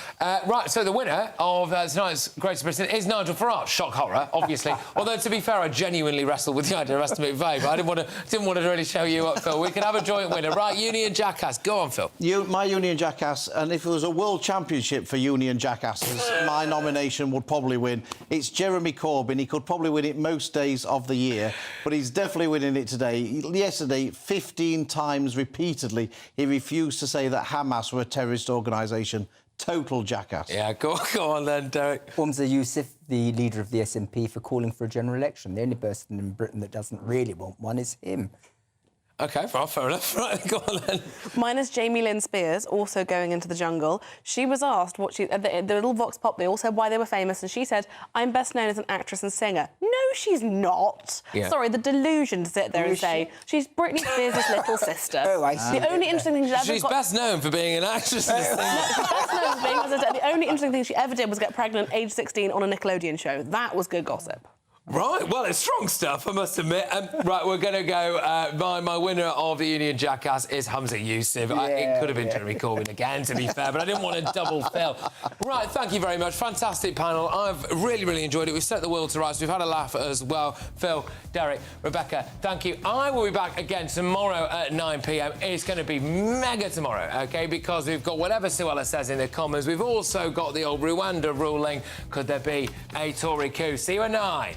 Right, so the winner of tonight's Greatest Britain is Nigel Farage. Shock horror, obviously. Although, to be fair, I genuinely wrestled with the idea of Esther McVey, but I didn't want to really show you up, Phil. We can have a joint winner. Right, Union Jackass. Go on, Phil. My Union Jackass, and if it was a world championship for Union Jackasses, my nomination would probably win. It's Jeremy Corbyn. He could probably win it most days of the year, but he's definitely winning it today. Yesterday, 15 times repeatedly, he refused to say that Hamas were a terrorist organisation. Total jackass. Yeah, go on then, Derek. Humza Yousaf, the leader of the SNP, for calling for a general election. The only person in Britain that doesn't really want one is him. OK, well, fair enough. Right, go on then. Mine is Jamie Lynn Spears, also going into the jungle. She was asked what she... the little vox pop, they all said why they were famous, and she said, I'm best known as an actress and singer. No, she's not. Yeah. Sorry, the delusion to sit there and say she's Britney Spears' little sister. Oh, I see. The only interesting thing she's ever She's best known for being an actress and a singer. No, she's best known for being... As I said, the only interesting thing she ever did was get pregnant at age 16 on a Nickelodeon show. That was good gossip. Right, well, it's strong stuff, I must admit. Right, we're going to go... my winner of the Union Jackass is Humza Yousaf. It could have been Jeremy Corbyn again, to be fair, but I didn't want to double fill. Right, thank you very much. Fantastic panel. I've really, really enjoyed it. We've set the world to rights. We've had a laugh as well. Phil, Derek, Rebecca, thank you. I will be back again tomorrow at 9 p.m. It's going to be mega tomorrow, OK, because we've got whatever Suella says in the Commons. We've also got the old Rwanda ruling. Could there be a Tory coup? See you at 9.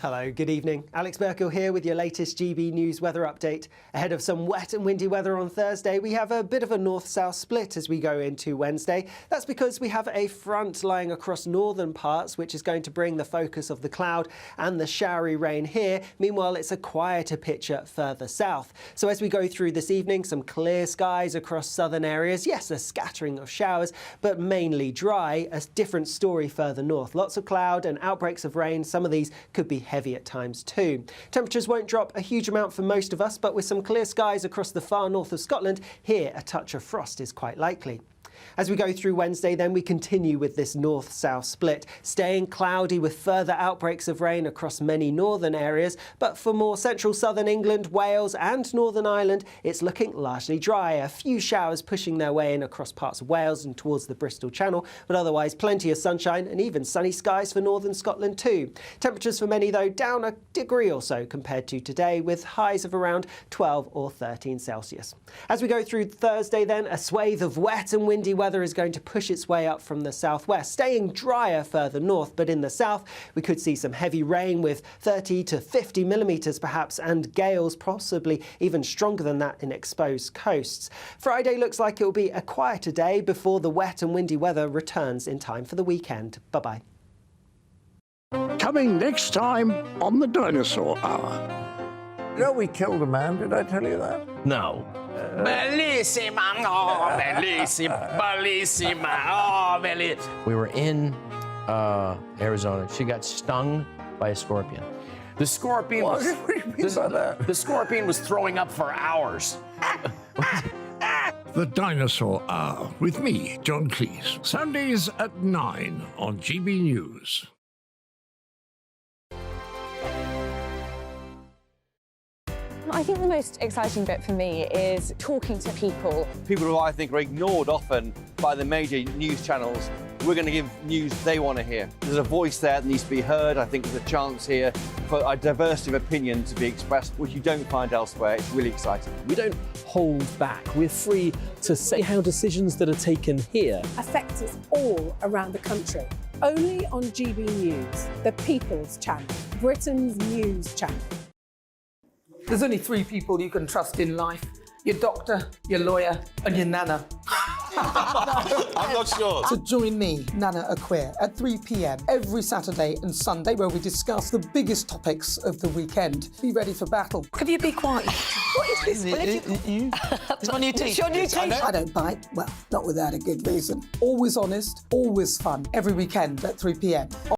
Hello, good evening. Alex Burkill here with your latest GB News weather update. Ahead of some wet and windy weather on Thursday, we have a bit of a north-south split as we go into Wednesday. That's because we have a front lying across northern parts, which is going to bring the focus of the cloud and the showery rain here. Meanwhile, it's a quieter picture further south. So as we go through this evening, some clear skies across southern areas. Yes, a scattering of showers, but mainly dry. A different story further north. Lots of cloud and outbreaks of rain. Some of these could be heavy at times too. Temperatures won't drop a huge amount for most of us, but with some clear skies across the far north of Scotland, here a touch of frost is quite likely. As we go through Wednesday, then we continue with this north-south split, staying cloudy with further outbreaks of rain across many northern areas. But for more central southern England, Wales and Northern Ireland, it's looking largely dry. A few showers pushing their way in across parts of Wales and towards the Bristol Channel, but otherwise plenty of sunshine and even sunny skies for northern Scotland too. Temperatures for many, though, down a degree or so compared to today, with highs of around 12 or 13 Celsius. As we go through Thursday, then, a swathe of wet and windy windy weather is going to push its way up from the southwest, staying drier further north, but in the south we could see some heavy rain with 30 to 50 millimetres perhaps, and gales possibly even stronger than that in exposed coasts. Friday looks like it will be a quieter day before the wet and windy weather returns in time for the weekend. Bye-bye. Coming next time on the Dinosaur Hour. You know, we killed a man, did I tell you that? No. Bellissima, oh, bellissima, bellissima, oh, bellissima. We were in Arizona. She got stung by a scorpion. The scorpion What do you mean by that? The scorpion was throwing up for hours. The Dinosaur Hour with me, John Cleese. Sundays at 9 on GB News. I think the most exciting bit for me is talking to people. People who I think are ignored often by the major news channels. We're going to give news they want to hear. There's a voice there that needs to be heard. I think there's a chance here for a diversity of opinion to be expressed, which you don't find elsewhere. It's really exciting. We don't hold back. We're free to say how decisions that are taken here affect us all around the country. Only on GB News, the People's Channel, Britain's news channel. There's only 3 people you can trust in life. Your doctor, your lawyer, and your nana. I'm not sure. So join me, Nana Aquare, at 3 p.m. every Saturday and Sunday, where we discuss the biggest topics of the weekend. Be ready for battle. Could you be quiet? What is this? It's my new teeth. It's your new teeth. I don't bite. Well, not without a good reason. Always honest, always fun. Every weekend at 3 p.m.